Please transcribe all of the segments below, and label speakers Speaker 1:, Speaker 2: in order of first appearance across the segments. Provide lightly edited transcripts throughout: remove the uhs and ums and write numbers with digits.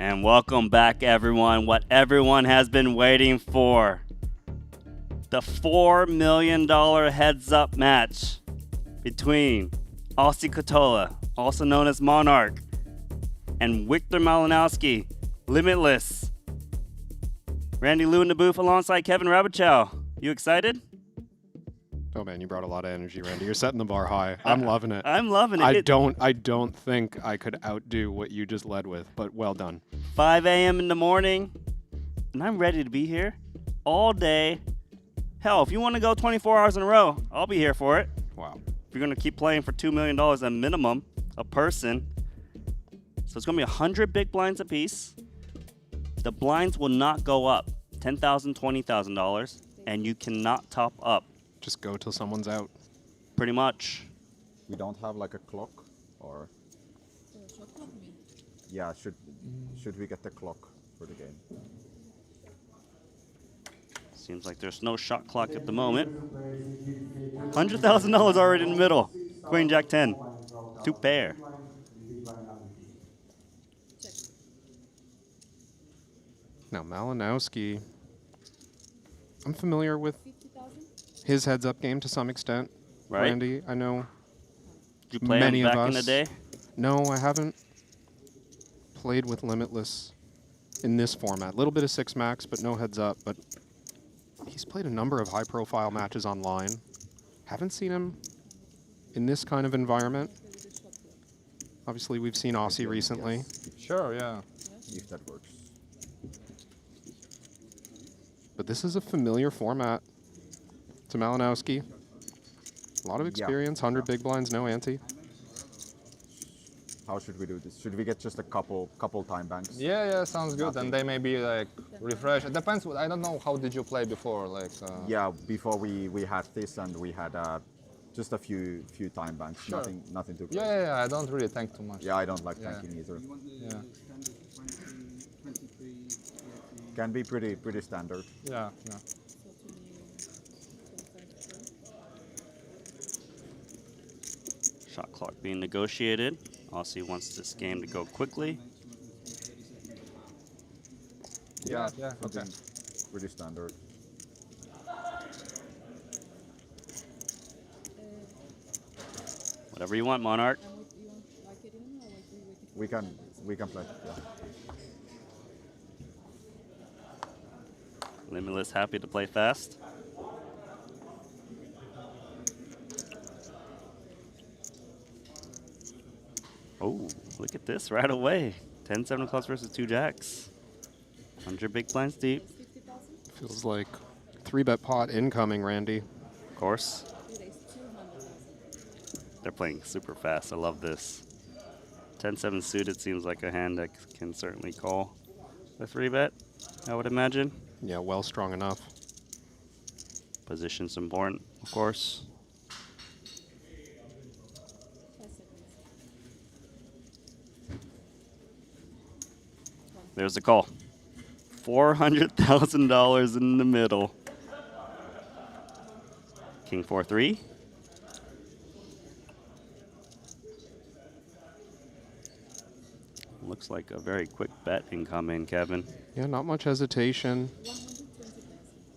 Speaker 1: And welcome back, everyone. What everyone has been waiting for. The $4 million heads-up match between Ossi Ketola, also known as Monarch, and Wiktor Malinowski, Limitless. Randy Lou in the booth alongside Kevin Rabichow. You excited?
Speaker 2: Oh man, you brought a lot of energy, Randy. You're setting the bar high. I'm loving it.
Speaker 1: I'm loving it.
Speaker 2: I don't think I could outdo what you just led with, but well done.
Speaker 1: 5 a.m. in the morning, and I'm ready to be here all day. Hell, if you want to go 24 hours in a row, I'll be here for it.
Speaker 2: Wow.
Speaker 1: If you're going to keep playing for $2 million a minimum, a person. So it's going to be 100 big blinds apiece. The blinds will not go up. $10,000, $20,000, and you cannot top up.
Speaker 2: Just go till someone's out.
Speaker 1: Pretty much.
Speaker 3: We don't have like a clock, or yeah, should we get the clock for the game?
Speaker 1: Seems like there's no shot clock at the moment. $100,000 already in the middle. Queen Jack 10. 2 pair.
Speaker 2: Now Malinowski, I'm familiar with his heads-up game to some extent.
Speaker 1: Right.
Speaker 2: Randy, I know.
Speaker 1: Did you play
Speaker 2: many
Speaker 1: him
Speaker 2: of
Speaker 1: back in
Speaker 2: us-
Speaker 1: the day?
Speaker 2: No, I haven't played with Limitless in this format. A little bit of 6 max, but no heads-up. But he's played a number of high-profile matches online. Haven't seen him in this kind of environment. Obviously, we've seen Ossi recently.
Speaker 4: Sure, yeah.
Speaker 3: If that works.
Speaker 2: But this is a familiar format to Malinowski. A lot of experience, 100 big blinds, no ante.
Speaker 3: How should we do this? Should we get just a couple time banks?
Speaker 4: Yeah, sounds good.
Speaker 3: Nothing.
Speaker 4: And they may be like refresh. It depends. I don't know, how did you play before? Like.
Speaker 3: Yeah, before we had this and we had just a few time banks.
Speaker 4: Sure.
Speaker 3: Nothing too crazy.
Speaker 4: Yeah. I don't really think too much.
Speaker 3: Yeah, I don't like
Speaker 4: Yeah.
Speaker 3: tanking either.
Speaker 4: Yeah.
Speaker 3: Can be pretty standard.
Speaker 4: Yeah.
Speaker 1: Shot clock being negotiated. Ossi wants this game to go quickly.
Speaker 4: Yeah. Okay.
Speaker 3: Something pretty standard.
Speaker 1: Whatever you want, Monarch.
Speaker 3: We can play. Yeah.
Speaker 1: Limitless happy to play fast. Oh, look at this right away. 10-7 clubs versus 2 jacks. 100 big blinds deep.
Speaker 2: Feels like 3-bet pot incoming, Randy.
Speaker 1: Of course. They're playing super fast. I love this. 10-7 suited seems like a hand that can certainly call a 3-bet, I would imagine.
Speaker 2: Yeah, well strong enough.
Speaker 1: Position's important, of course. There's the call. $400,000 in the middle. King 4-3. Looks like a very quick bet incoming, Kevin.
Speaker 2: Yeah, not much hesitation.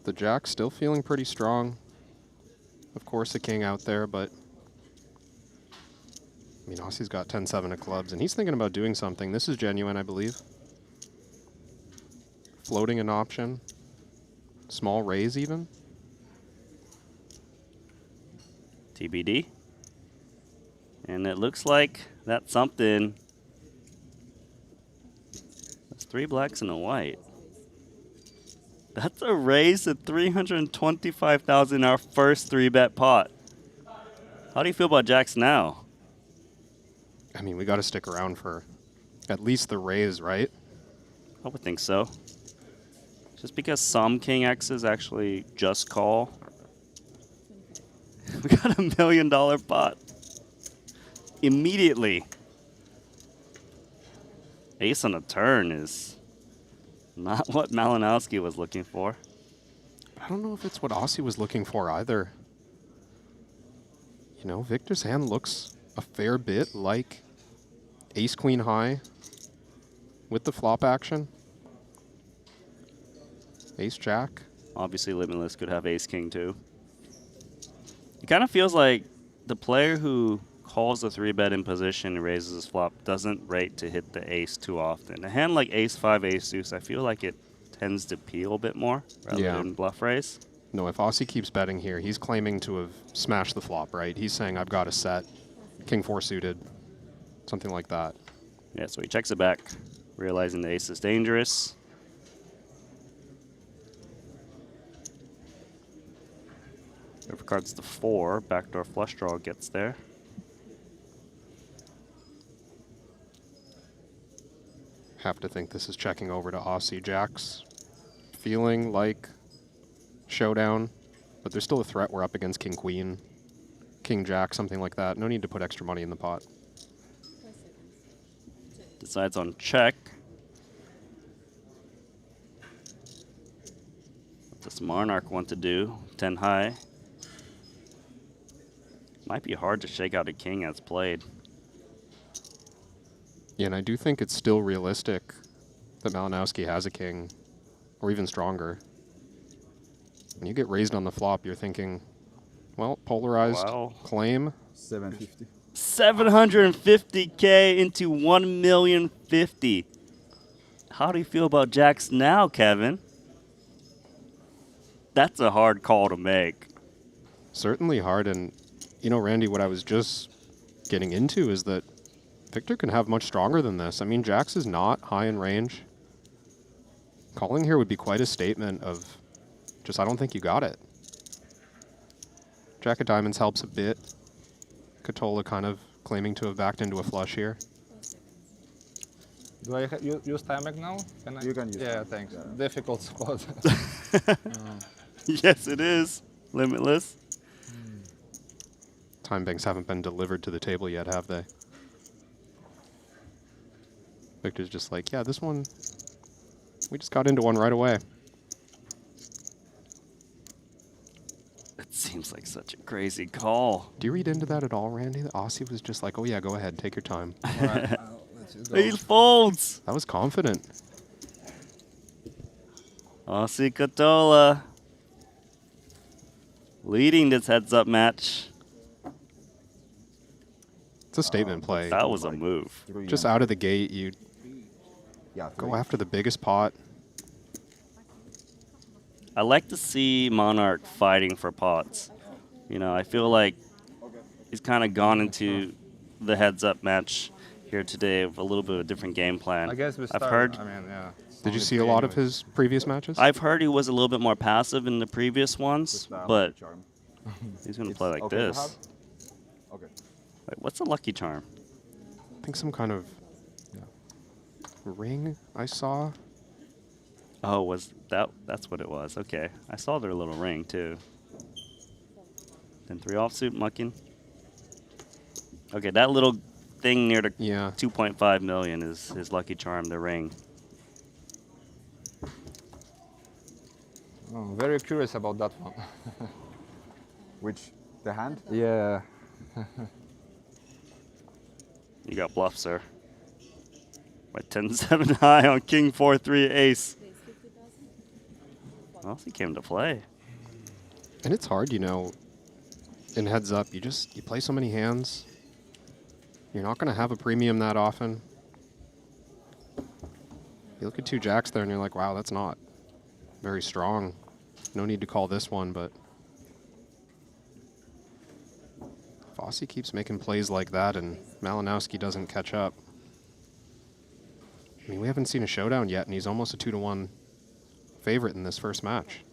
Speaker 2: The jack's still feeling pretty strong. Of course, a king out there, but I mean, Ossi's got 10-7 of clubs, and he's thinking about doing something. This is genuine, I believe. Floating an option. Small raise, even.
Speaker 1: TBD. And it looks like that's something. That's 3 blacks and a white. That's a raise to $325,000 our first 3-bet pot. How do you feel about jacks now?
Speaker 2: I mean, we got to stick around for at least the raise, right?
Speaker 1: I would think so. Just because some king X's actually just call. We got $1 million pot. Immediately. Ace on a turn is not what Malinowski was looking for.
Speaker 2: I don't know if it's what Ossi was looking for either. You know, Wiktor's hand looks a fair bit like Ace-Queen high with the flop action. Ace Jack.
Speaker 1: Obviously, Limitless could have Ace King too. It kind of feels like the player who calls the 3-bet in position and raises his flop doesn't rate to hit the ace too often. A hand like Ace 5, Ace Deuce, I feel like it tends to peel a bit more rather than bluff raise.
Speaker 2: No, if Ossi keeps betting here, he's claiming to have smashed the flop, right? He's saying, I've got a set, King 4 suited, something like that.
Speaker 1: Yeah, so he checks it back, realizing the ace is dangerous. Overcards the 4, backdoor flush draw gets there.
Speaker 2: Have to think this is checking over to Ossi. Jack's feeling like showdown, but there's still a threat. We're up against King Queen, King Jack, something like that. No need to put extra money in the pot.
Speaker 1: Decides on check. What does Monarch want to do? 10 high. Might be hard to shake out a king as played.
Speaker 2: Yeah, and I do think it's still realistic that Malinowski has a king, or even stronger. When you get raised on the flop, you're thinking, well, polarized claim.
Speaker 3: 750.
Speaker 1: 750K into 1,050,000. How do you feel about jacks now, Kevin? That's a hard call to make.
Speaker 2: Certainly hard, and you know, Randy, what I was just getting into is that Wiktor can have much stronger than this. I mean, jacks is not high in range. Calling here would be quite a statement of just, I don't think you got it. Jack of diamonds helps a bit. Ketola kind of claiming to have backed into a flush here.
Speaker 4: Do I use timeback now? Can I?
Speaker 3: You can use
Speaker 4: Yeah,
Speaker 3: timeback,
Speaker 4: thanks.
Speaker 3: yeah.
Speaker 4: Difficult spot.
Speaker 1: Yes, it is. Limitless.
Speaker 2: Time banks haven't been delivered to the table yet, have they? Wiktor's just like, yeah, this one, we just got into one right away.
Speaker 1: It seems like such a crazy call.
Speaker 2: Do you read into that at all, Randy? The Ossi was just like, oh yeah, go ahead, take your time.
Speaker 4: All right, let's go.
Speaker 1: He folds.
Speaker 2: That was confident.
Speaker 1: Ossi Ketola leading this heads-up match.
Speaker 2: It's a statement play.
Speaker 1: That was a move.
Speaker 2: Just out of the gate, you
Speaker 3: Yeah,
Speaker 2: go after the biggest pot.
Speaker 1: I like to see Monarch fighting for pots. You know, I feel like he's kind of gone into the heads-up match here today with a little bit of a different game plan.
Speaker 4: I guess we start.
Speaker 1: I've heard.
Speaker 4: I mean, yeah.
Speaker 2: Did you see a lot of his previous matches?
Speaker 1: I've heard he was a little bit more passive in the previous ones, but
Speaker 3: charm.
Speaker 1: he's going to play like
Speaker 3: Okay to
Speaker 1: this.
Speaker 3: have? Okay.
Speaker 1: Wait, what's a lucky charm?
Speaker 2: I think some kind of ring I saw.
Speaker 1: Oh, was that's what it was. Okay. I saw their little ring too. Then 3 offsuit mucking. Okay, that little thing near the
Speaker 2: Yeah.
Speaker 1: 2.5 million is his lucky charm, the ring.
Speaker 4: Oh, very curious about that one.
Speaker 3: Which, the hand?
Speaker 4: Yeah.
Speaker 1: You got bluff, sir. By 10-7 high on King 4-3 ace. Well, he came to play.
Speaker 2: And it's hard, you know, in heads up, you play so many hands. You're not going to have a premium that often. You look at 2 jacks there and you're like, wow, that's not very strong. No need to call this one, but if Ossi keeps making plays like that and Malinowski doesn't catch up. I mean, we haven't seen a showdown yet, and he's almost a 2-1 favorite in this first match.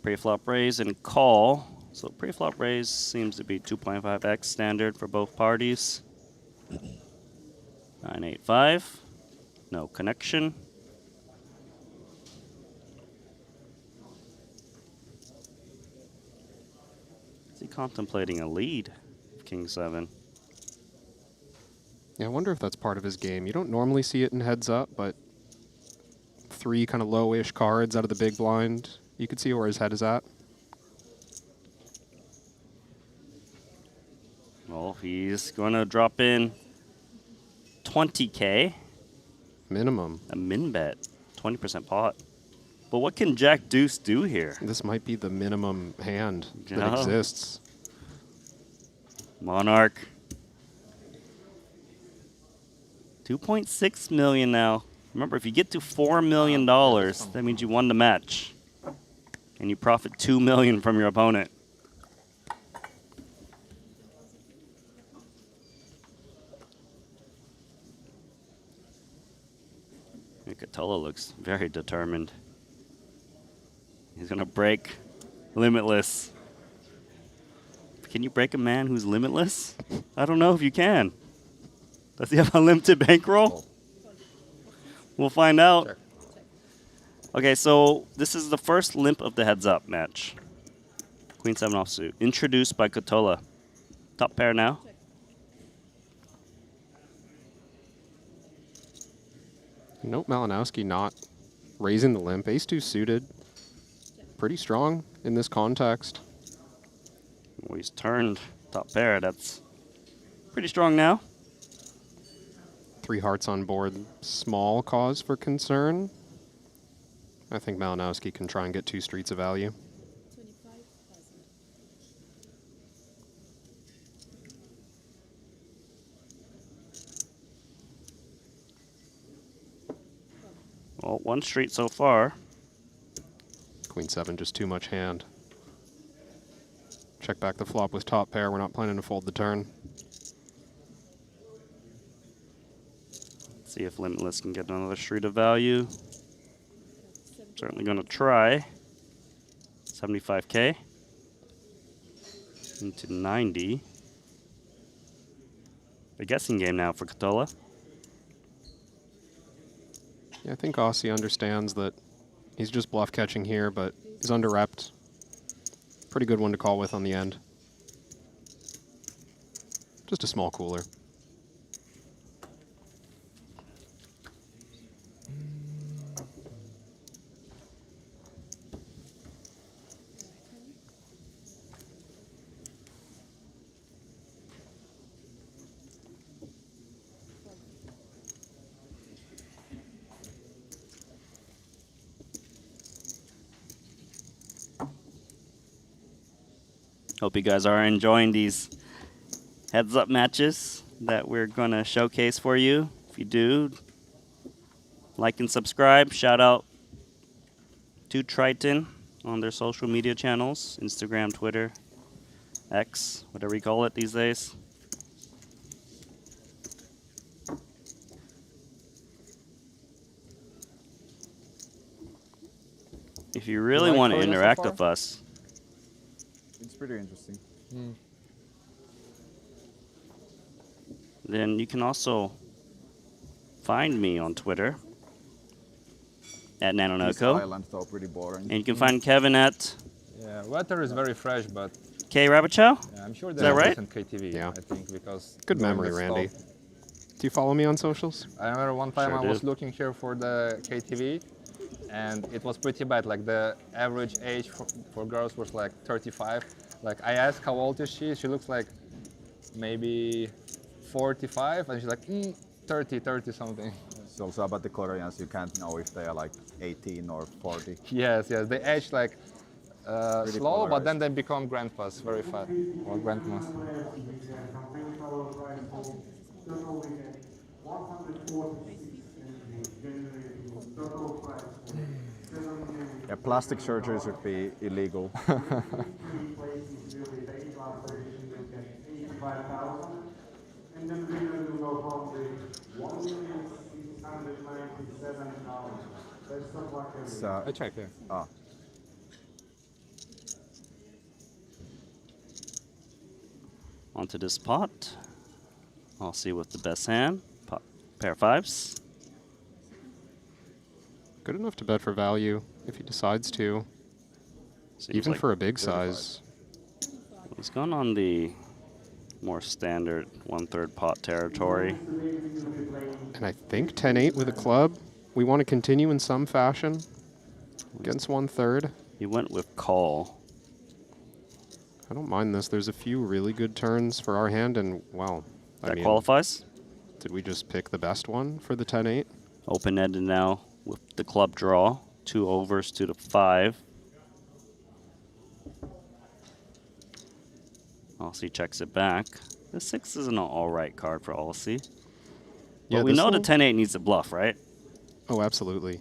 Speaker 1: Pre-flop raise and call. So pre-flop raise seems to be 2.5x standard for both parties. 9-8-5. No connection. Is he contemplating a lead? King 7.
Speaker 2: Yeah, I wonder if that's part of his game. You don't normally see it in heads up, but 3 kind of low-ish cards out of the big blind. You could see where his head is at.
Speaker 1: Well, he's going to drop in 20K.
Speaker 2: minimum.
Speaker 1: A min bet, 20% pot. But what can Jack Deuce do here?
Speaker 2: This might be the minimum hand that
Speaker 1: Yeah.
Speaker 2: exists.
Speaker 1: Monarch. 2.6 million now. Remember, if you get to $4 million, that means you won the match. And you profit $2 million from your opponent. Ketola looks very determined. He's gonna break Limitless. Can you break a man who's limitless? I don't know if you can. Does he have unlimited bankroll? We'll find out.
Speaker 4: Check.
Speaker 1: Okay, so this is the first limp of the heads up match. Queen 7 offsuit. Introduced by Ketola. Top pair now.
Speaker 2: Note Malinowski not raising the limp. Ace-2 suited. Pretty strong in this context.
Speaker 1: Well, he's turned top pair. That's pretty strong now.
Speaker 2: 3 hearts on board. Small cause for concern. I think Malinowski can try and get 2 streets of value.
Speaker 1: Well, 1 street so far.
Speaker 2: Queen 7, just too much hand. Check back the flop with top pair. We're not planning to fold the turn.
Speaker 1: See if Limitless can get another street of value. Certainly going to try. 75K. Into 90. A guessing game now for Ketola.
Speaker 2: Yeah, I think Ossi understands that he's just bluff catching here, but he's under-repped. Pretty good one to call with on the end. Just a small cooler.
Speaker 1: Hope you guys are enjoying these heads-up matches that we're going to showcase for you. If you do, like and subscribe. Shout out to Triton on their social media channels, Instagram, Twitter, X, whatever you call it these days. If you really
Speaker 3: like
Speaker 1: want to
Speaker 3: Korea so
Speaker 1: interact
Speaker 3: far?
Speaker 1: with us,
Speaker 3: It's pretty interesting.
Speaker 1: then you can also find me on Twitter at
Speaker 3: This
Speaker 1: NanoNoco.
Speaker 3: island though pretty boring.
Speaker 1: And you can find Kevin at
Speaker 4: Yeah, weather is very fresh, but
Speaker 1: K Rabbit Chow.
Speaker 4: yeah, I'm sure
Speaker 1: that
Speaker 4: there's
Speaker 1: right?
Speaker 4: decent KTV.
Speaker 2: Yeah.
Speaker 4: I think because
Speaker 2: Good
Speaker 4: during
Speaker 2: memory,
Speaker 4: the
Speaker 2: Randy.
Speaker 4: stop-
Speaker 2: Do you follow me on socials?
Speaker 4: I remember one time
Speaker 1: Sure
Speaker 4: I was
Speaker 1: do.
Speaker 4: looking here for the KTV, and it was pretty bad. Like the average age for girls was like 35. Like I asked how old is she? She looks like maybe 45, and she's like 30 something.
Speaker 3: It's also about the Koreans. You can't know if they are like 18 or 40.
Speaker 4: Yes, they age like
Speaker 3: Really
Speaker 4: slow, but then
Speaker 3: polarized.
Speaker 4: they become grandpas very fast, or grandmas.
Speaker 3: Yeah, plastic surgery should be illegal.
Speaker 5: And then the winner will go home with $1,697. Best of luck,
Speaker 3: It's,
Speaker 5: everyone.
Speaker 4: I check here.
Speaker 1: Onto this pot. I'll see with the best hand. Pot, pair of fives.
Speaker 2: Good enough to bet for value if he decides to.
Speaker 1: Seems
Speaker 2: Even
Speaker 1: like
Speaker 2: for a big size.
Speaker 1: he's gone on the more standard 1/3 pot territory.
Speaker 2: And I think 10-8 with a club. We want to continue in some fashion against 1/3.
Speaker 1: He went with call.
Speaker 2: I don't mind this. There's a few really good turns for our hand, and well, I
Speaker 1: That
Speaker 2: mean,
Speaker 1: qualifies.
Speaker 2: did we just pick the best one for the 10-8?
Speaker 1: Open-ended now with the club draw. 2 overs to the 5. Ossi checks it back. The 6 is an all-right card for Ossi. But
Speaker 2: Yeah,
Speaker 1: we know the
Speaker 2: this'll-
Speaker 1: 10-8 needs a bluff, right?
Speaker 2: Oh, absolutely.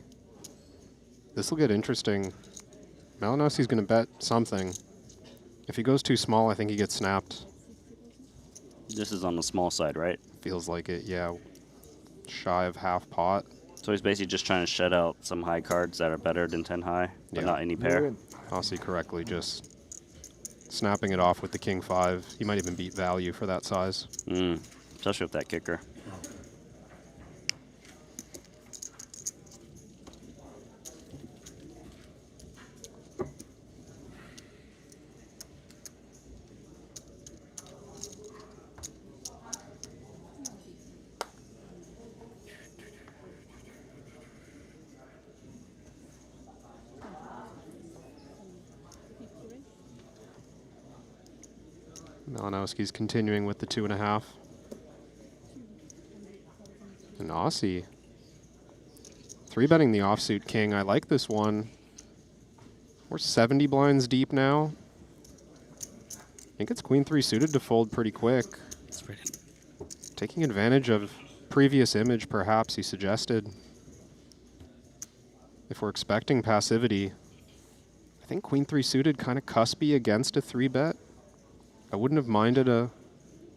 Speaker 2: This will get interesting. Malinowski's going to bet something. If he goes too small, I think he gets snapped.
Speaker 1: This is on the small side, right?
Speaker 2: Feels like it, yeah. Shy of half pot.
Speaker 1: So he's basically just trying to shed out some high cards that are better than 10 high, but
Speaker 2: Yeah.
Speaker 1: not any pair.
Speaker 2: Ossi correctly just snapping it off with the king 5. He might even beat value for that size.
Speaker 1: Especially with that kicker.
Speaker 2: Malinowski's continuing with the 2.5. And Ossi 3-betting the offsuit king. I like this one. We're 70 blinds deep now. I think it's queen 3 suited to fold pretty quick. Taking advantage of previous image, perhaps, he suggested. If we're expecting passivity, I think queen 3 suited kind of cuspy against a 3-bet. I wouldn't have minded a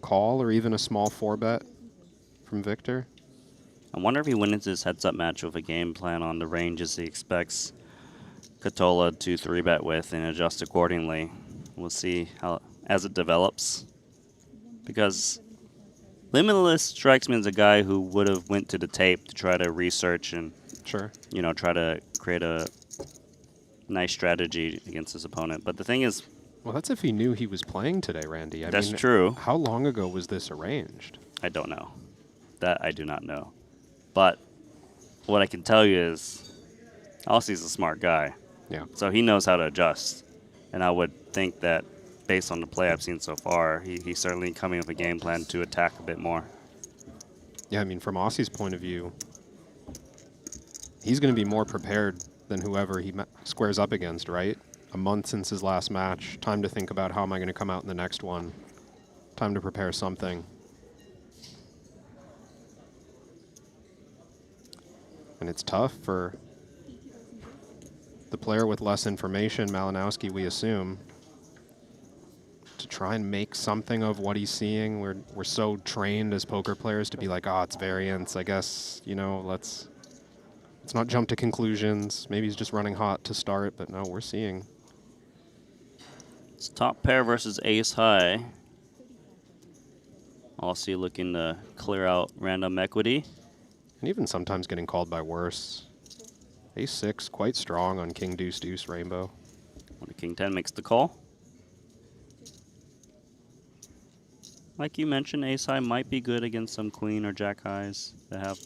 Speaker 2: call or even a small 4-bet from Wiktor.
Speaker 1: I wonder if he wins his heads-up match with a game plan on the ranges he expects Ketola to 3-bet with and adjust accordingly. We'll see how as it develops. Because Limitless strikes me as a guy who would have went to the tape to try to research and
Speaker 2: Sure.
Speaker 1: try to create a nice strategy against his opponent. But the thing is,
Speaker 2: Well, that's if he knew he was playing today, Randy. I
Speaker 1: that's
Speaker 2: mean,
Speaker 1: true.
Speaker 2: How long ago was this arranged?
Speaker 1: I don't know. That I do not know. But what I can tell you is Ossi's a smart guy.
Speaker 2: Yeah.
Speaker 1: So he knows how to adjust. And I would think that based on the play I've seen so far, he's certainly coming with a game plan to attack a bit more.
Speaker 2: Yeah, I mean, from Ossi's point of view, he's going to be more prepared than whoever he squares up against, right? A month since his last match. Time to think about how am I going to come out in the next one. Time to prepare something. And it's tough for the player with less information, Malinowski, we assume, to try and make something of what he's seeing. We're so trained as poker players to be like, oh, it's variance. I guess, let's not jump to conclusions. Maybe he's just running hot to start, but no, we're seeing.
Speaker 1: It's top pair versus ace high. Ossi looking to clear out random equity.
Speaker 2: And even sometimes getting called by worse. Ace 6, quite strong on king deuce deuce rainbow.
Speaker 1: When the king 10 makes the call. Like you mentioned, ace high might be good against some queen or jack highs that have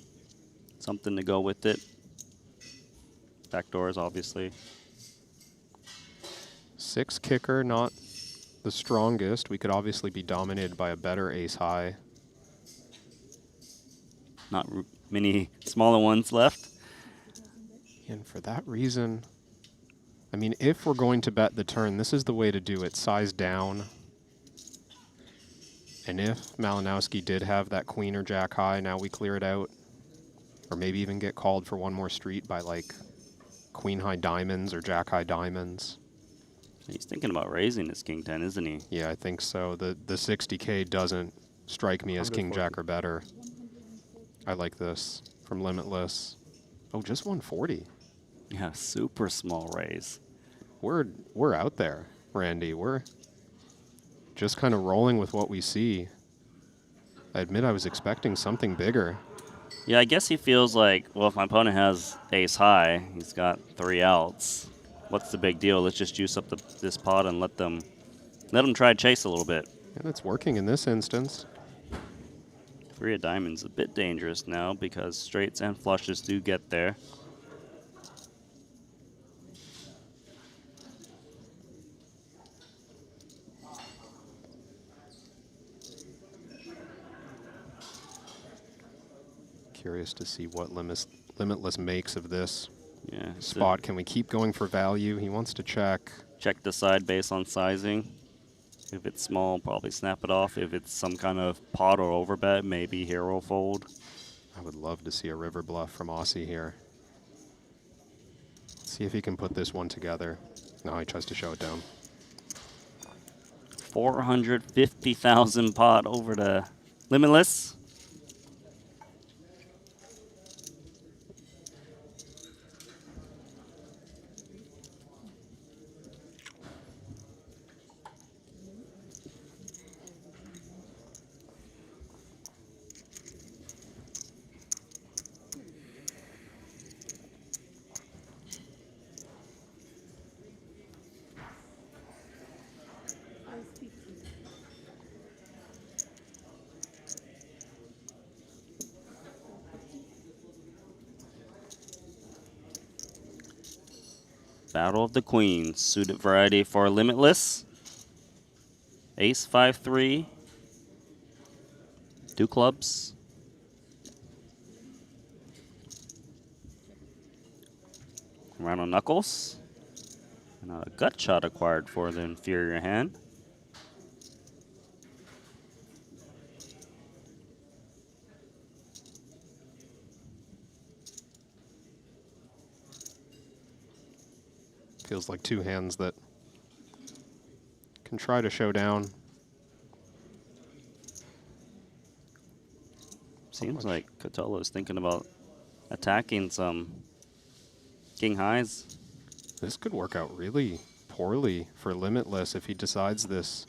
Speaker 1: something to go with it. Backdoors, obviously.
Speaker 2: 6 kicker, not the strongest. We could obviously be dominated by a better ace high.
Speaker 1: Not many smaller ones left.
Speaker 2: And for that reason, I mean, if we're going to bet the turn, this is the way to do it. Size down. And if Malinowski did have that queen or jack high, now we clear it out. Or maybe even get called for one more street by like queen high diamonds or jack high diamonds.
Speaker 1: He's thinking about raising his king 10, isn't he?
Speaker 2: Yeah, I think so. The 60K doesn't strike me as king jack or better. I like this from Limitless. Oh, just 140.
Speaker 1: Yeah, super small raise.
Speaker 2: We're out there, Randy. We're just kind of rolling with what we see. I admit I was expecting something bigger.
Speaker 1: Yeah, I guess he feels like, well, if my opponent has ace high, he's got 3 outs. What's the big deal? Let's just juice up this pot and let them try to chase a little bit.
Speaker 2: And it's working in this instance.
Speaker 1: 3 of diamonds, a bit dangerous now because straights and flushes do get there.
Speaker 2: Curious to see what Limitless makes of this
Speaker 1: Yeah. so
Speaker 2: spot. Can we keep going for value? He wants to check.
Speaker 1: check the side based on sizing. If it's small, probably snap it off. If it's some kind of pot or overbet, maybe hero fold.
Speaker 2: I would love to see a river bluff from Ossi here. See if he can put this one together. No, he tries to show it down.
Speaker 1: 450,000 pot over to Limitless. Battle of the Queens, suited variety for Limitless. Ace 5-3. 2 clubs. Round of knuckles. And a gut shot acquired for the inferior hand.
Speaker 2: Feels like two hands that can try to show down.
Speaker 1: Seems like Ketola is thinking about attacking some king highs.
Speaker 2: This could work out really poorly for Limitless if he decides this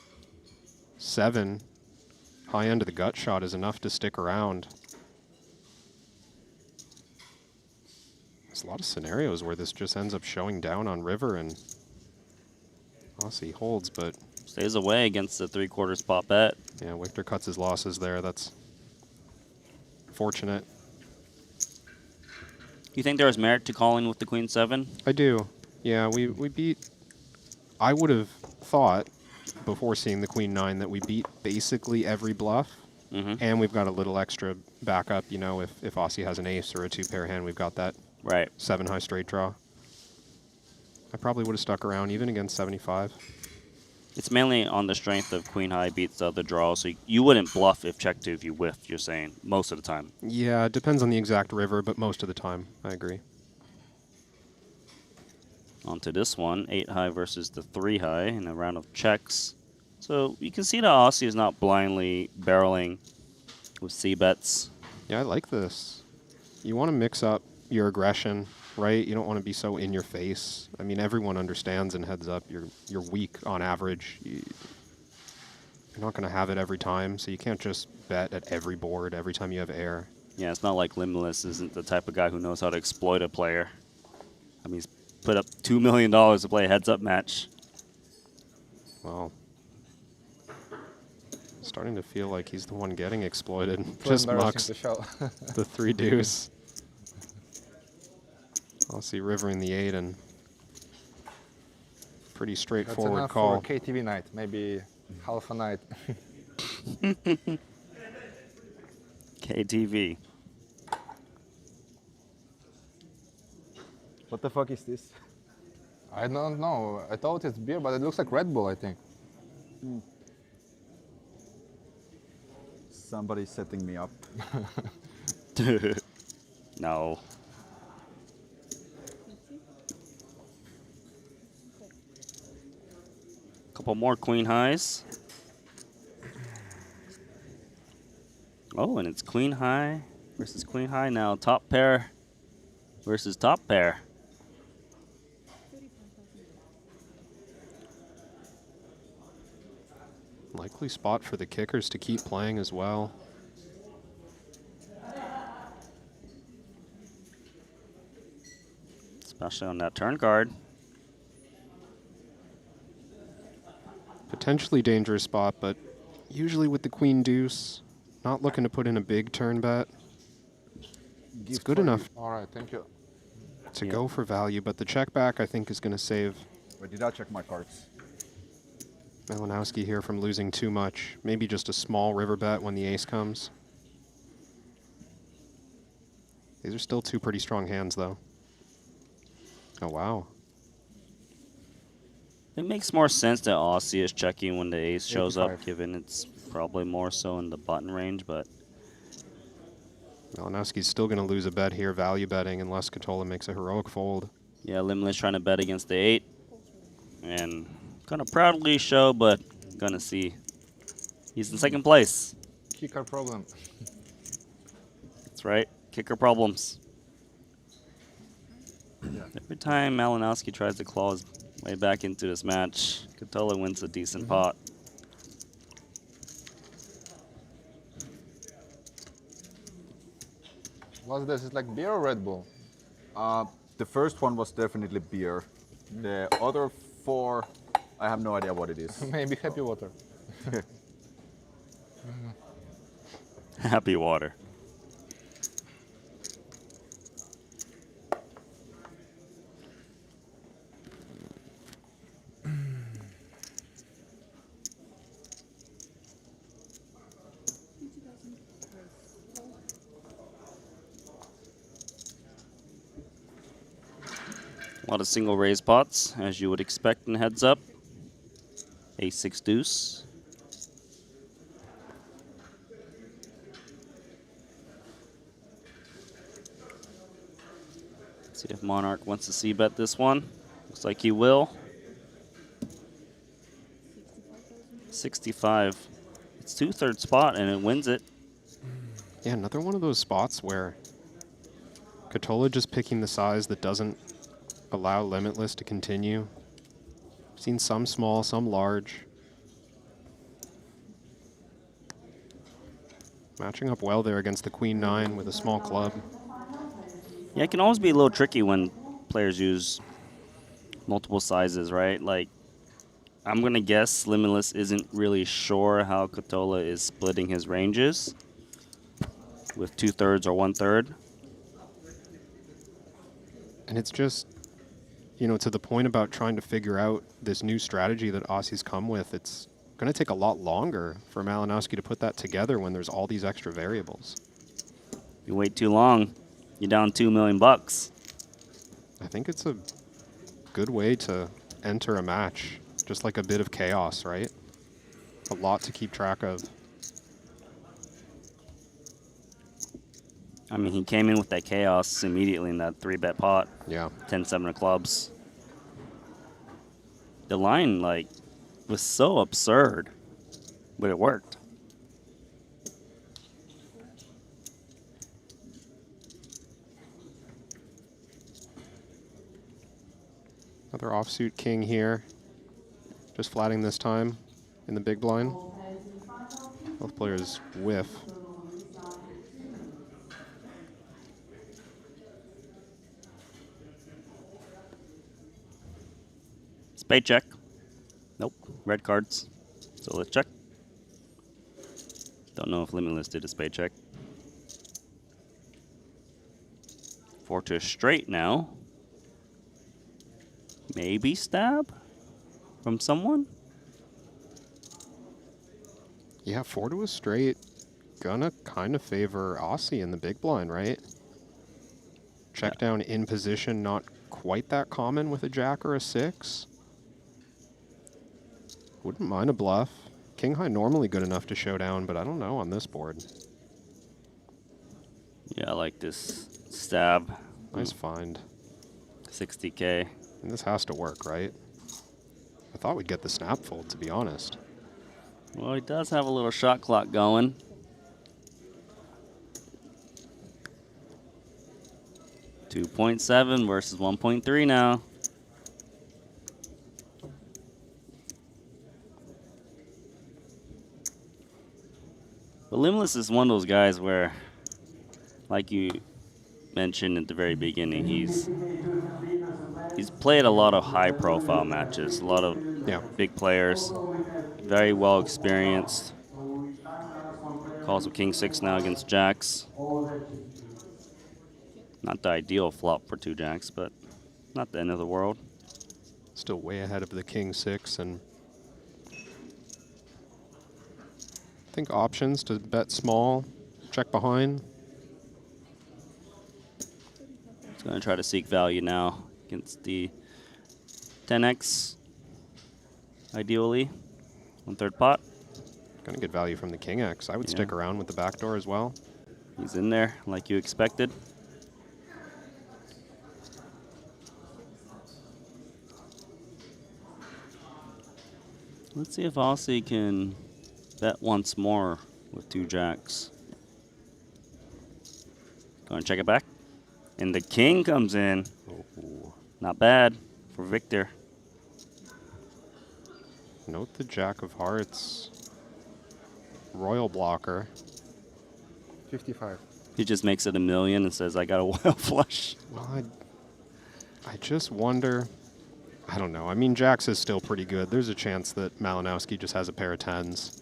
Speaker 2: 7 high end of the gut shot is enough to stick around. There's a lot of scenarios where this just ends up showing down on river and Ossi holds, but
Speaker 1: Stays away against the 3/4 spot bet.
Speaker 2: yeah, Wiktor cuts his losses there. That's fortunate.
Speaker 1: You think there was merit to calling with the Queen 7?
Speaker 2: I do. Yeah, we beat... I would have thought, before seeing the Queen 9, that we beat basically every bluff.
Speaker 1: Mm-hmm.
Speaker 2: And we've got a little extra backup, you know, if Ossi has an ace or a 2-pair hand, we've got that
Speaker 1: Right.
Speaker 2: 7 high straight draw. I probably would have stuck around even against 75.
Speaker 1: It's mainly on the strength of Queen High beats the other draw, so you wouldn't bluff if check 2 if you whiffed, you're saying, most of the time.
Speaker 2: Yeah, it depends on the exact river, but most of the time, I agree.
Speaker 1: On to this one, 8 high versus the 3 high in a round of checks. So you can see that Ossi is not blindly barreling with C-bets.
Speaker 2: Yeah, I like this. You want to mix up your aggression, right? You don't want to be so in your face. I mean, everyone understands in heads up you're weak on average. You're not going to have it every time, so you can't just bet at every board every time you have air.
Speaker 1: Yeah, it's not like Limitless isn't the type of guy who knows how to exploit a player. I mean, he's put up $2 million to play a heads-up match.
Speaker 2: Well, starting to feel like he's the one getting exploited.
Speaker 4: It's
Speaker 2: Just
Speaker 4: embarrassing
Speaker 2: mucks
Speaker 4: to show.
Speaker 2: the 3 deuce. I'll see river in the 8 and pretty
Speaker 4: That's
Speaker 2: straightforward
Speaker 4: enough
Speaker 2: call.
Speaker 4: for KTV night, maybe half a night.
Speaker 1: KTV.
Speaker 3: What the fuck is this?
Speaker 4: I don't know. I thought it's beer, but it looks like Red Bull, I think.
Speaker 3: Somebody's setting me up.
Speaker 1: No. Couple more Queen Highs. Oh, and it's Queen High versus Queen High now. Top pair versus top pair.
Speaker 2: Likely spot for the kickers to keep playing as well.
Speaker 1: Especially on that turn card.
Speaker 2: Potentially dangerous spot, but usually with the queen deuce, not looking to put in a big turn bet. It's good enough
Speaker 4: All right, thank you.
Speaker 2: to
Speaker 1: Yeah.
Speaker 2: go for value, but the check back I think is going to save
Speaker 3: Wait, did I check my cards?
Speaker 2: Malinowski here from losing too much. Maybe just a small river bet when the ace comes. These are still two pretty strong hands, though. Oh, wow.
Speaker 1: It makes more sense that Ossi is checking when the ace shows up,
Speaker 3: 85.
Speaker 1: given it's probably more so in the button range, but
Speaker 2: Malinowski's still going to lose a bet here, value betting, unless Ketola makes a heroic fold.
Speaker 1: yeah, Limitless trying to bet against the 8. And gonna proudly show, but gonna see. He's in second place.
Speaker 4: Kicker problem.
Speaker 1: That's right. Kicker problems. Every time Malinowski tries to claw his way back into this match, Ketola wins a decent pot.
Speaker 4: What's this? It's like beer or Red Bull?
Speaker 3: The first one was definitely beer. The other 4, I have no idea what it is.
Speaker 4: Maybe happy water.
Speaker 1: Happy water. A lot of single raise pots, as you would expect in heads up. Ace-6 deuce. See if Monarch wants to c-bet this one. Looks like he will. 65. It's 2/3 spot and it wins it.
Speaker 2: Yeah, another one of those spots where Ketola just picking the size that doesn't allow Limitless to continue. Seen some small, some large. Matching up well there against the Queen-9 with a small club.
Speaker 1: Yeah, it can always be a little tricky when players use multiple sizes, right? Like, I'm going to guess Limitless isn't really sure how Ketola is splitting his ranges with 2/3 or 1/3.
Speaker 2: And it's just, you know, to the point about trying to figure out this new strategy that Ossi's come with, it's going to take a lot longer for Malinowski to put that together when there's all these extra variables.
Speaker 1: You wait too long, you're down $2 million bucks.
Speaker 2: I think it's a good way to enter a match. Just like a bit of chaos, right? A lot to keep track of.
Speaker 1: I mean, he came in with that chaos immediately in that 3-bet pot.
Speaker 2: Yeah.
Speaker 1: 10-7 of clubs. The line, like, was so absurd, but it worked.
Speaker 2: Another offsuit king here. Just flatting this time in the big blind. Both players whiff.
Speaker 1: Spade check. Nope. Red cards. So let's check. Don't know if Limitless did a spade check. 4 to a straight now. Maybe stab from someone?
Speaker 2: Yeah, 4 to a straight. Gonna kind of favor Ossi in the big blind, right? Check down in position, not quite that common with a jack or a 6. Wouldn't mind a bluff. King high normally good enough to show down, but I don't know on this board.
Speaker 1: Yeah, I like this stab.
Speaker 2: Nice find.
Speaker 1: 60K.
Speaker 2: And this has to work, right? I thought we'd get the snap fold, to be honest.
Speaker 1: Well, he does have a little shot clock going. $2.7 versus 1.3 now. But Limitless is one of those guys where, like you mentioned at the very beginning, he's played a lot of high-profile matches, a lot of big players, very well experienced. Calls with King 6 now against Jacks. Not the ideal flop for 2 Jacks, but not the end of the world.
Speaker 2: Still way ahead of the King 6, and I think options to bet small, check behind.
Speaker 1: It's going to try to seek value now against the 10x, ideally, on third pot.
Speaker 2: Gonna get value from the King X. I would
Speaker 1: Yeah.
Speaker 2: stick around with the backdoor as well.
Speaker 1: He's in there like you expected. Let's see if Ossi can bet once more with 2 jacks. Go and check it back. And the king comes in.
Speaker 2: Ooh.
Speaker 1: Not bad for Wiktor.
Speaker 2: Note the Jack of Hearts. Royal blocker.
Speaker 4: 55.
Speaker 1: He just makes it $1 million and says, I got a wild flush.
Speaker 2: Well, I just wonder. I don't know. I mean, Jacks is still pretty good. There's a chance that Malinowski just has a pair of 10s.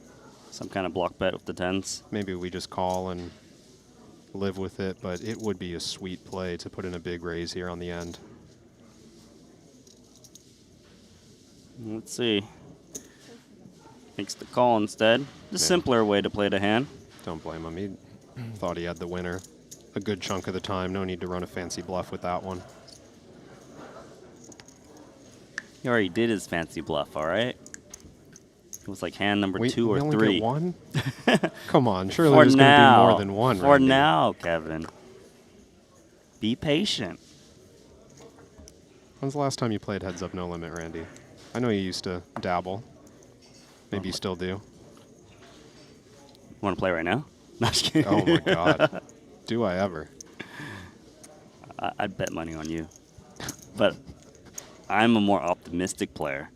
Speaker 1: Some kind of block bet with the 10s.
Speaker 2: Maybe we just call and live with it, but it would be a sweet play to put in a big raise here on the end.
Speaker 1: Let's see. Makes the call instead. The simpler way to play the hand.
Speaker 2: Don't blame him. He thought he had the winner a good chunk of the time. No need to run a fancy bluff with that one.
Speaker 1: He already did his fancy bluff, all right? It was like hand number
Speaker 2: Wait,
Speaker 1: 2
Speaker 2: we
Speaker 1: or
Speaker 2: only
Speaker 1: 3.
Speaker 2: get one? Come on, surely
Speaker 1: For
Speaker 2: there's going to be
Speaker 1: now.
Speaker 2: more than one.
Speaker 1: For
Speaker 2: Randy.
Speaker 1: now, Kevin. Be patient.
Speaker 2: When's the last time you played Heads Up No Limit, Randy? I know you used to dabble. Maybe you still do.
Speaker 1: Want to play right now? No, just kidding.
Speaker 2: Oh my God. Do I ever?
Speaker 1: I'd bet money on you. But I'm a more optimistic player.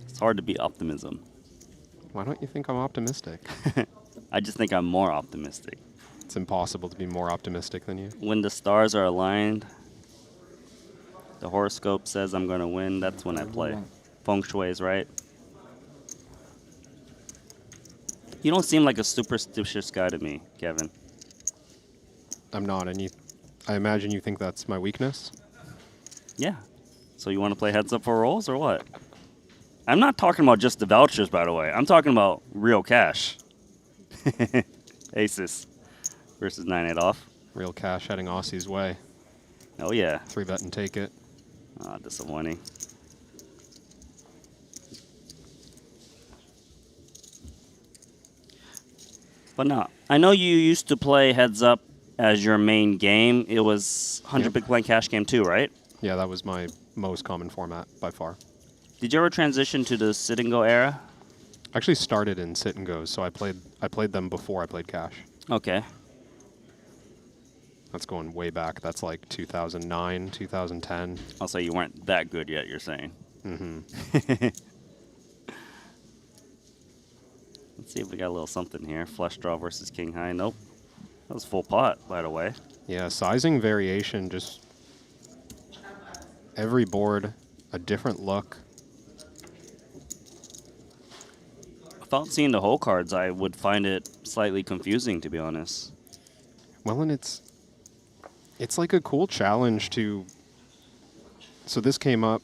Speaker 1: It's hard to beat optimism.
Speaker 2: Why don't you think I'm optimistic?
Speaker 1: I just think I'm more optimistic.
Speaker 2: It's impossible to be more optimistic than you.
Speaker 1: When the stars are aligned, the horoscope says I'm going to win, that's when I play. Feng Shui is right. You don't seem like a superstitious guy to me, Kevin.
Speaker 2: I'm not, and I imagine you think that's my weakness?
Speaker 1: Yeah. So you want to play heads up for rolls or what? I'm not talking about just the vouchers, by the way. I'm talking about real cash. Aces versus 9-8 off.
Speaker 2: Real cash heading Aussie's way.
Speaker 1: Oh, yeah.
Speaker 2: 3-bet and take it.
Speaker 1: Ah, disappointing. But no, I know you used to play heads up as your main game. It was 100
Speaker 2: Yep.
Speaker 1: big blind cash game too, right?
Speaker 2: Yeah, that was my most common format by far.
Speaker 1: Did you ever transition to the sit and go era?
Speaker 2: I actually started in sit and goes, so I played them before I played cash.
Speaker 1: Okay.
Speaker 2: That's going way back. That's like 2009, 2010.
Speaker 1: Also, you weren't that good yet, you're saying.
Speaker 2: Mm-hmm.
Speaker 1: Let's see if we got a little something here. Flush draw versus king high. Nope. That was full pot, by the way.
Speaker 2: Yeah, sizing variation, just every board, a different look.
Speaker 1: Without seeing the whole cards, I would find it slightly confusing, to be honest.
Speaker 2: Well, and it's like a cool challenge to. So this came up.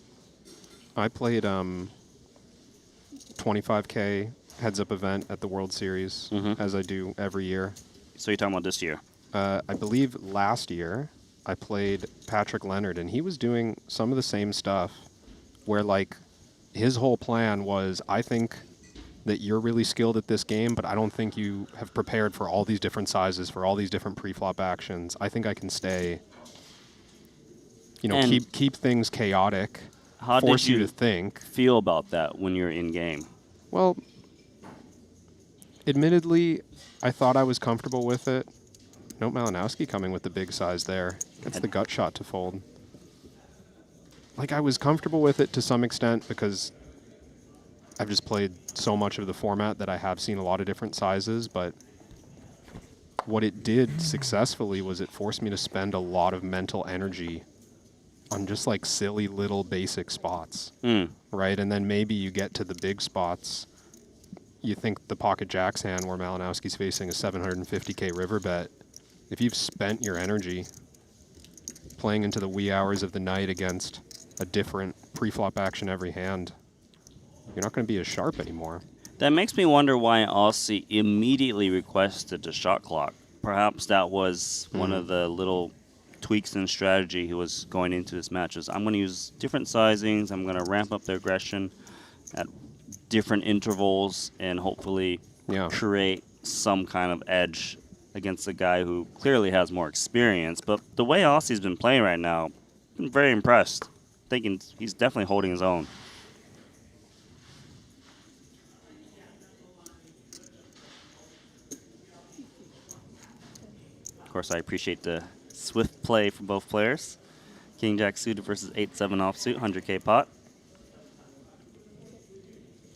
Speaker 2: I played 25K heads-up event at the World Series, as I do every year.
Speaker 1: So you're talking about this year?
Speaker 2: I believe last year I played Patrick Leonard, and he was doing some of the same stuff where, like, his whole plan was, I think that you're really skilled at this game, but I don't think you have prepared for all these different sizes, for all these different pre-flop actions. I think I can stay,
Speaker 1: And
Speaker 2: keep things chaotic,
Speaker 1: How
Speaker 2: force
Speaker 1: did you
Speaker 2: you to think.
Speaker 1: feel about that when you're in game?
Speaker 2: Well, admittedly, I thought I was comfortable with it. Nope, Malinowski coming with the big size there. Gets the gut shot to fold. Like, I was comfortable with it to some extent because I've just played so much of the format that I have seen a lot of different sizes, but what it did successfully was it forced me to spend a lot of mental energy on just like silly little basic spots, right? And then maybe you get to the big spots. You think the pocket jacks hand where Malinowski's facing a 750K river bet. If you've spent your energy playing into the wee hours of the night against a different pre-flop action every hand, you're not going to be as sharp anymore.
Speaker 1: That makes me wonder why Ossi immediately requested the shot clock. Perhaps that was one of the little tweaks in strategy he was going into this match. Is I'm going to use different sizings. I'm going to ramp up the aggression at different intervals and hopefully create some kind of edge against a guy who clearly has more experience. But the way Ossi's been playing right now, I'm very impressed. Thinking he's definitely holding his own. Of course, I appreciate the swift play from both players. King Jack suited versus 8-7 offsuit, 100K pot.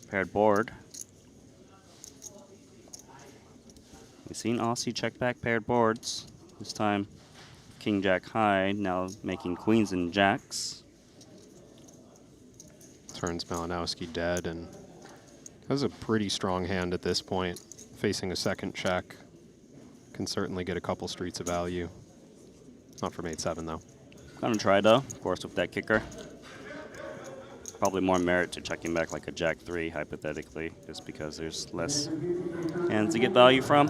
Speaker 1: Paired board. We've seen Ossi check back paired boards. This time, King Jack high, now making queens and jacks.
Speaker 2: Turns Malinowski dead and has a pretty strong hand at this point. Facing a second check. Can certainly get a couple streets of value. Not from 8-7 though.
Speaker 1: Gonna try though, of course, with that kicker. Probably more merit to checking back like a jack 3, hypothetically, just because there's less hands to get value from.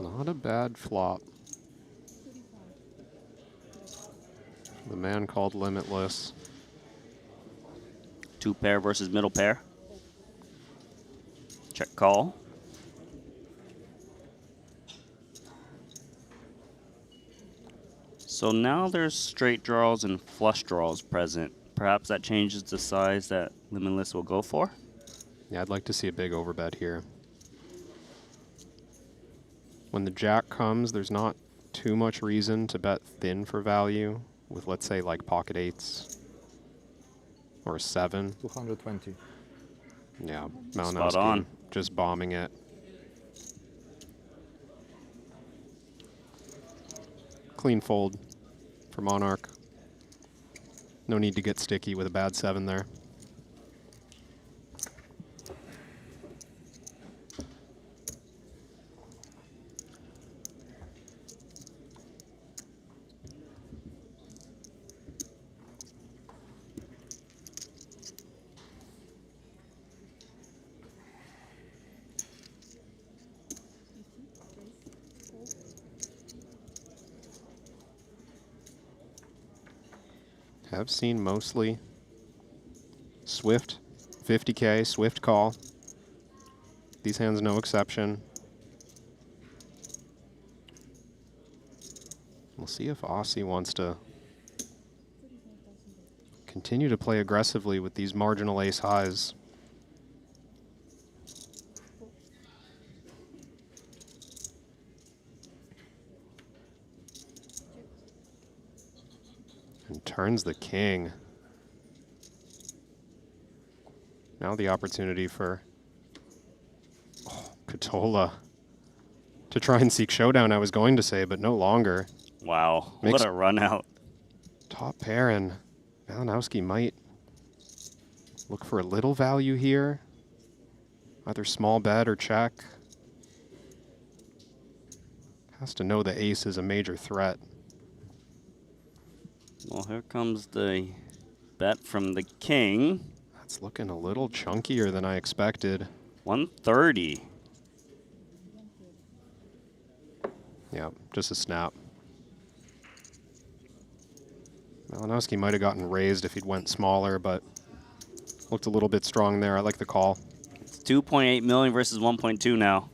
Speaker 2: Not a bad flop. The man called Limitless.
Speaker 1: 2 pair versus middle pair. Check call. So now there's straight draws and flush draws present. Perhaps that changes the size that Limitless will go for.
Speaker 2: Yeah, I'd like to see a big overbet here. When the jack comes, there's not too much reason to bet thin for value with, let's say, like pocket 8s or a 7.
Speaker 4: 220.
Speaker 2: Yeah,
Speaker 1: Spot
Speaker 2: Malinowski
Speaker 1: on.
Speaker 2: just bombing it. Clean fold for Monarch. No need to get sticky with a bad 7 there. Have seen mostly Swift, 50K, Swift call. These hands no exception. We'll see if Ossi wants to continue to play aggressively with these marginal ace highs. And turns the king. Now the opportunity for Ketola to try and seek showdown, I was going to say, but no longer.
Speaker 1: Wow,
Speaker 2: Makes
Speaker 1: what a run out.
Speaker 2: top pair, and Malinowski might look for a little value here. Either small bet or check. Has to know the ace is a major threat.
Speaker 1: Well, here comes the bet from the king.
Speaker 2: That's looking a little chunkier than I expected.
Speaker 1: 130.
Speaker 2: Yeah, just a snap. Malinowski might have gotten raised if he'd went smaller, but looked a little bit strong there. I like the call.
Speaker 1: It's 2.8 million versus 1.2 now.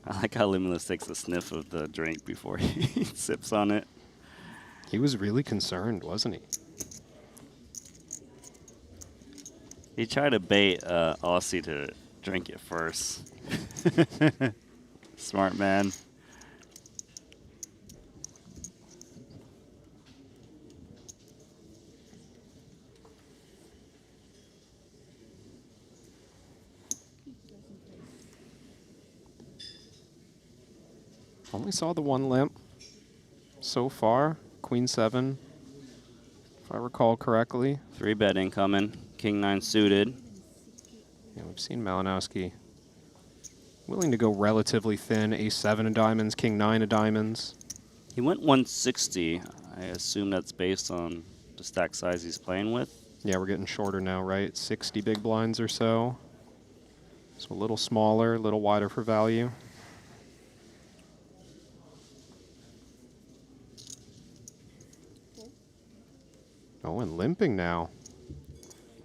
Speaker 1: I like how Limitless takes a sniff of the drink before he sips on it.
Speaker 2: He was really concerned, wasn't he?
Speaker 1: He tried to bait Ossi to drink it first. Smart man.
Speaker 2: Only saw the one limp so far. Queen 7, if I recall correctly.
Speaker 1: 3-bet incoming. King 9 suited.
Speaker 2: Yeah, we've seen Malinowski willing to go relatively thin. Ace 7 of diamonds, King 9 of diamonds.
Speaker 1: He went 160. I assume that's based on the stack size he's playing with.
Speaker 2: Yeah, we're getting shorter now, right? 60 big blinds or so. So a little smaller, a little wider for value. Oh, and limping now.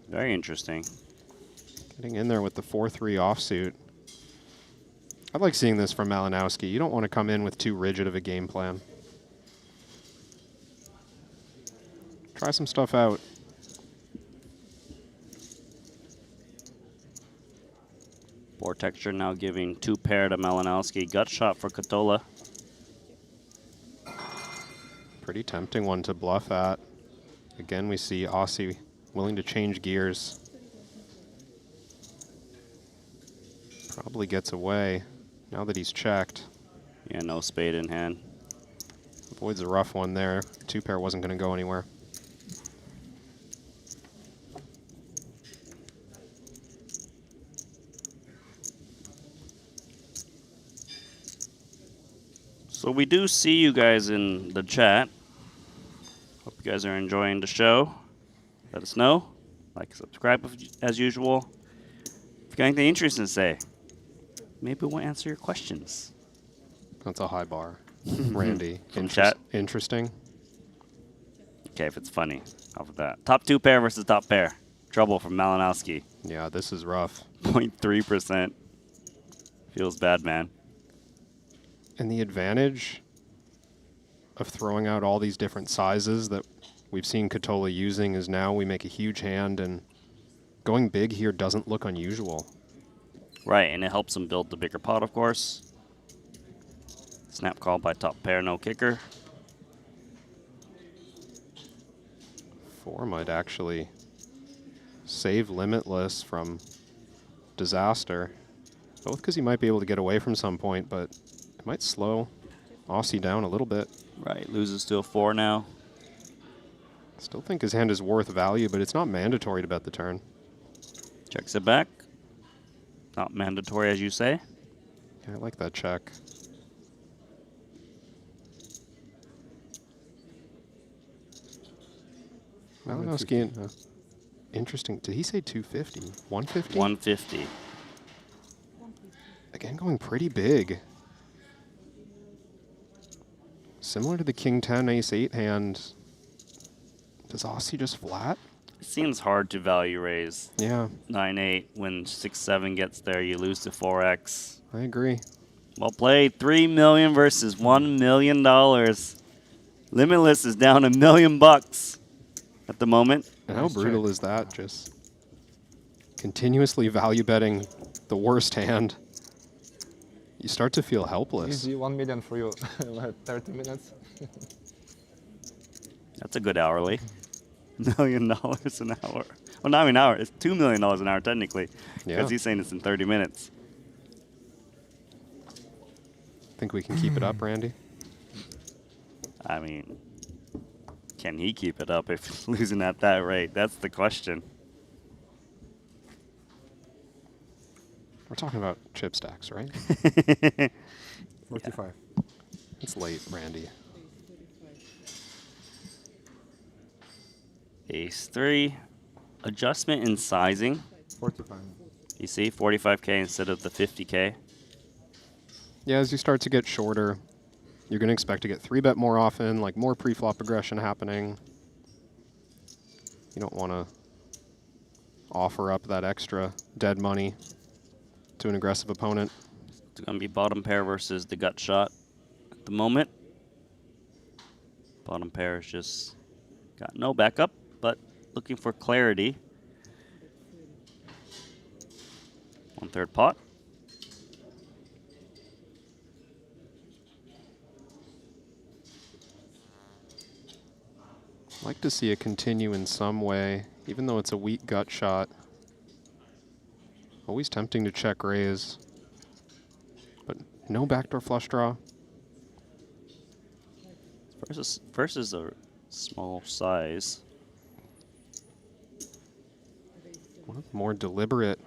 Speaker 1: Very interesting.
Speaker 2: Getting in there with the 4-3 offsuit. I like seeing this from Malinowski. You don't want to come in with too rigid of a game plan. Try some stuff out.
Speaker 1: Board texture now giving 2-pair to Malinowski. Gut shot for Ketola.
Speaker 2: Pretty tempting one to bluff at. Again, we see Ossi willing to change gears. Probably gets away now that he's checked.
Speaker 1: Yeah, no spade in hand.
Speaker 2: Avoids a rough one there. 2-pair wasn't going to go anywhere.
Speaker 1: So we do see you guys in the chat. Hope you guys are enjoying the show. Let us know. Like and subscribe as usual. If you got anything interesting to say, maybe we'll answer your questions.
Speaker 2: That's a high bar. Randy.
Speaker 1: From chat?
Speaker 2: Interesting.
Speaker 1: Okay, if it's funny. Off of that. Top 2 pair versus top pair. Trouble from Malinowski.
Speaker 2: Yeah, this is rough.
Speaker 1: 0.3%. Feels bad, man.
Speaker 2: And the advantage of throwing out all these different sizes that we've seen Ketola using is now we make a huge hand, and going big here doesn't look unusual.
Speaker 1: Right, and it helps him build the bigger pot, of course. Snap call by top pair, no kicker.
Speaker 2: 4 might actually save Limitless from disaster. Both because he might be able to get away from some point, but it might slow Ossi down a little bit.
Speaker 1: Right, loses to a 4 now.
Speaker 2: Still think his hand is worth value, but it's not mandatory to bet the turn.
Speaker 1: Checks it back. Not mandatory, as you say.
Speaker 2: Yeah, I like that check. Malinowski, interesting. Did he say 250? 150?
Speaker 1: 150.
Speaker 2: Again, going pretty big. Similar to the King 10, Ace 8 hand. Does Ossi just flat?
Speaker 1: It seems hard to value raise
Speaker 2: Yeah,
Speaker 1: 9-8 when 6-7 gets there. You lose to 4x.
Speaker 2: I agree.
Speaker 1: Well played. $3 million versus $1 million. Limitless is down $1 million at the moment.
Speaker 2: And how
Speaker 4: Nice
Speaker 2: brutal
Speaker 4: check.
Speaker 2: is that? Just continuously value betting the worst hand. You start to feel helpless.
Speaker 4: Easy 1 million for you. What, 30 minutes?
Speaker 1: That's a good hourly. $1 million an hour. Well, not an hour. It's $2 million an hour technically,
Speaker 2: Yeah.
Speaker 1: because he's saying it's in 30 minutes.
Speaker 2: Think we can keep it up, Randy?
Speaker 1: I mean, can he keep it up if he's losing at that rate? That's the question.
Speaker 2: We're talking about chip stacks, right?
Speaker 4: 45.
Speaker 2: It's late, Randy.
Speaker 1: Ace 3. Adjustment in sizing.
Speaker 4: 45.
Speaker 1: You see, 45K instead of the 50K.
Speaker 2: Yeah, as you start to get shorter, you're going to expect to get 3-bet more often, like more pre-flop aggression happening. You don't want to offer up that extra dead money to an aggressive opponent.
Speaker 1: It's going to be bottom pair versus the gut shot at the moment. Bottom pair has just got no backup, but looking for clarity. 1/3 pot.
Speaker 2: I'd like to see it continue in some way, even though it's a weak gut shot. Always tempting to check raise, but no backdoor flush draw.
Speaker 1: Versus a small size.
Speaker 2: One of the more deliberate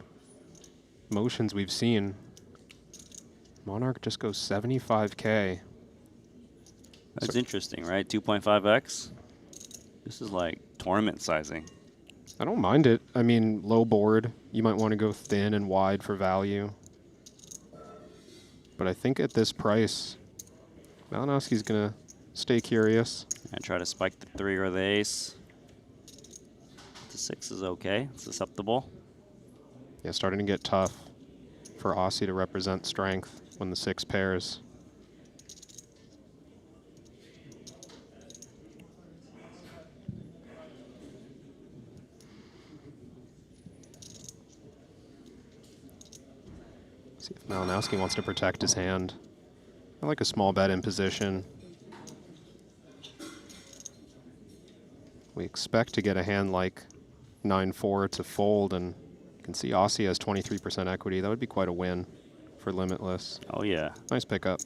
Speaker 2: motions we've seen. Monarch just goes 75K.
Speaker 1: That's interesting, right? 2.5x. This is like tournament sizing.
Speaker 2: I don't mind it. I mean, low board, you might want to go thin and wide for value. But I think at this price, Malinowski's going to stay curious.
Speaker 1: And try to spike the 3 or the ace. The 6 is okay. It's acceptable.
Speaker 2: Yeah, starting to get tough for Ossi to represent strength when the 6 pairs. See if Malinowski wants to protect his hand. I like a small bet in position. We expect to get a hand like 9-4 to fold, and you can see Ossi has 23% equity. That would be quite a win for Limitless.
Speaker 1: Oh, yeah.
Speaker 2: Nice pickup.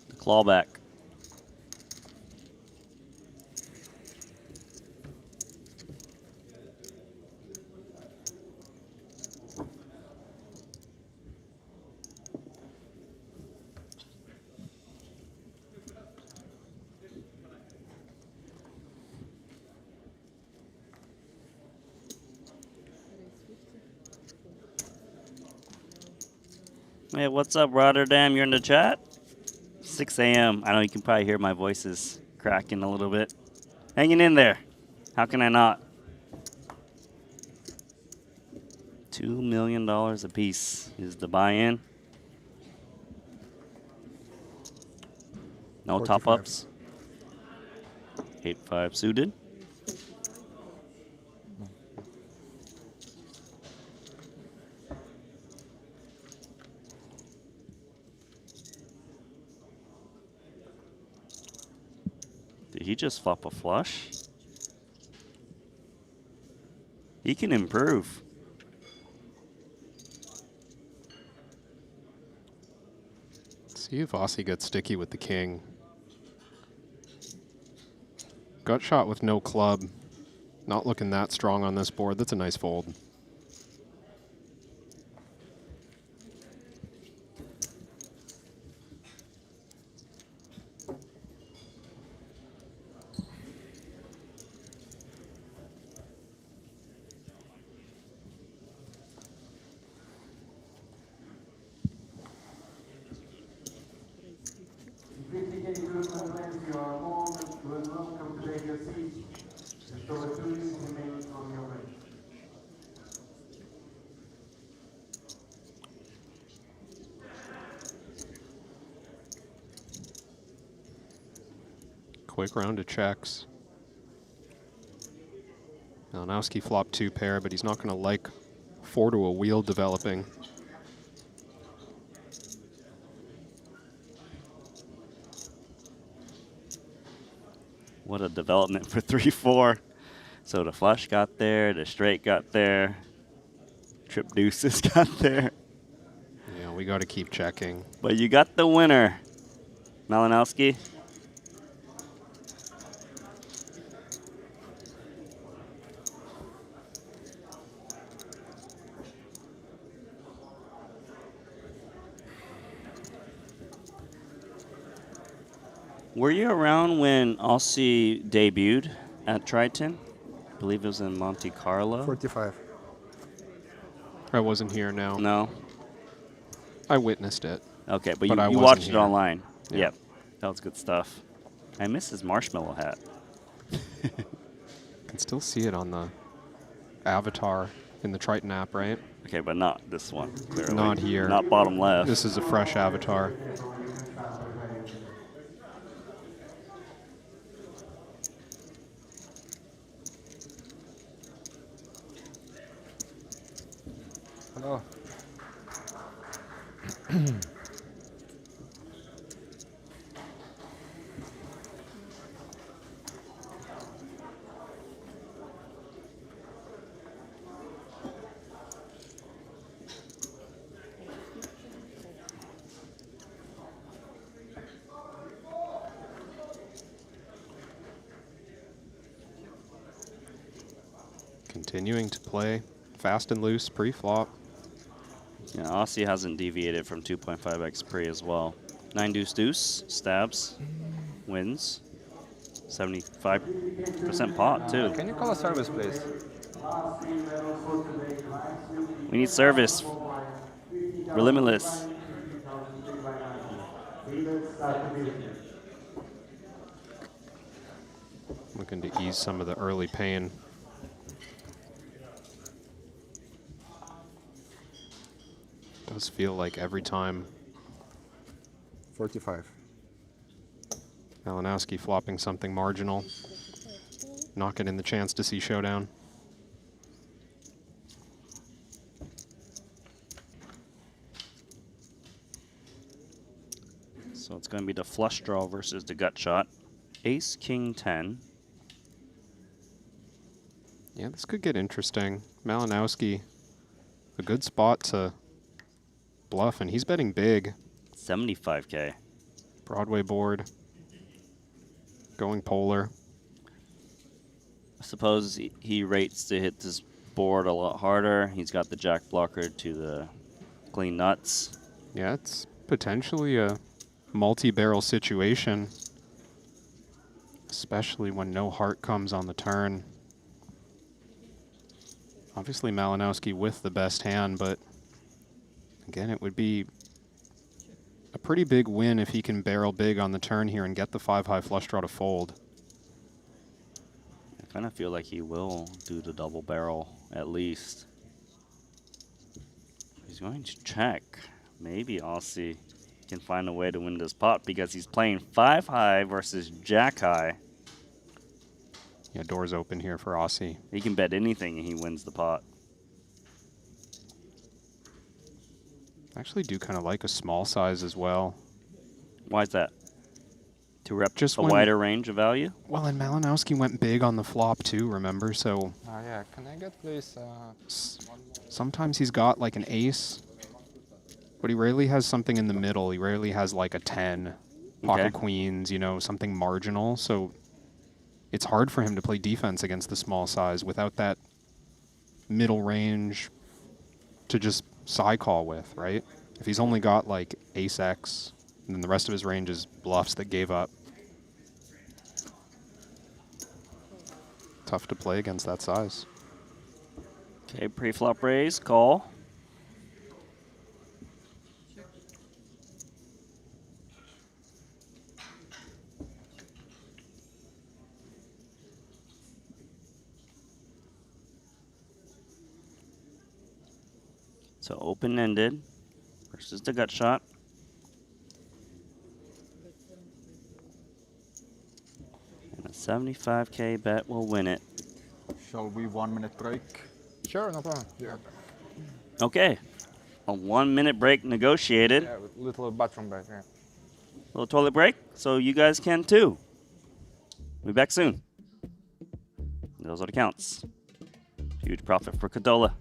Speaker 1: The clawback. Hey, what's up, Rotterdam? You're in the chat? 6 a.m. I know you can probably hear my voice is cracking a little bit. Hanging in there. How can I not? $2 million a piece is the buy-in. No
Speaker 4: 45.
Speaker 1: top-ups. 8-5 suited. Did he just flop a flush? He can improve.
Speaker 2: See if Ossi gets sticky with the king. Gut shot with no club. Not looking that strong on this board. That's a nice fold. Quick round of checks. Malinowski flopped 2 pair, but he's not going to like 4 to a wheel developing.
Speaker 1: What a development for 3-4. So the flush got there, the straight got there, trip deuces got there.
Speaker 2: Yeah, we got to keep checking.
Speaker 1: But you got the winner, Malinowski. Were you around when Ossi debuted at Triton? I believe it was in Monte Carlo.
Speaker 4: 45.
Speaker 2: I wasn't here now.
Speaker 1: No?
Speaker 2: I witnessed it.
Speaker 1: Okay, but
Speaker 2: But I
Speaker 1: you
Speaker 2: wasn't
Speaker 1: watched it
Speaker 2: here.
Speaker 1: online.
Speaker 2: Yeah.
Speaker 1: Yep. That was good stuff. I miss his marshmallow hat.
Speaker 2: Can still see it on the avatar in the Triton app, right?
Speaker 1: Okay, but not this one, clearly.
Speaker 2: Not here.
Speaker 1: Not bottom left.
Speaker 2: This is a fresh avatar.
Speaker 4: Hello.
Speaker 2: Continuing to play fast and loose pre-flop.
Speaker 1: Yeah, Ossi hasn't deviated from 2.5x pre as well. 9 deuce deuce, stabs, wins. 75% pot, too.
Speaker 4: Can you call a service, please?
Speaker 1: We need service. We're limitless.
Speaker 2: Looking to ease some of the early pain. Does feel like every time
Speaker 3: 45.
Speaker 2: Malinowski flopping something marginal, not getting the chance to see showdown.
Speaker 1: So it's going to be the flush draw versus the gut shot. Ace, king, 10.
Speaker 2: Yeah, this could get interesting. Malinowski, a good spot to bluff, and he's betting big.
Speaker 1: 75K.
Speaker 2: Broadway board, going polar.
Speaker 1: I suppose he rates to hit this board a lot harder. He's got the jack blocker to the clean nuts.
Speaker 2: Yeah, it's potentially a multi-barrel situation, especially when no heart comes on the turn. Obviously Malinowski with the best hand, but again, it would be a pretty big win if he can barrel big on the turn here and get the 5-high flush draw to fold.
Speaker 1: I kind of feel like he will do the double barrel at least. He's going to check. Maybe Ossi can find a way to win this pot because he's playing 5-high versus jack-high.
Speaker 2: Yeah, doors open here for Ossi.
Speaker 1: He can bet anything and he wins the pot.
Speaker 2: I actually do kind of like a small size as well.
Speaker 1: Why is that? To rep
Speaker 2: Just
Speaker 1: a
Speaker 2: when-
Speaker 1: wider range of value?
Speaker 2: Well, and Malinowski went big on the flop too, remember? So
Speaker 4: Yeah, can I get please
Speaker 2: sometimes he's got like an ace, but he rarely has something in the middle. He rarely has like a 10, pocket
Speaker 1: Okay.
Speaker 2: queens, you know, something marginal. So it's hard for him to play defense against the small size without that middle range to just side call with, right? If he's only got like ace X, and then the rest of his range is bluffs that gave up. Tough to play against that size.
Speaker 1: Okay, pre-flop raise, call. So open-ended versus the gut shot. And a 75K bet will win it.
Speaker 3: Shall we 1 minute break?
Speaker 4: Sure, no problem. Yeah,
Speaker 1: Okay, a 1 minute break negotiated.
Speaker 4: yeah with little bathroom break. Yeah.
Speaker 1: Little toilet break, so you guys can too. We'll be back soon. Those are the counts. Huge profit for Ketola.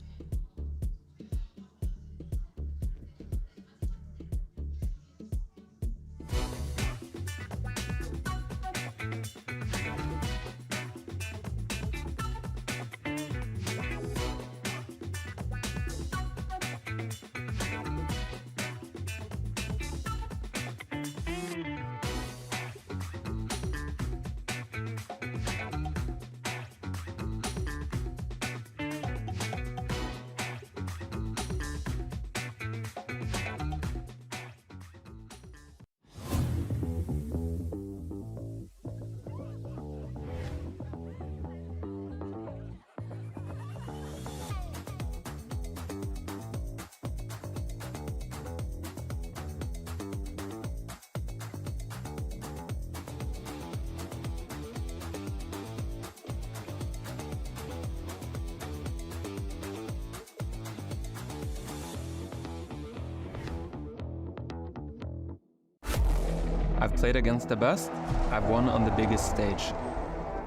Speaker 6: I've played against the best, I've won on the biggest stage.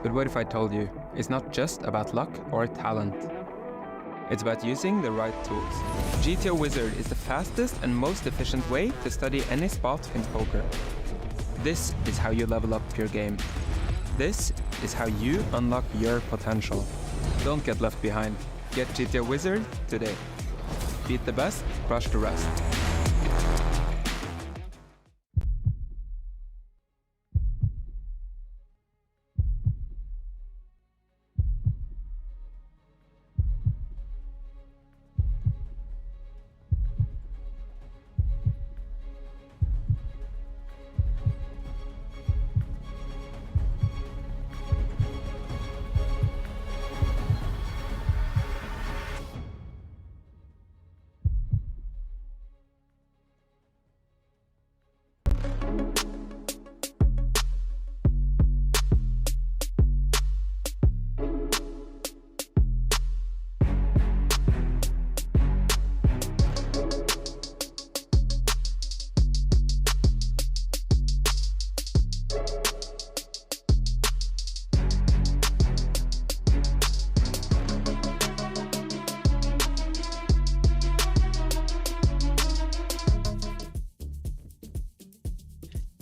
Speaker 6: But what if I told you, it's not just about luck or talent. It's about using the right tools. GTO Wizard is the fastest and most efficient way to study any spot in poker. This is how you level up your game. This is how you unlock your potential. Don't get left behind. Get GTO Wizard today. Beat the best, crush the rest.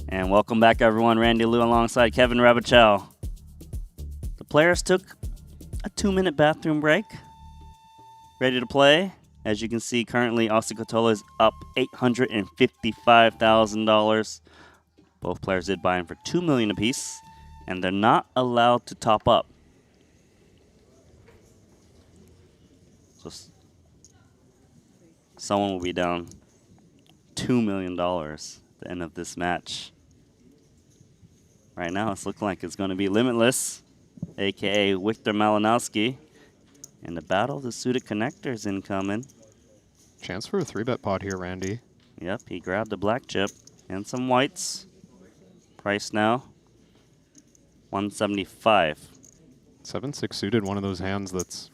Speaker 1: And welcome back, everyone. Randy Liu alongside Kevin Rabichel. The players took a 2-minute bathroom break. Ready to play. As you can see, currently Ossi Ketola is up $855,000. Both players did buy in for $2 million apiece, and they're not allowed to top up. So someone will be down $2 million at the end of this match. Right now, it's looking like it's going to be Limitless, a.k.a. Wiktor Malinowski. And the battle of the suited connectors incoming.
Speaker 2: Chance for a 3-bet pot here, Randy.
Speaker 1: Yep, he grabbed a black chip and some whites. Price now, 175.
Speaker 2: 7-6 suited, one of those hands that's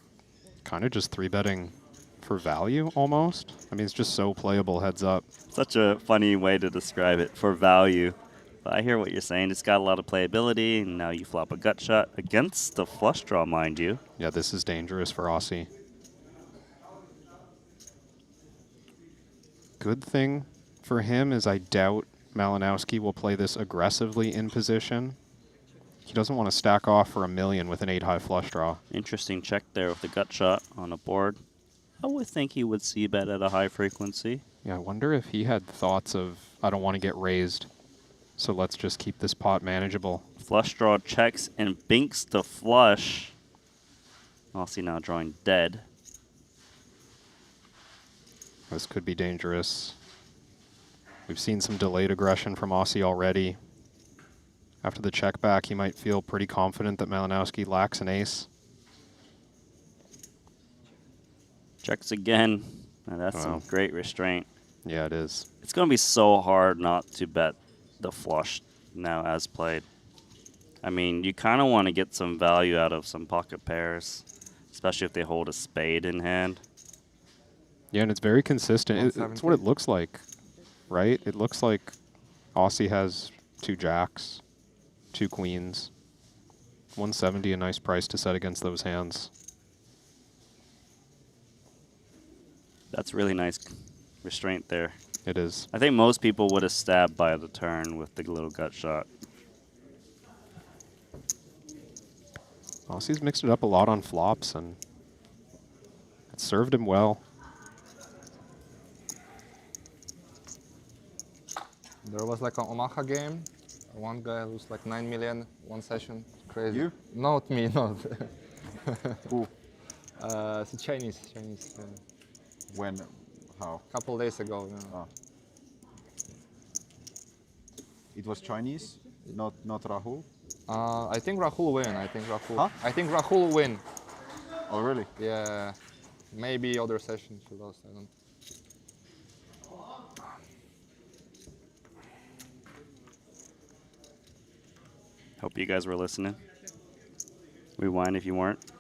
Speaker 2: kind of just 3-betting for value, almost. I mean, it's just so playable heads up.
Speaker 1: Such a funny way to describe it, for value. But I hear what you're saying. It's got a lot of playability, and now you flop a gut shot against the flush draw, mind you.
Speaker 2: Yeah, this is dangerous for Ossi. Good thing for him is I doubt Malinowski will play this aggressively in position. He doesn't want to stack off for $1 million with an 8-high flush draw.
Speaker 1: Interesting check there with the gut shot on a board. I would think he would see bet at a high frequency.
Speaker 2: Yeah, I wonder if he had thoughts of, I don't want to get raised, so let's just keep this pot manageable.
Speaker 1: Flush draw checks and binks the flush. Ossi now drawing dead.
Speaker 2: This could be dangerous. We've seen some delayed aggression from Ossi already. After the check back, he might feel pretty confident that Malinowski lacks an ace.
Speaker 1: Checks again. Now that's some
Speaker 2: Wow.
Speaker 1: great restraint.
Speaker 2: Yeah, it is.
Speaker 1: It's going to be so hard not to bet the flush now as played. I mean, you kind of want to get some value out of some pocket pairs, especially if they hold a spade in hand.
Speaker 2: Yeah, and it's very consistent. It's what it looks like, right? It looks like Ossi has 2 jacks, 2 queens. 170, a nice price to set against those hands.
Speaker 1: That's really nice restraint there.
Speaker 2: It is.
Speaker 1: I think most people would have stabbed by the turn with the little gut shot.
Speaker 2: Ossi's mixed it up a lot on flops, and it served him well.
Speaker 4: There was like an Omaha game. One guy lost like 9 million one session. Crazy.
Speaker 3: You?
Speaker 4: Not me, not.
Speaker 3: Who?
Speaker 4: It's a Chinese.
Speaker 3: When? How?
Speaker 4: Couple days ago. Yeah.
Speaker 3: Ah. It was Chinese, not Rahul.
Speaker 4: I think Rahul win. I think Rahul.
Speaker 3: Huh?
Speaker 4: I think Rahul win.
Speaker 3: Oh, really?
Speaker 4: Yeah. Maybe other session she lost. I don't.
Speaker 1: Hope you guys were listening. Rewind if you weren't.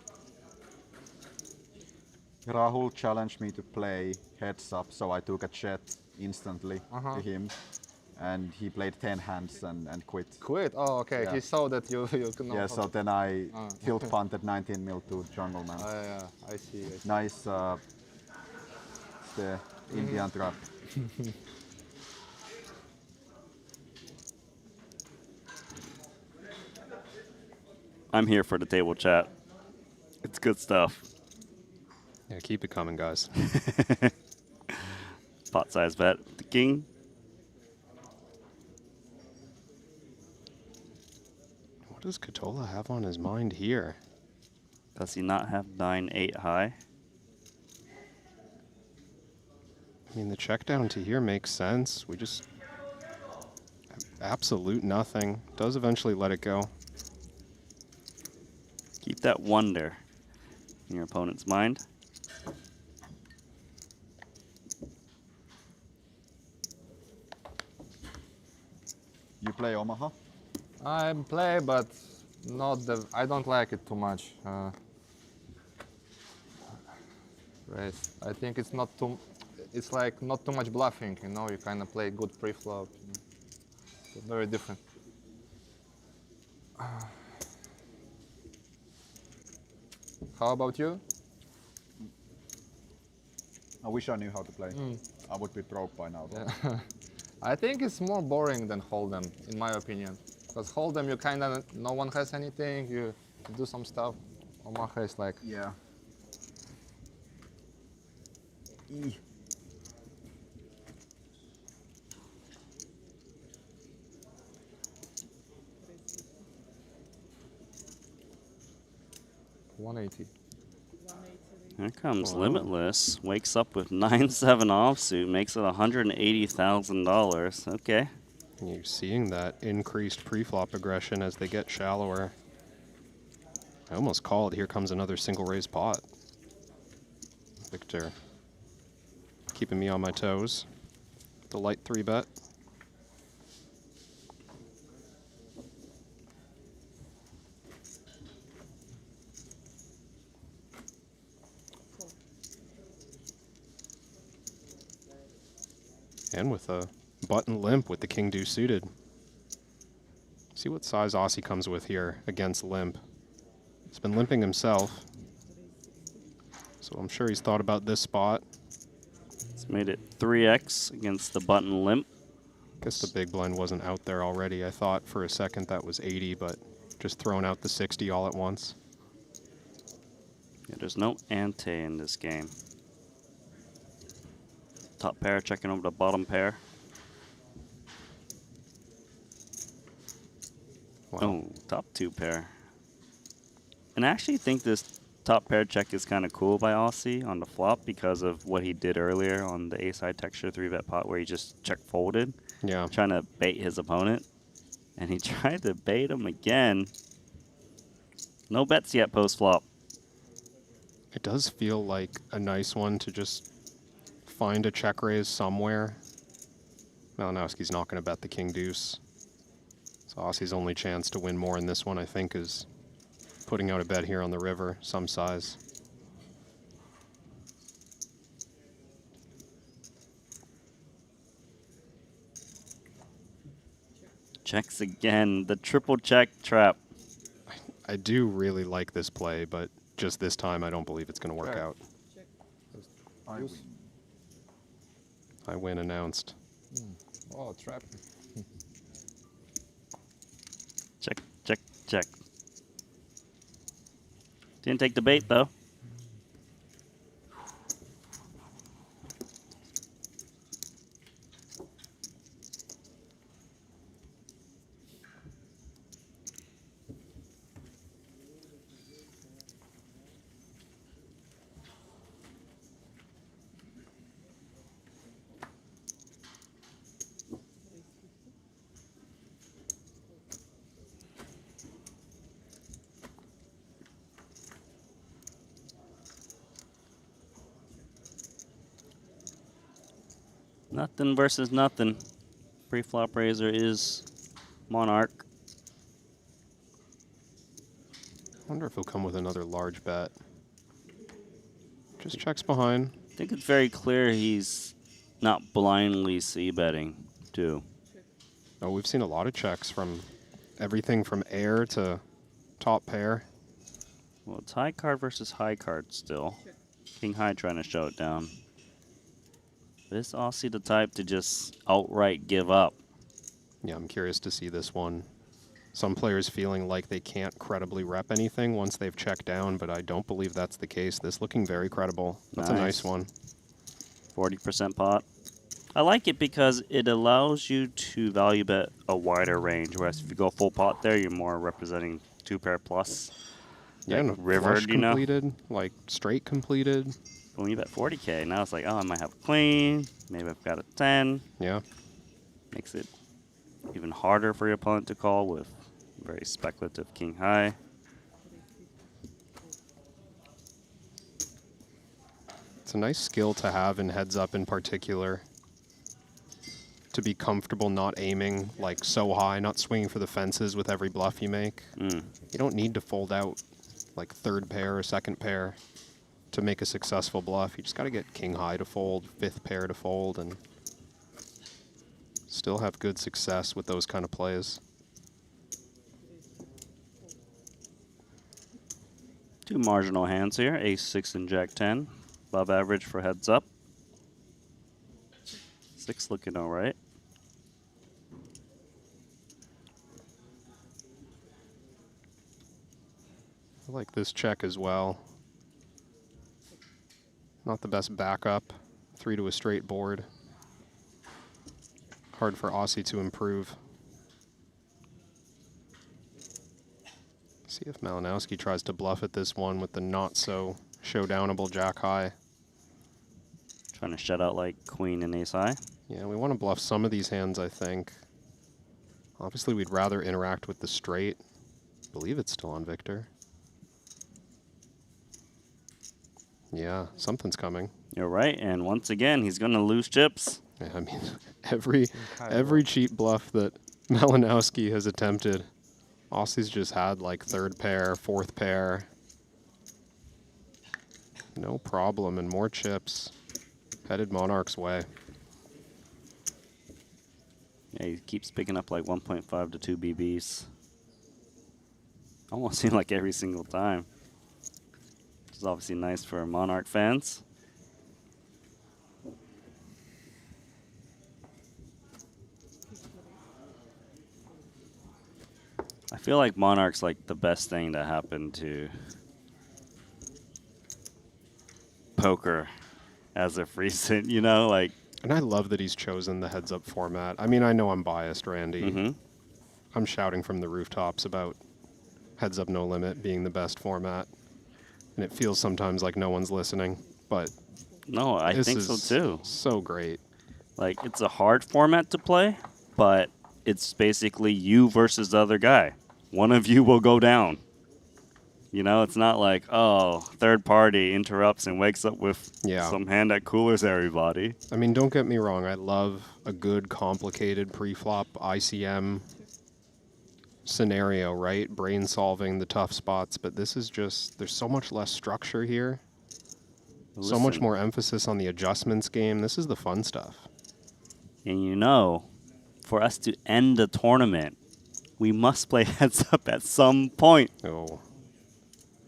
Speaker 3: Rahul challenged me to play heads up, so I took a chat instantly to him. and he played 10 hands and quit.
Speaker 4: Quit? Oh, okay.
Speaker 3: Yeah.
Speaker 4: He saw that you could not.
Speaker 3: Yeah, so then I tilt punted 19 mil to jungle man.
Speaker 4: Yeah, I see.
Speaker 3: Nice the Indian trap.
Speaker 1: I'm here for the table chat. It's good stuff.
Speaker 2: Yeah, keep it coming, guys.
Speaker 1: Pot size bet. The king.
Speaker 2: What does Ketola have on his mind here?
Speaker 1: Does he not have 9-8 high?
Speaker 2: I mean, the check down to here makes sense. We just have absolute nothing. Does eventually let it go.
Speaker 1: Keep that wonder in your opponent's mind.
Speaker 3: You play Omaha?
Speaker 4: I play, but not the. I don't like it too much. Race. I think it's not too. It's like not too much bluffing. You know, you kind of play good pre-flop. It's very different. How about you?
Speaker 3: I wish I knew how to play. I would be broke by now.
Speaker 4: Yeah. I think it's more boring than Hold'em, in my opinion. Because Hold'em, you kind of, no one has anything, you do some stuff. Omaha is like,
Speaker 3: Yeah. E.
Speaker 4: $180.
Speaker 1: Here comes Limitless. Wakes up with 9-7 offsuit. Makes it $180,000. Okay.
Speaker 2: You're seeing that increased pre-flop aggression as they get shallower. I almost called. Here comes another single raise pot. Wiktor keeping me on my toes. The light 3-bet. And with a button limp with the king deuce suited. See what size Ossi comes with here against limp. He's been limping himself, so I'm sure he's thought about this spot.
Speaker 1: It's made it 3x against the button limp.
Speaker 2: Guess the big blind wasn't out there already. I thought for a second that was 80, but just throwing out the 60 all at once.
Speaker 1: Yeah, there's no ante in this game. Top pair checking over the bottom pair.
Speaker 2: Wow.
Speaker 1: Oh, top 2 pair. And I actually think this top pair check is kind of cool by Ossi on the flop because of what he did earlier on the A-side texture 3-bet pot where he just check folded,
Speaker 2: Yeah.
Speaker 1: trying to bait his opponent. And he tried to bait him again. No bets yet post-flop.
Speaker 2: It does feel like a nice one to just find a check raise somewhere. Malinowski's not going to bet the king deuce. So Ossi's only chance to win more in this one, I think, is putting out a bet here on the river, some size.
Speaker 1: Checks again. The triple check trap.
Speaker 2: I do really like this play, but just this time I don't believe it's going to work
Speaker 4: Check.
Speaker 2: out.
Speaker 3: I win.
Speaker 2: I win announced.
Speaker 4: Oh, trap.
Speaker 1: Check, check, check. Didn't take the bait, though. Nothing versus nothing. Pre-flop raiser is Monarch.
Speaker 2: Wonder if he'll come with another large bet. Just checks behind.
Speaker 1: I think it's very clear he's not blindly c-betting, too.
Speaker 2: Oh, we've seen a lot of checks from everything from air to top pair.
Speaker 1: Well, it's high card versus high card still. King high trying to show it down. But is Ossi the type to just outright give up?
Speaker 2: Yeah, I'm curious to see this one. Some players feeling like they can't credibly rep anything once they've checked down, but I don't believe that's the case. This looking very credible. That's a nice one.
Speaker 1: 40% pot. I like it because it allows you to value bet a wider range, whereas if you go full pot there, you're more representing 2-pair plus.
Speaker 2: Yeah,
Speaker 1: like
Speaker 2: and
Speaker 1: rivered,
Speaker 2: flush completed, like straight completed.
Speaker 1: But when you bet 40K, now it's like, oh, I might have a queen. Maybe I've got a 10.
Speaker 2: Yeah.
Speaker 1: Makes it even harder for your opponent to call with very speculative king high.
Speaker 2: It's a nice skill to have in heads up in particular. To be comfortable not aiming like so high, not swinging for the fences with every bluff you make. You don't need to fold out like third pair or second pair to make a successful bluff. You just got to get king high to fold, fifth pair to fold, and still have good success with those kind of plays.
Speaker 1: Two marginal hands here, ace 6 and jack 10. Above average for heads up. 6 looking all right.
Speaker 2: I like this check as well. Not the best backup. 3 to a straight board. Hard for Ossi to improve. See if Malinowski tries to bluff at this one with the not so showdownable jack high.
Speaker 1: Trying to shut out like queen and ace high.
Speaker 2: Yeah, we want to bluff some of these hands, I think. Obviously, we'd rather interact with the straight. I believe it's still on Wiktor. Yeah, something's coming.
Speaker 1: You're right, and once again, he's going to lose chips.
Speaker 2: Yeah, I mean, every cheap bluff that Malinowski has attempted, Ossi's just had like third pair, fourth pair. No problem, and more chips. Headed Monarch's way.
Speaker 1: Yeah, he keeps picking up like 1.5 to 2 BBs. Almost seemed like every single time. Which is obviously nice for Monarch fans. I feel like Monarch's like the best thing to happen to poker as of recent, you know, like.
Speaker 2: And I love that he's chosen the heads-up format. I mean, I know I'm biased, Randy. I'm shouting from the rooftops about heads-up no limit being the best format. And it feels sometimes like no one's listening, but
Speaker 1: no, I think so too.
Speaker 2: So great.
Speaker 1: Like, it's a hard format to play, but it's basically you versus the other guy. One of you will go down. You know, it's not like, oh, third party interrupts and wakes up with some hand that coolers everybody.
Speaker 2: I mean, don't get me wrong. I love a good, complicated pre-flop ICM scenario, right? Brain solving the tough spots, but this is just, there's so much less structure here.
Speaker 1: Listen,
Speaker 2: so much more emphasis on the adjustments game. This is the fun stuff.
Speaker 1: And you know, for us to end the tournament, we must play heads up at some point.
Speaker 2: Oh.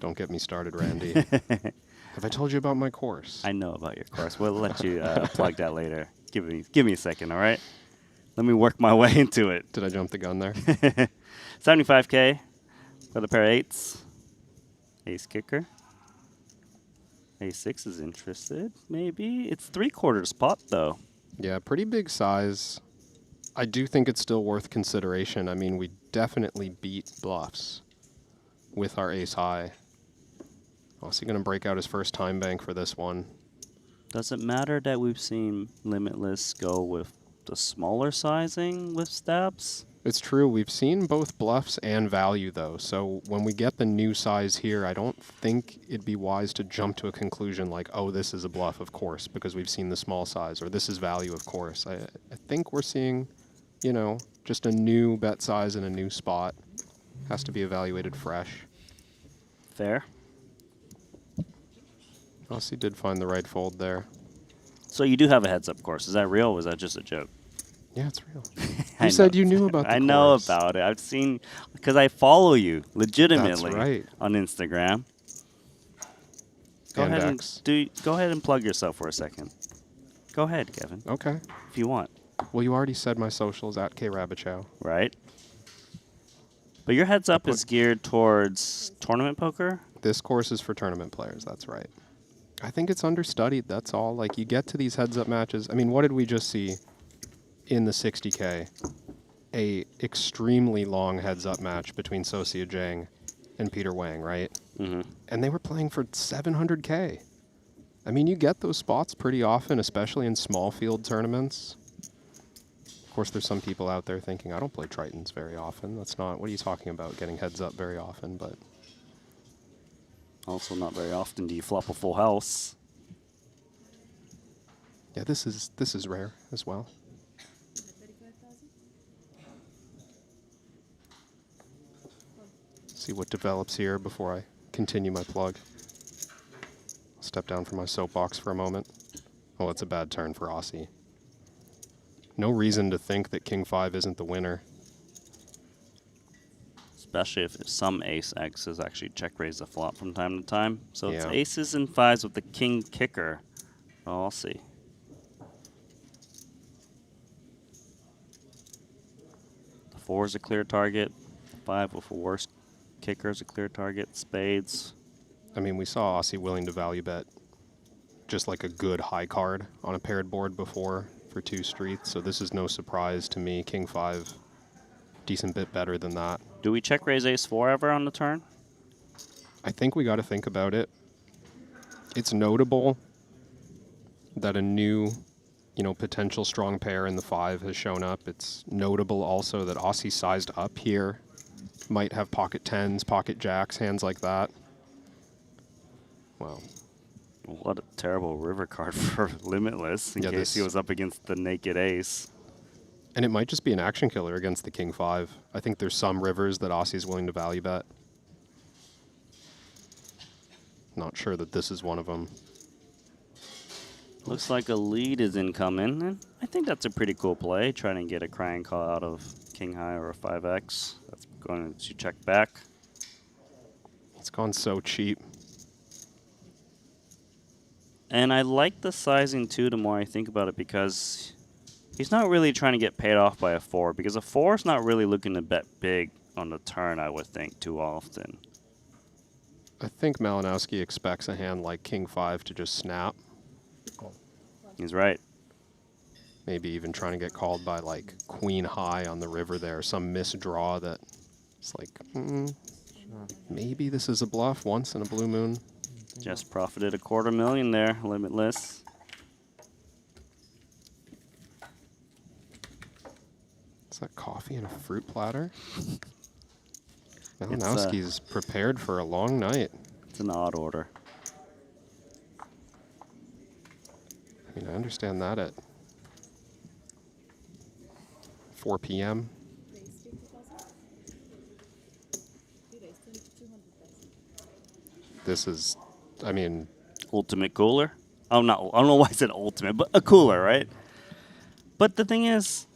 Speaker 2: Don't get me started, Randy. Have I told you about my course?
Speaker 1: I know about your course. We'll let you plug that later. Give me a second, all right? Let me work my way into it.
Speaker 2: Did I jump the gun there?
Speaker 1: 75K for the pair of eights. Ace kicker. Ace 6 is interested, maybe. It's 3/4 pot, though.
Speaker 2: Yeah, pretty big size. I do think it's still worth consideration. I mean, we definitely beat bluffs with our ace high. Ossi going to break out his first time bank for this one.
Speaker 1: Does it matter that we've seen Limitless go with the smaller sizing with stabs?
Speaker 2: It's true. We've seen both bluffs and value, though. So when we get the new size here, I don't think it'd be wise to jump to a conclusion like, oh, this is a bluff, of course, because we've seen the small size, or this is value, of course. I think we're seeing, you know, just a new bet size in a new spot. Has to be evaluated fresh.
Speaker 1: Fair.
Speaker 2: Ossi did find the right fold there.
Speaker 1: So you do have a heads-up course. Is that real or was that just a joke?
Speaker 2: Yeah, it's real.
Speaker 1: I
Speaker 2: You said
Speaker 1: know.
Speaker 2: you knew about the
Speaker 1: I know
Speaker 2: course.
Speaker 1: about it. I've seen, because I follow you legitimately
Speaker 2: right.
Speaker 1: on Instagram. Go
Speaker 2: And
Speaker 1: ahead
Speaker 2: X.
Speaker 1: go ahead and plug yourself for a second. Go ahead, Kevin,
Speaker 2: Okay.
Speaker 1: if you want.
Speaker 2: Well, you already said my socials at krabichow.
Speaker 1: Right? But your heads up
Speaker 2: put-
Speaker 1: is geared towards tournament poker.
Speaker 2: This course is for tournament players. That's right. I think it's understudied. That's all. Like, you get to these heads-up matches. I mean, what did we just see in the 60K? A extremely long heads-up match between Sosia Zhang and Peter Wang, right?
Speaker 1: Mm-hmm.
Speaker 2: And they were playing for 700K. I mean, you get those spots pretty often, especially in small field tournaments. Of course, there's some people out there thinking, I don't play Tritons very often. That's not, what are you talking about, getting heads up very often, but...
Speaker 1: Also, not very often do you flop a full house.
Speaker 2: Yeah, this is rare as well. See what develops here before I continue my plug. Step down from my soapbox for a moment. Oh, it's a bad turn for Ossi. No reason to think that King 5 isn't the winner.
Speaker 1: Especially if some ace X's actually check raise the flop from time to time. So it's
Speaker 2: Yeah.
Speaker 1: aces and fives with the king kicker. Oh, I'll see. The 4 is a clear target. 5 with a worse kicker is a clear target. Spades.
Speaker 2: I mean, we saw Ossi willing to value bet just like a good high card on a paired board before for 2 streets, so this is no surprise to me. King 5, decent bit better than that.
Speaker 1: Do we check raise ace 4 ever on the turn?
Speaker 2: I think we got to think about it. It's notable that a new, potential strong pair in the 5 has shown up. It's notable also that Ossi sized up here. Might have pocket 10s, pocket jacks, hands like that. Well,
Speaker 1: What a terrible river card for Limitless in
Speaker 2: Yeah,
Speaker 1: case he
Speaker 2: this-
Speaker 1: was up against the naked ace.
Speaker 2: and it might just be an action killer against the King 5. I think there's some rivers that Ossi's willing to value bet. Not sure that this is one of them.
Speaker 1: Looks like a lead is incoming, and I think that's a pretty cool play, trying to get a crying call out of King High or a 5X. That's going to check back.
Speaker 2: It's gone so cheap.
Speaker 1: And I like the sizing too the more I think about it, because he's not really trying to get paid off by a 4, because a 4 is not really looking to bet big on the turn, I would think, too often.
Speaker 2: I think Malinowski expects a hand like King 5 to just snap.
Speaker 1: He's right.
Speaker 2: Maybe even trying to get called by like Queen High on the river there. Some misdraw that it's like, maybe this is a bluff once in a blue moon.
Speaker 1: Just profited $250,000 there, Limitless.
Speaker 2: Is that coffee and a fruit platter?
Speaker 1: It's,
Speaker 2: Malinowski's prepared for a long night.
Speaker 1: It's an odd order.
Speaker 2: I mean, I understand that at 4 p.m. This is, I mean,
Speaker 1: Ultimate cooler. Oh, not. I don't know why I said ultimate, but a cooler, right? But the thing is,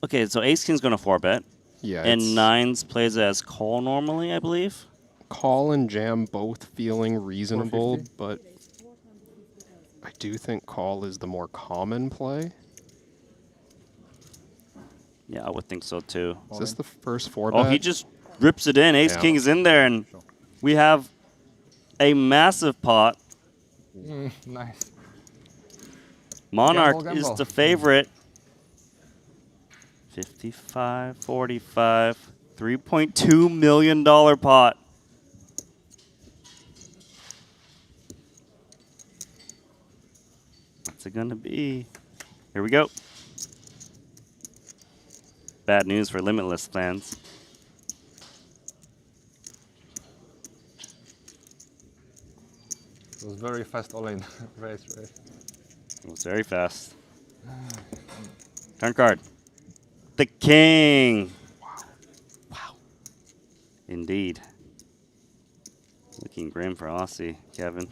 Speaker 1: okay, so Ace King's going to 4-bet,
Speaker 2: yeah,
Speaker 1: and
Speaker 2: it's
Speaker 1: nines plays as call normally, I believe.
Speaker 2: call and jam both feeling reasonable,
Speaker 3: 450?
Speaker 2: but I do think call is the more common play.
Speaker 1: Yeah, I would think so too.
Speaker 2: Is this the first 4-bet?
Speaker 1: Oh, he just rips it in. Ace
Speaker 2: Yeah.
Speaker 1: King is in there, and we have a massive pot.
Speaker 4: Nice.
Speaker 1: Monarch
Speaker 4: Gamble,
Speaker 1: is
Speaker 4: gamble.
Speaker 1: the favorite. 55, 45, $3.2 million pot. What's it gonna be? Here we go. Bad news for Limitless fans.
Speaker 4: It was very fast all-in race.
Speaker 1: It was very fast. Turn card. The King. Wow. Indeed. Looking grim for Ossi, Kevin.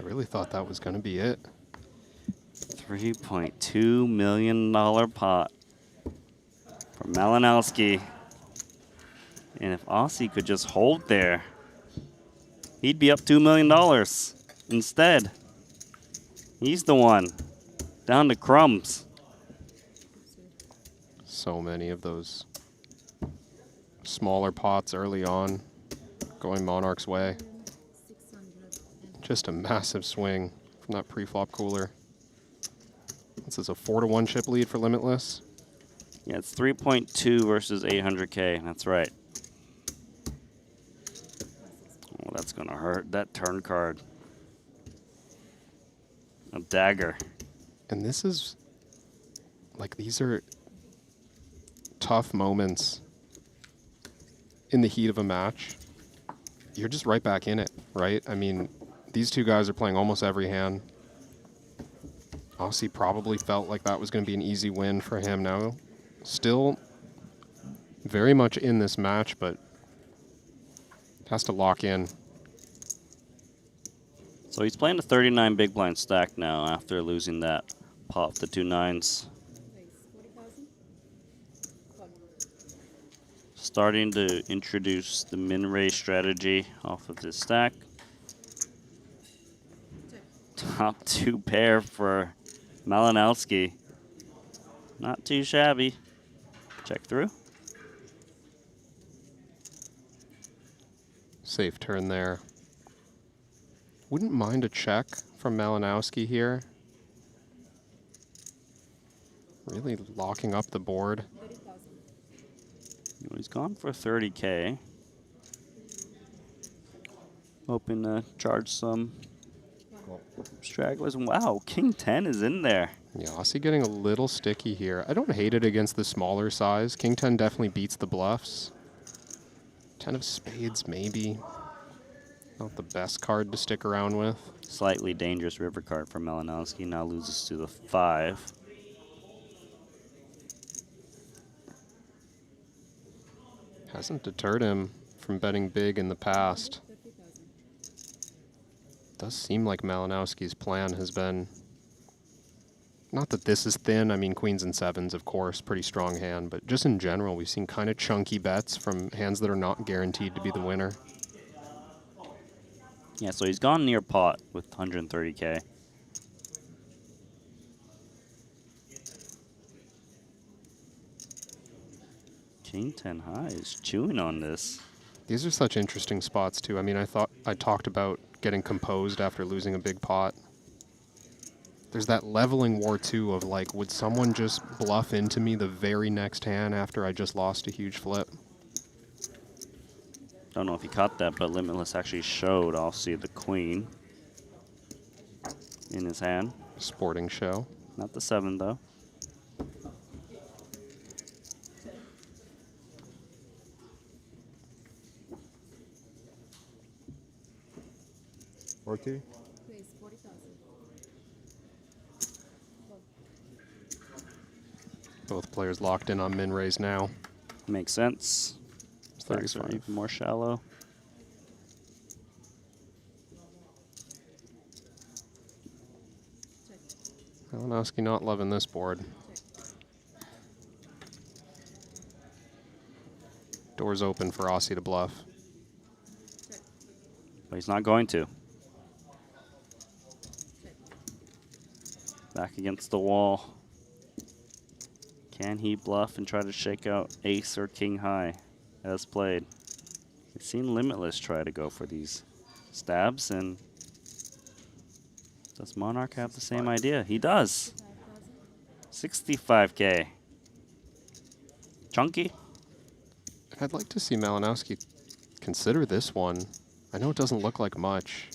Speaker 2: I really thought that was going to be it.
Speaker 1: $3.2 million pot for Malinowski. And if Ossi could just hold there, he'd be up $2 million. Instead, he's the one down to crumbs.
Speaker 2: So many of those smaller pots early on going Monarch's way. Just a massive swing from that pre-flop cooler. This is a 4-1 chip lead for Limitless.
Speaker 1: Yeah, it's 3.2 versus 800K. That's right. Oh, that's going to hurt. That turn card. A dagger.
Speaker 2: And this is, like, these are tough moments in the heat of a match. You're just right back in it, right? I mean, these two guys are playing almost every hand. Ossi probably felt like that was going to be an easy win for him now. Still very much in this match, but has to lock in.
Speaker 1: So he's playing a 39 big blind stack now after losing that pot, the 2 9s. Starting to introduce the min raise strategy off of this stack. Top 2 pair for Malinowski. Not too shabby. Check through.
Speaker 2: Safe turn there. Wouldn't mind a check from Malinowski here. Really locking up the board.
Speaker 1: He's gone for 30K. Hoping to charge some stragglers. Wow, King 10 is in there.
Speaker 2: Yeah, Ossi getting a little sticky here. I don't hate it against the smaller size. King 10 definitely beats the bluffs. 10 of spades, maybe. Not the best card to stick around with.
Speaker 1: Slightly dangerous river card for Malinowski. Now loses to the 5.
Speaker 2: Hasn't deterred him from betting big in the past. Does seem like Malinowski's plan has been, not that this is thin, I mean queens and sevens, of course, pretty strong hand, but just in general, we've seen kind of chunky bets from hands that are not guaranteed to be the winner.
Speaker 1: Yeah, so he's gone near pot with 130K. King 10 high is chewing on this.
Speaker 2: These are such interesting spots too. I mean, I talked about getting composed after losing a big pot. There's that leveling war too of like, would someone just bluff into me the very next hand after I just lost a huge flip?
Speaker 1: Don't know if he caught that, but Limitless actually showed Ossi the queen in his hand.
Speaker 2: Sporting show.
Speaker 1: Not the 7 though.
Speaker 2: Both players locked in on min raise now.
Speaker 1: Makes sense. Stacks are
Speaker 2: 35.
Speaker 1: even more shallow.
Speaker 2: Malinowski not loving this board. Doors open for Ossi to bluff.
Speaker 1: But he's not going to. Back against the wall. Can he bluff and try to shake out ace or king high as played? We've seen Limitless try to go for these stabs, and does Monarch have the same idea? He does. 65K. Chunky?
Speaker 2: I'd like to see Malinowski consider this one. I know it doesn't look like much,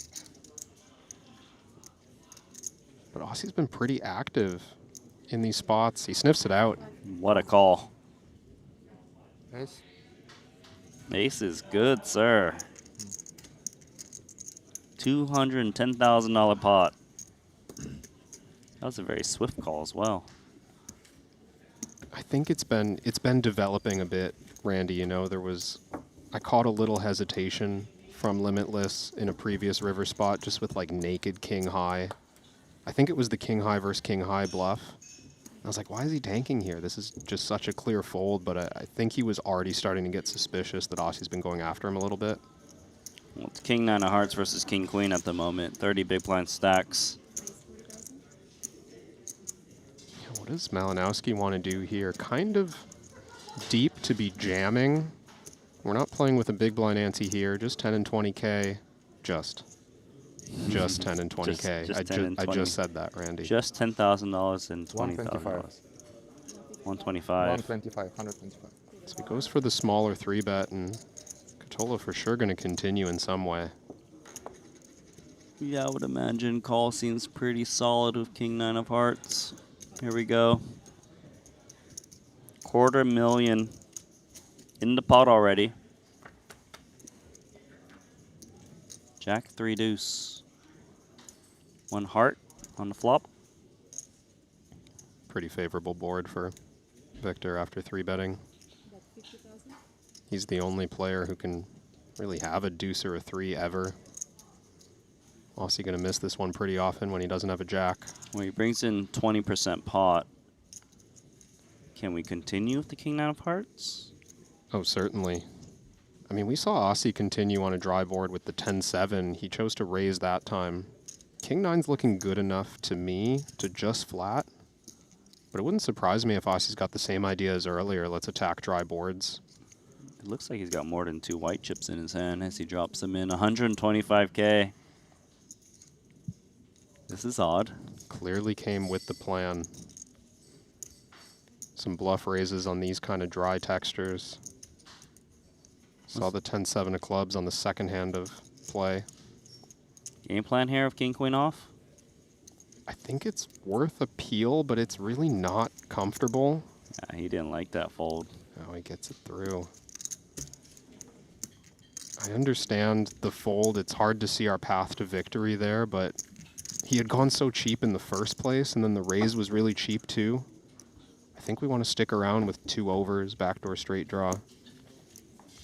Speaker 2: but Ossi's been pretty active in these spots. He sniffs it out.
Speaker 1: What a call.
Speaker 4: Ace.
Speaker 1: Ace is good, sir. $210,000 pot. That was a very swift call as well.
Speaker 2: I think it's been developing a bit, Randy. You know, I caught a little hesitation from Limitless in a previous river spot, just with like naked king high. I think it was the king high versus king high bluff. I was like, why is he tanking here? This is just such a clear fold, but I think he was already starting to get suspicious that Ossi's been going after him a little bit.
Speaker 1: Well, it's king 9 of hearts versus king queen at the moment. 30 big blind stacks.
Speaker 2: Yeah, what does Malinowski want to do here? Kind of deep to be jamming. We're not playing with a big blind ante here, just 10 and 20K. Just 10 and 20K.
Speaker 1: Just 10 and
Speaker 2: I
Speaker 1: 20.
Speaker 2: just said that, Randy.
Speaker 1: Just $10,000 and $20,000. 125.
Speaker 4: 125, 125.
Speaker 2: So he goes for the smaller 3-bet, and Ketola for sure going to continue in some way.
Speaker 1: Yeah, I would imagine call seems pretty solid with king 9 of hearts. Here we go. $250,000 in the pot already. Jack 3 deuce. 1 heart on the flop.
Speaker 2: Pretty favorable board for Wiktor after 3-betting. He's the only player who can really have a deuce or a 3 ever. Ossi going to miss this one pretty often when he doesn't have a jack.
Speaker 1: Well, he brings in 20% pot. Can we continue with the king 9 of hearts?
Speaker 2: Oh, certainly. I mean, we saw Ossi continue on a dry board with the 10-7. He chose to raise that time. King 9's looking good enough to me to just flat. But it wouldn't surprise me if Ossi's got the same idea as earlier. Let's attack dry boards.
Speaker 1: It looks like he's got more than 2 white chips in his hand as he drops them in. 125K. This is odd.
Speaker 2: Clearly came with the plan. Some bluff raises on these kind of dry textures. Saw the 10-7 of clubs on the second hand of play.
Speaker 1: Game plan here of king queen off?
Speaker 2: I think it's worth a peel, but it's really not comfortable.
Speaker 1: Yeah, he didn't like that fold.
Speaker 2: Oh, he gets it through. I understand the fold. It's hard to see our path to victory there, but he had gone so cheap in the first place, and then the raise was really cheap too. I think we want to stick around with 2 overs, backdoor straight draw.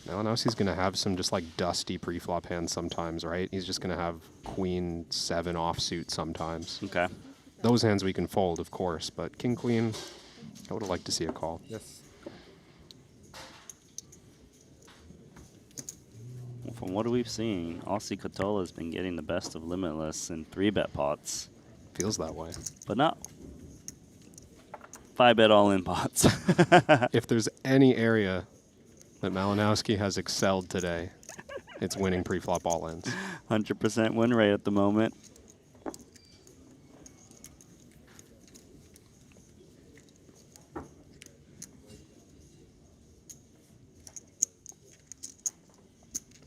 Speaker 2: Malinowski's going to have some just like dusty pre-flop hands sometimes, right? He's just going to have queen 7 offsuit sometimes.
Speaker 1: Okay.
Speaker 2: Those hands we can fold, of course, but king queen, I would have liked to see a call.
Speaker 4: Yes.
Speaker 1: Well, from what we've seen, Ossi Ketola has been getting the best of Limitless in 3-bet pots,
Speaker 2: Feels that way.
Speaker 1: but not 5-bet all-in pots.
Speaker 2: If there's any area that Malinowski has excelled today, it's winning pre-flop all-ins.
Speaker 1: 100% win rate at the moment.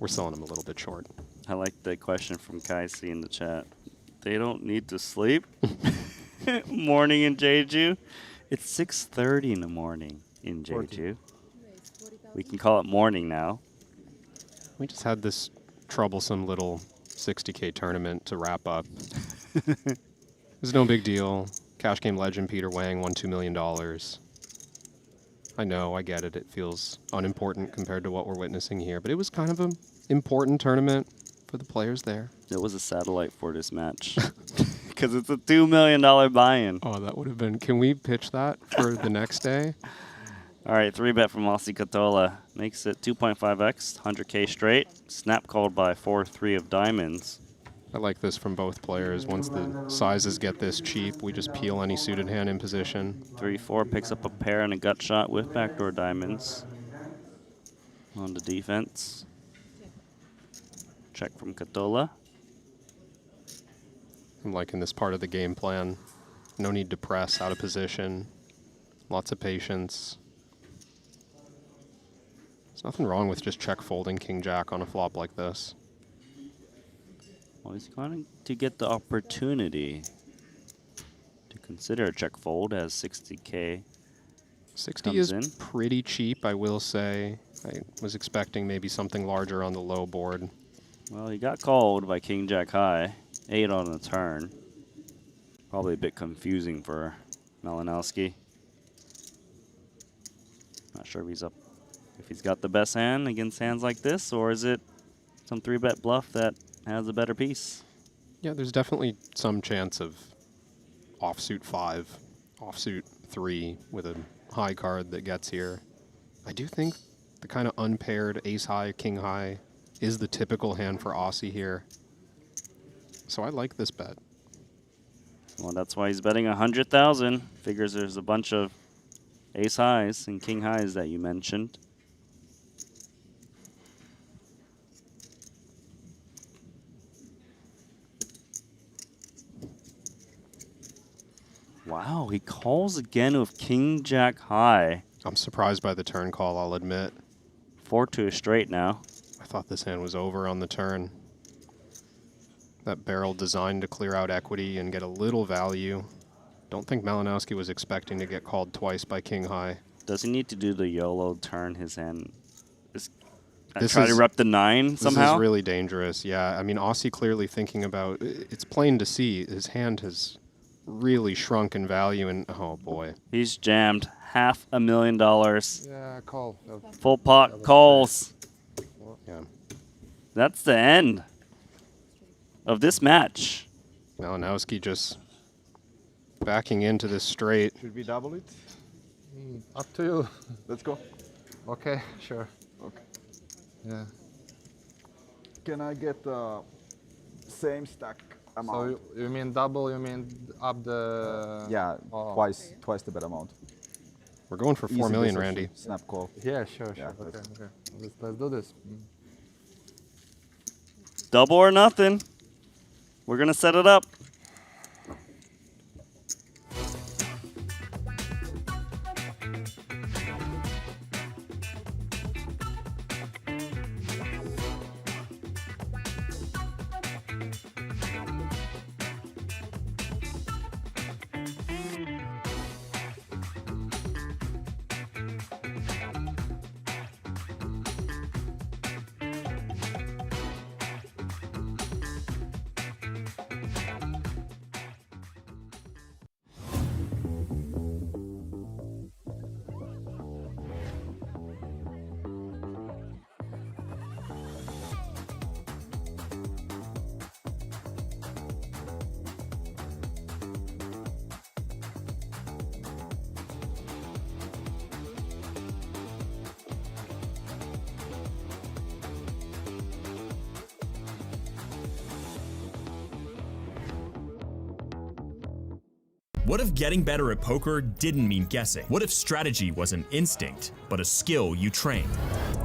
Speaker 2: We're selling him a little bit short.
Speaker 1: I like the question from Kaisi in the chat. They don't need to sleep? Morning in Jeju? It's 6:30 in the morning in Jeju. We can call it morning now.
Speaker 2: We just had this troublesome little 60K tournament to wrap up. It was no big deal. Cash Game legend Peter Wang won $2 million. I know, I get it. It feels unimportant compared to what we're witnessing here, but it was kind of an important tournament for the players there.
Speaker 1: It was a satellite for this match. Because it's a $2 million buy-in.
Speaker 2: Oh, that would have been... Can we pitch that for the next day?
Speaker 1: All right, 3-bet from Ossi Ketola. Makes it 2.5x, 100K straight. Snap called by 4-3 of diamonds.
Speaker 2: I like this from both players. Once the sizes get this cheap, we just peel any suited hand in position.
Speaker 1: 3-4 picks up a pair and a gut shot with backdoor diamonds. On the defense. Check from Ketola.
Speaker 2: I'm liking this part of the game plan. No need to press out of position. Lots of patience. There's nothing wrong with just check folding king jack on a flop like this.
Speaker 1: Well, he's going to get the opportunity to consider a check fold as 60K
Speaker 2: 60
Speaker 1: comes
Speaker 2: is
Speaker 1: in.
Speaker 2: pretty cheap, I will say. I was expecting maybe something larger on the low board.
Speaker 1: Well, he got called by king jack high. 8 on the turn. Probably a bit confusing for Malinowski. Not sure if he's got the best hand against hands like this, or is it some 3-bet bluff that has a better piece.
Speaker 2: Yeah, there's definitely some chance of offsuit 5, offsuit 3 with a high card that gets here. I do think the kind of unpaired ace high, king high is the typical hand for Ossi here. So I like this bet.
Speaker 1: Well, that's why he's betting 100,000. Figures there's a bunch of ace highs and king highs that you mentioned. Wow, he calls again with king jack high.
Speaker 2: I'm surprised by the turn call, I'll admit.
Speaker 1: 4-2 straight now.
Speaker 2: I thought this hand was over on the turn. That barrel designed to clear out equity and get a little value. Don't think Malinowski was expecting to get called twice by king high.
Speaker 1: Does he need to do the YOLO turn his hand?
Speaker 2: This
Speaker 1: Try to
Speaker 2: is-
Speaker 1: rep the 9 somehow?
Speaker 2: This is really dangerous, yeah. I mean, Ossi clearly thinking about, it's plain to see, his hand has really shrunk in value, and oh boy.
Speaker 1: He's jammed $500,000.
Speaker 4: Yeah, call.
Speaker 1: Full pot calls.
Speaker 2: Yeah.
Speaker 1: That's the end of this match.
Speaker 2: Malinowski just backing into this straight.
Speaker 3: Should we double it?
Speaker 4: Up to you.
Speaker 3: Let's go.
Speaker 4: Okay, sure.
Speaker 3: Okay.
Speaker 4: Yeah.
Speaker 3: Can I get the same stack
Speaker 4: So
Speaker 3: amount?
Speaker 4: you mean double? You mean up the?
Speaker 3: Yeah,
Speaker 4: Oh.
Speaker 3: twice the bet amount.
Speaker 2: We're going for 4
Speaker 3: Easy
Speaker 2: million,
Speaker 3: decision.
Speaker 2: Randy.
Speaker 3: Snap call.
Speaker 4: Yeah, sure.
Speaker 3: Yeah,
Speaker 4: Okay,
Speaker 3: that's-
Speaker 4: okay. Let's do this.
Speaker 1: Double or nothing. We're going to set it up.
Speaker 7: What if getting better at poker didn't mean guessing? What if strategy was an instinct, but a skill you trained?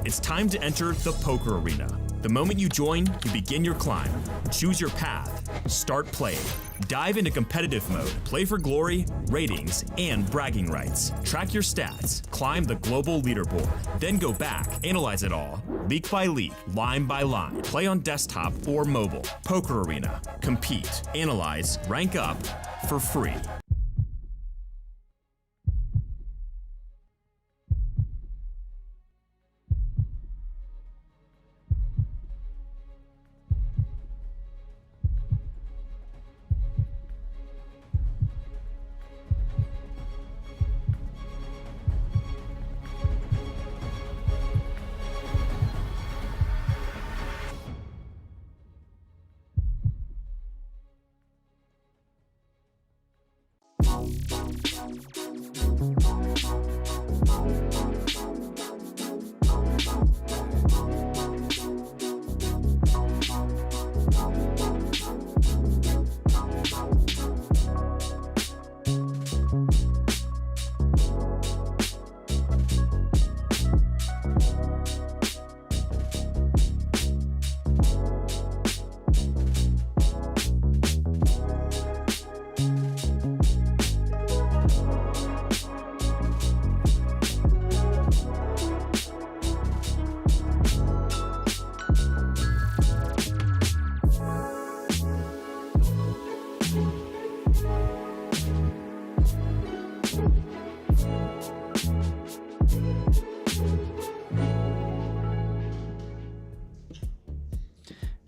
Speaker 7: It's time to enter the poker arena. The moment you join, you begin your climb. Choose your path. Start playing. Dive into competitive mode. Play for glory, ratings, and bragging rights. Track your stats. Climb the global leaderboard. Then go back, analyze it all. Leak by leak, line by line. Play on desktop or mobile. Poker arena. Compete, analyze, rank up for free.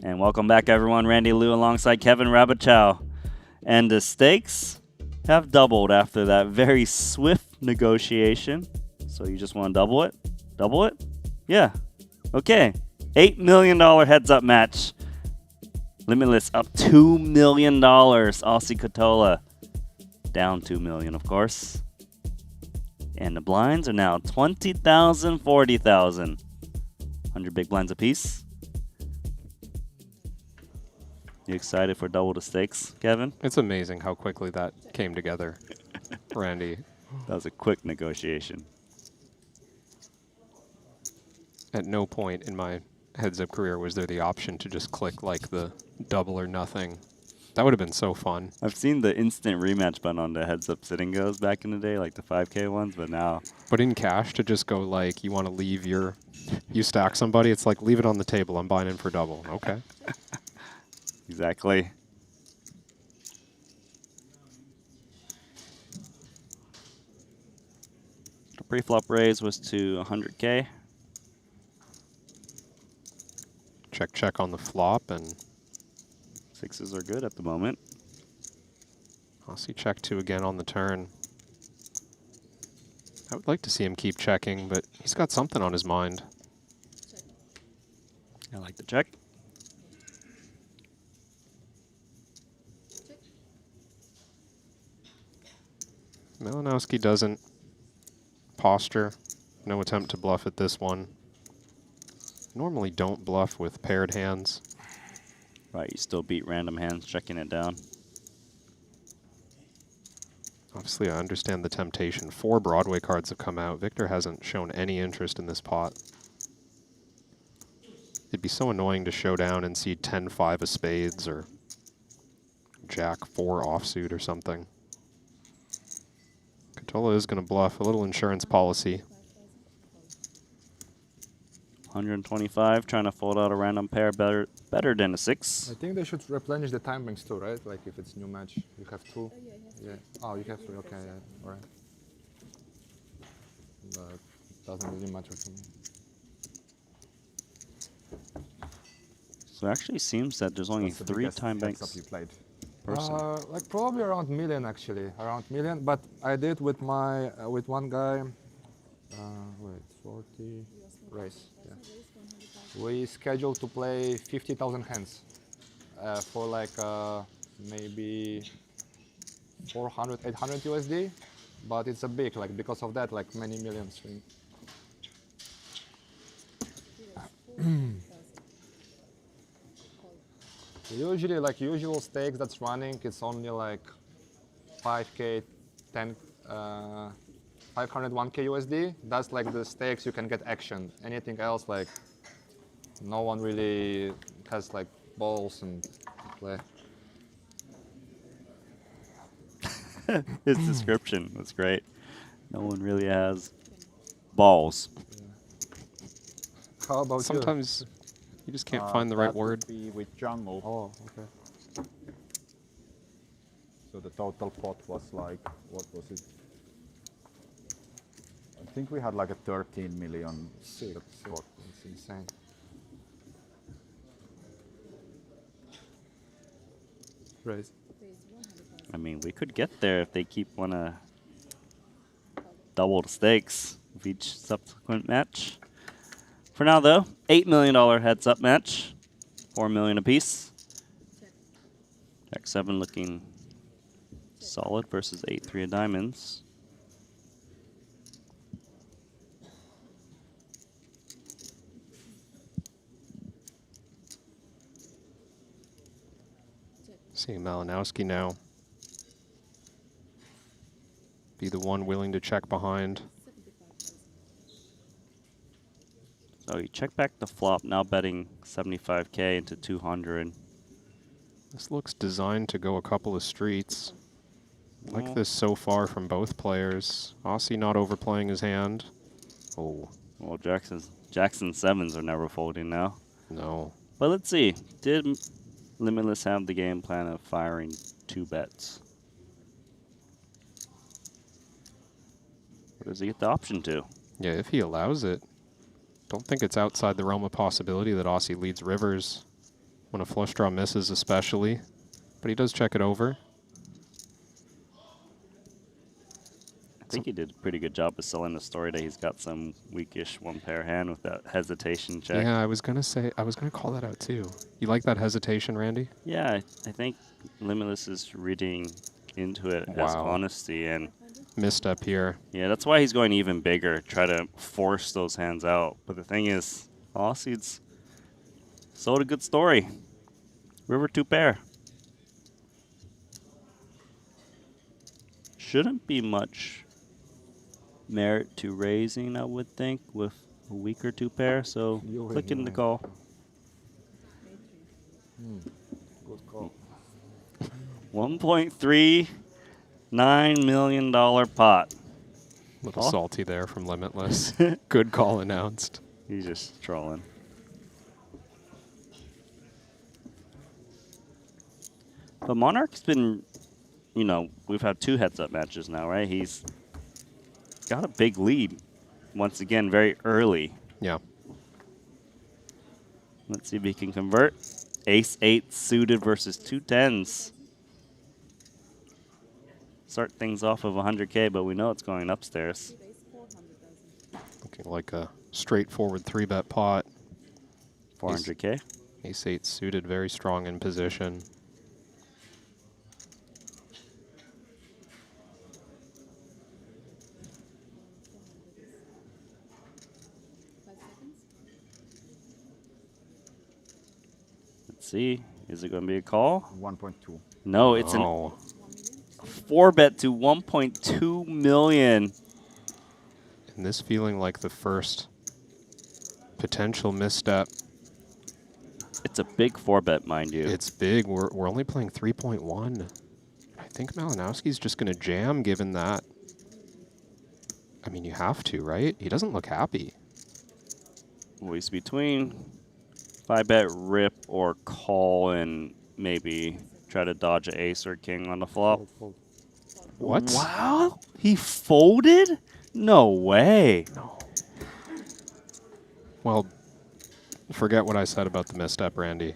Speaker 1: And welcome back, everyone. Randy Liu alongside Kevin Rabichow. And the stakes have doubled after that very swift negotiation. So you just want to double it? Double it? Yeah. Okay. $8 million heads-up match. Limitless up $2 million. Ossi Ketola down $2 million, of course. And the blinds are now 20,000, 40,000. 100 big blinds apiece. You excited for double the stakes, Kevin?
Speaker 2: It's amazing how quickly that came together, Randy.
Speaker 1: That was a quick negotiation.
Speaker 2: At no point in my heads-up career was there the option to just click like the double or nothing. That would have been so fun.
Speaker 1: I've seen the instant rematch button on the heads-up sitting goes back in the day, like the 5K ones, but now...
Speaker 2: But in cash, to just go like, you want to leave your... You stack somebody, it's like, leave it on the table, I'm buying in for double. Okay.
Speaker 1: Exactly. The pre-flop raise was to 100K.
Speaker 2: Check, check on the flop, and
Speaker 1: Sixes are good at the moment.
Speaker 2: Ossi check 2 again on the turn. I would like to see him keep checking, but he's got something on his mind.
Speaker 1: I like the check.
Speaker 2: Malinowski doesn't posture. No attempt to bluff at this one. Normally don't bluff with paired hands.
Speaker 1: Right, you still beat random hands, checking it down.
Speaker 2: Obviously, I understand the temptation. 4 Broadway cards have come out. Wiktor hasn't shown any interest in this pot. It'd be so annoying to show down and see 10-5 of spades or Jack-4 offsuit or something. Ketola is going to bluff. A little insurance policy.
Speaker 1: 125, trying to fold out a random pair better than a 6.
Speaker 4: I think they should replenish the time banks too, right? Like if it's new match, you have 2. Yeah. Oh, you have 3. Okay, yeah. All right. But it doesn't really matter to me.
Speaker 1: So it actually seems that there's only
Speaker 3: What's the
Speaker 1: 3
Speaker 3: biggest
Speaker 1: time
Speaker 3: heads-up
Speaker 1: banks
Speaker 3: you played?
Speaker 1: per person.
Speaker 4: Like probably around million actually, around million. But I did with my with one guy. Wait, 40 race. Yeah. We scheduled to play 50,000 hands for like maybe 400, 800 USD. But it's a big, like because of that, like many millions. Usually, like usual stakes that's running, it's only like 5K, 10, 501K USD. That's like the stakes you can get action. Anything else, like no one really has like balls and play.
Speaker 1: His description was great. No one really has balls.
Speaker 4: How about
Speaker 2: Sometimes you just can't find the right
Speaker 3: that would
Speaker 2: word.
Speaker 3: be with jungle.
Speaker 4: Oh, okay.
Speaker 3: So the total pot was like, what was it? I think we had like a 13 million
Speaker 4: Sick.
Speaker 3: pot.
Speaker 4: It's insane. Raise.
Speaker 1: I mean, we could get there if they keep wanna double the stakes of each subsequent match. For now, though, $8 million heads-up match, 4 million apiece. Jack 7 looking solid versus 8-3 of diamonds.
Speaker 2: Seeing Malinowski now be the one willing to check behind.
Speaker 1: So you check back the flop, now betting 75K into 200.
Speaker 2: This looks designed to go a couple of streets. Like
Speaker 1: Yeah.
Speaker 2: this so far from both players. Ossi not overplaying his hand. Oh,
Speaker 1: Well, Jackson 7s are never folding now.
Speaker 2: no.
Speaker 1: But let's see. Did Limitless have the game plan of firing 2 bets? Or does he get the option to?
Speaker 2: Yeah, if he allows it. Don't think it's outside the realm of possibility that Ossi leads rivers when a flush draw misses especially. But he does check it over.
Speaker 1: think he did a pretty good job of selling the story that he's got some weakish one pair hand with that hesitation check.
Speaker 2: Yeah, I was gonna call that out too. You like that hesitation, Randy?
Speaker 1: Yeah, I think Limitless is reading into it as
Speaker 2: Wow.
Speaker 1: honesty, and
Speaker 2: Misstep here.
Speaker 1: yeah, that's why he's going even bigger, try to force those hands out. But the thing is, Ossi's sold a good story. River 2 pair. Shouldn't be much merit to raising, I would think, with a weaker 2 pair. So clicking the call.
Speaker 3: Good call.
Speaker 1: $1.39 million pot.
Speaker 2: A little
Speaker 1: Oh.
Speaker 2: salty there from Limitless. Good call announced.
Speaker 1: He's just trolling. But Monarch's been, you know, we've had 2 heads-up matches now, right? He's got a big lead, once again, very early.
Speaker 2: Yeah.
Speaker 1: Let's see if he can convert. Ace-8 suited versus 2 10s. Start things off of 100K, but we know it's going upstairs.
Speaker 2: Looking like a straightforward 3-bet pot.
Speaker 1: 400K.
Speaker 2: Ace-8 suited, very strong in position.
Speaker 1: Let's see. Is it going to be a call?
Speaker 3: 1.2.
Speaker 1: No, it's
Speaker 2: Oh,
Speaker 1: a 4-bet to 1.2 million.
Speaker 2: and this feeling like the first potential misstep.
Speaker 1: It's a big 4-bet, mind you.
Speaker 2: It's big. We're only playing 3.1. I think Malinowski's just going to jam given that. I mean, you have to, right? He doesn't look happy.
Speaker 1: Voice between 5-bet rip or call and maybe try to dodge an ace or king on the flop.
Speaker 2: What?
Speaker 1: Wow, he folded? No way.
Speaker 2: Well, forget what I said about the misstep, Randy,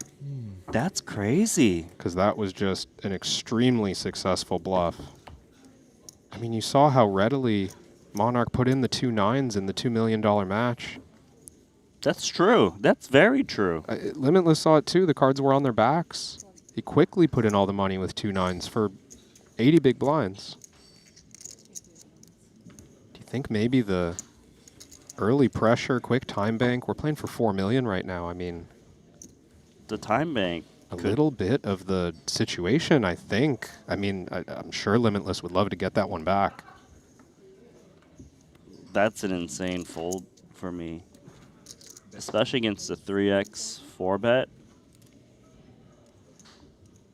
Speaker 1: That's crazy.
Speaker 2: because that was just an extremely successful bluff. I mean, you saw how readily Monarch put in the 2 9s in the $2 million match.
Speaker 1: That's true. That's very true.
Speaker 2: Limitless saw it too. The cards were on their backs. He quickly put in all the money with 2 9s for 80 big blinds. Do you think maybe the early pressure, quick time bank? We're playing for 4 million right now. I mean,
Speaker 1: The time bank.
Speaker 2: a little bit of the situation, I think. I mean, I'm sure Limitless would love to get that one back.
Speaker 1: That's an insane fold for me. Especially against the 3x 4-bet.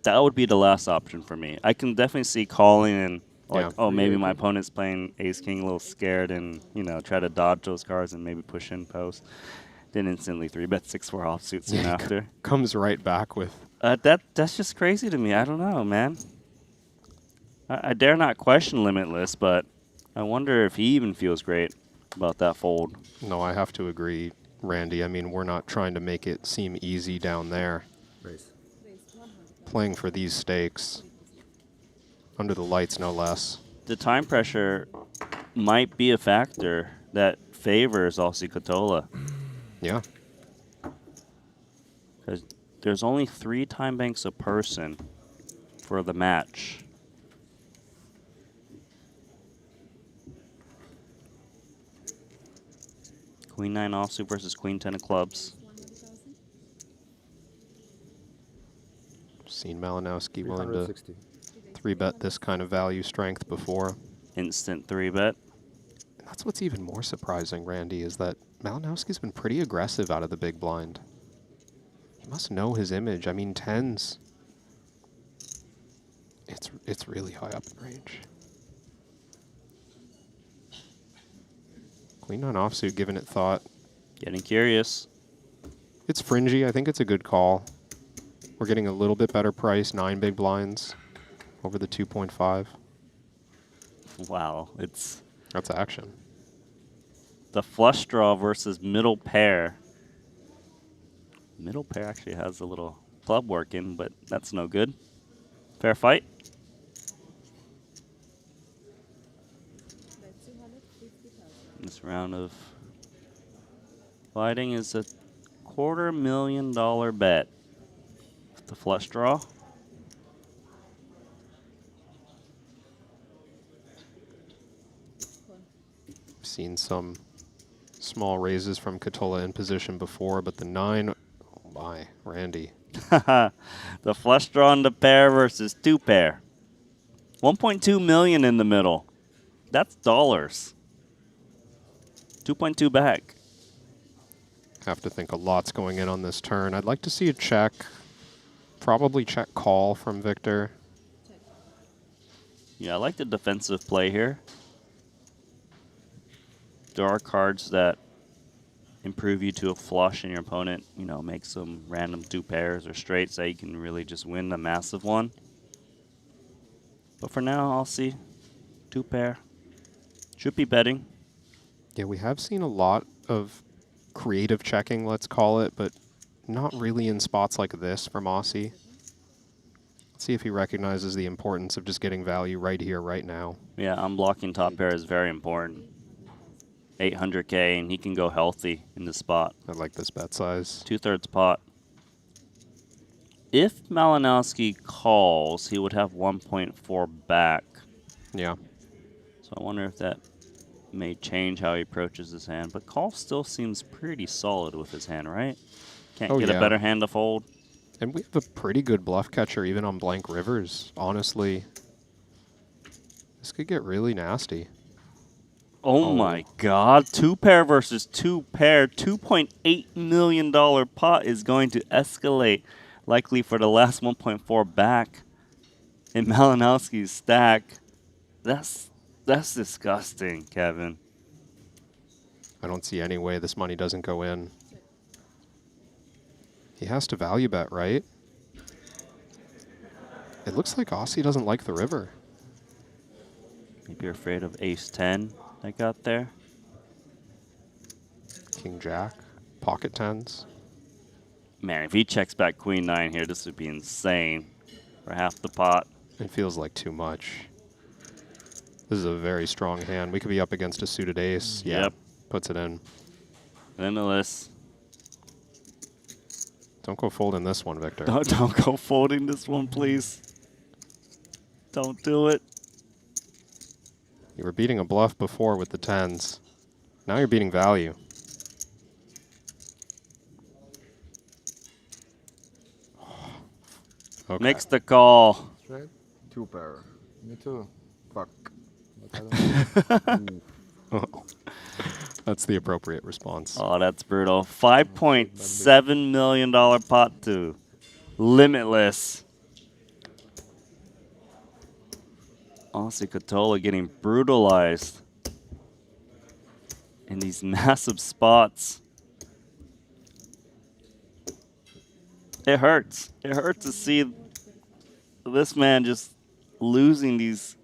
Speaker 1: That would be the last option for me. I can definitely see calling and like,
Speaker 2: Yeah.
Speaker 1: oh, maybe my opponent's playing ace king a little scared and, you know, try to dodge those cards and maybe push in post. Then instantly 3-bet 6-4 offsuit soon
Speaker 2: Yeah,
Speaker 1: after.
Speaker 2: Comes right back with.
Speaker 1: That's just crazy to me. I don't know, man. I dare not question Limitless, but I wonder if he even feels great about that fold.
Speaker 2: No, I have to agree, Randy. I mean, we're not trying to make it seem easy down there.
Speaker 3: Raise.
Speaker 2: Playing for these stakes. Under the lights, no less.
Speaker 1: The time pressure might be a factor that favors Ossi Ketola.
Speaker 2: Yeah.
Speaker 1: Because there's only 3 time banks a person for the match. Queen 9 offsuit versus Queen 10 of clubs.
Speaker 2: Seen Malinowski willing to
Speaker 3: 360.
Speaker 2: 3-bet this kind of value strength before.
Speaker 1: Instant 3-bet.
Speaker 2: And that's what's even more surprising, Randy, is that Malinowski's been pretty aggressive out of the big blind. He must know his image. I mean, 10s. It's really high up in range. Queen 9 offsuit, giving it thought.
Speaker 1: Getting curious.
Speaker 2: It's fringy. I think it's a good call. We're getting a little bit better price, 9 big blinds over the 2.5.
Speaker 1: Wow, it's
Speaker 2: That's action.
Speaker 1: the flush draw versus middle pair. Middle pair actually has a little club working, but that's no good. Fair fight. This round of fighting is a $250,000 bet. The flush draw.
Speaker 2: Seen some small raises from Ketola in position before, but the 9, oh my, Randy.
Speaker 1: The flush draw in the pair versus 2 pair. 1.2 million in the middle. That's dollars. 2.2 back.
Speaker 2: Have to think a lot's going in on this turn. I'd like to see a check. Probably check call from Wiktor.
Speaker 1: Yeah, I like the defensive play here. There are cards that improve you to a flush and your opponent, you know, makes some random 2 pairs or straights that you can really just win the massive one. But for now, I'll see 2 pair. Should be betting.
Speaker 2: Yeah, we have seen a lot of creative checking, let's call it, but not really in spots like this from Ossi. Let's see if he recognizes the importance of just getting value right here, right now.
Speaker 1: Yeah, unblocking top pair is very important. 800K, and he can go healthy in this spot.
Speaker 2: I like this bet size.
Speaker 1: 2/3 pot. If Malinowski calls, he would have 1.4 back.
Speaker 2: Yeah.
Speaker 1: So I wonder if that may change how he approaches his hand. But call still seems pretty solid with his hand, right? Can't get a better hand to fold.
Speaker 2: And we have a pretty good bluff catcher even on blank rivers, honestly. This could get really nasty.
Speaker 1: Oh my god. 2 pair versus 2 pair. $2.8 million pot is going to escalate, likely for the last 1.4 back in Malinowski's stack. That's disgusting, Kevin.
Speaker 2: I don't see any way this money doesn't go in. He has to value bet, right? It looks like Ossi doesn't like the river.
Speaker 1: Maybe you're afraid of ace-10 I got there.
Speaker 2: King Jack, pocket tens.
Speaker 1: Man, if he checks back queen-9 here, this would be insane for half the pot.
Speaker 2: It feels like too much. This is a very strong hand. We could be up against a suited ace. Yeah,
Speaker 1: Yep.
Speaker 2: puts it in.
Speaker 1: Limitless.
Speaker 2: Don't go folding this one, Wiktor.
Speaker 1: Don't go folding this one, please. Don't do it.
Speaker 2: You were beating a bluff before with the tens. Now you're beating value. Okay.
Speaker 1: Makes the call.
Speaker 4: Straight?
Speaker 3: 2 pair.
Speaker 4: Me too.
Speaker 3: Fuck.
Speaker 4: But I don't know.
Speaker 2: That's the appropriate response.
Speaker 1: Oh, that's brutal. $5.7 million pot to Limitless. Ossi Ketola getting brutalized in these massive spots. It hurts. It hurts to see this man just losing these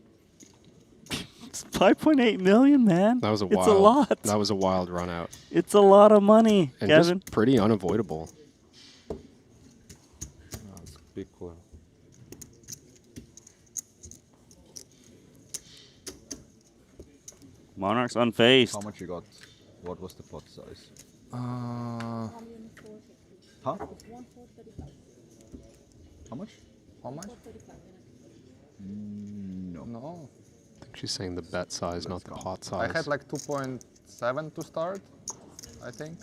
Speaker 1: 5.8 million, man.
Speaker 2: That was a
Speaker 1: It's
Speaker 2: wild.
Speaker 1: a lot.
Speaker 2: That was a wild run out.
Speaker 1: It's a lot of money,
Speaker 2: And
Speaker 1: Kevin.
Speaker 2: just pretty unavoidable.
Speaker 4: No, it's big cooler.
Speaker 1: Monarch's unfazed.
Speaker 3: How much you got? What was the pot size?
Speaker 4: Uh,
Speaker 3: Huh? How much?
Speaker 4: how much?
Speaker 3: No.
Speaker 4: No.
Speaker 2: I think she's saying the bet size, not the pot
Speaker 4: I
Speaker 2: size.
Speaker 4: had like 2.7 to start, I think.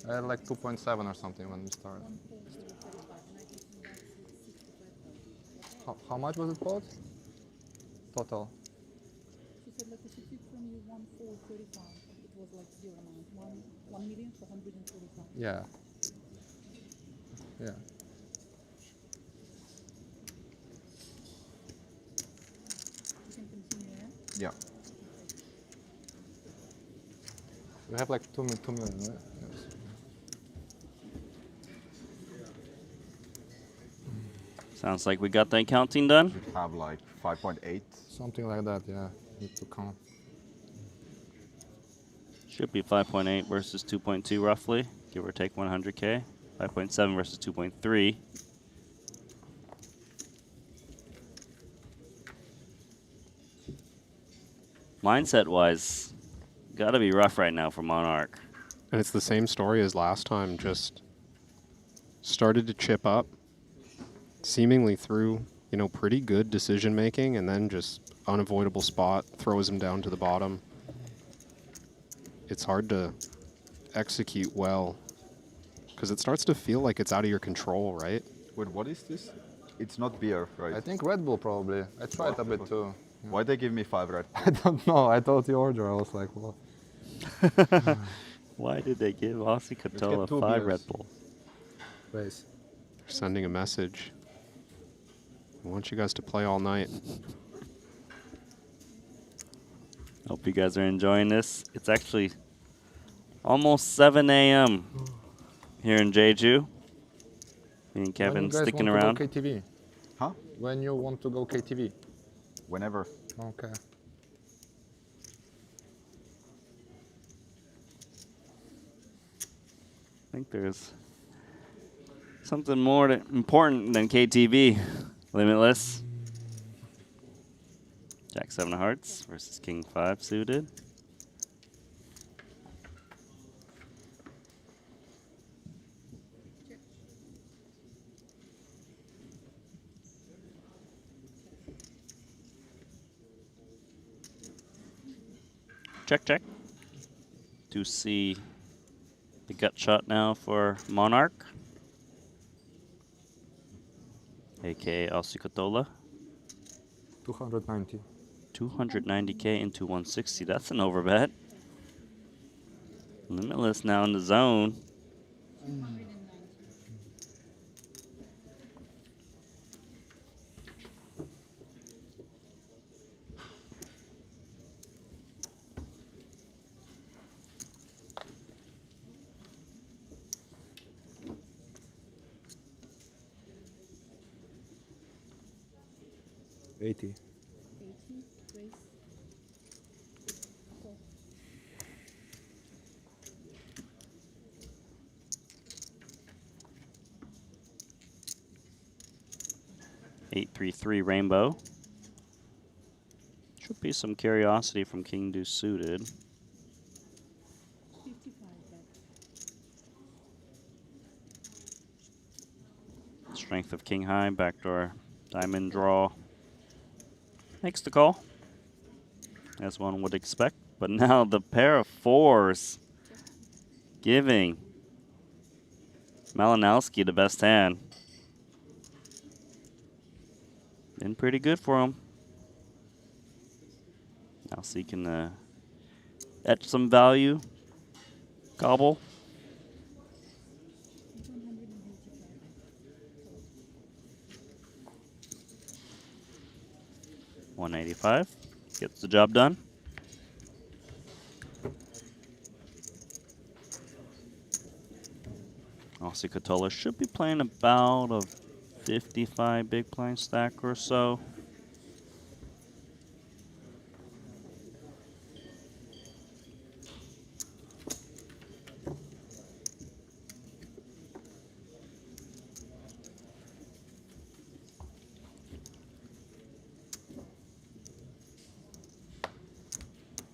Speaker 4: I had like 2.7 or something when we started. How much was it bought? Total.
Speaker 8: She said like if she took from you 1,435, it was like zero amount, 1,445,000.
Speaker 4: Yeah. Yeah.
Speaker 8: You can continue, yeah?
Speaker 3: Yeah.
Speaker 4: We have like 2 million, right? Yes.
Speaker 1: Sounds like we got the accounting done.
Speaker 3: Should have like 5.8.
Speaker 4: Something like that, yeah. Need to count.
Speaker 1: Should be 5.8 versus 2.2 roughly, give or take 100K. 5.7 versus 2.3. mindset-wise, gotta be rough right now for Monarch.
Speaker 2: And it's the same story as last time, just started to chip up, seemingly through, you know, pretty good decision making, and then just unavoidable spot, throws him down to the bottom. It's hard to execute well, because it starts to feel like it's out of your control, right?
Speaker 3: Wait, what is this? It's not beer, right?
Speaker 4: I think Red Bull probably. I tried a bit too.
Speaker 3: Why they give me 5 Red Bull?
Speaker 4: I don't know. I thought the order. I was like, well,
Speaker 1: Why did they give Ossi Ketola
Speaker 3: 2
Speaker 1: 5
Speaker 3: beers.
Speaker 1: Red Bull?
Speaker 4: race.
Speaker 2: They're sending a message. I want you guys to play all night.
Speaker 1: Hope you guys are enjoying this. It's actually almost 7 a.m. here in Jeju. Me and Kevin
Speaker 4: When you guys
Speaker 1: sticking
Speaker 4: want
Speaker 1: around.
Speaker 4: to go KTV?
Speaker 3: Huh?
Speaker 4: When you want to go KTV?
Speaker 3: Whenever.
Speaker 4: Okay.
Speaker 1: I think there's something more important than KTV. Limitless. Jack 7 of Hearts versus King 5 suited. Check, check. To see the gut shot now for Monarch. aka Ossi Ketola.
Speaker 4: 290.
Speaker 1: 290k into 160. That's an overbet. Limitless now in the zone.
Speaker 4: $80.
Speaker 8: 80, raise. Call.
Speaker 1: 833 Rainbow. Should be some curiosity from King Deuce suited.
Speaker 8: 55 bet.
Speaker 1: Strength of King High, backdoor diamond draw. Makes the call, as one would expect. But now the pair of fours giving Malinowski the best hand. Been pretty good for him. Now seeking to etch some value. Gobble. 185. Gets the job done. Ossi Ketola should be playing about a 55 big blind stack or so.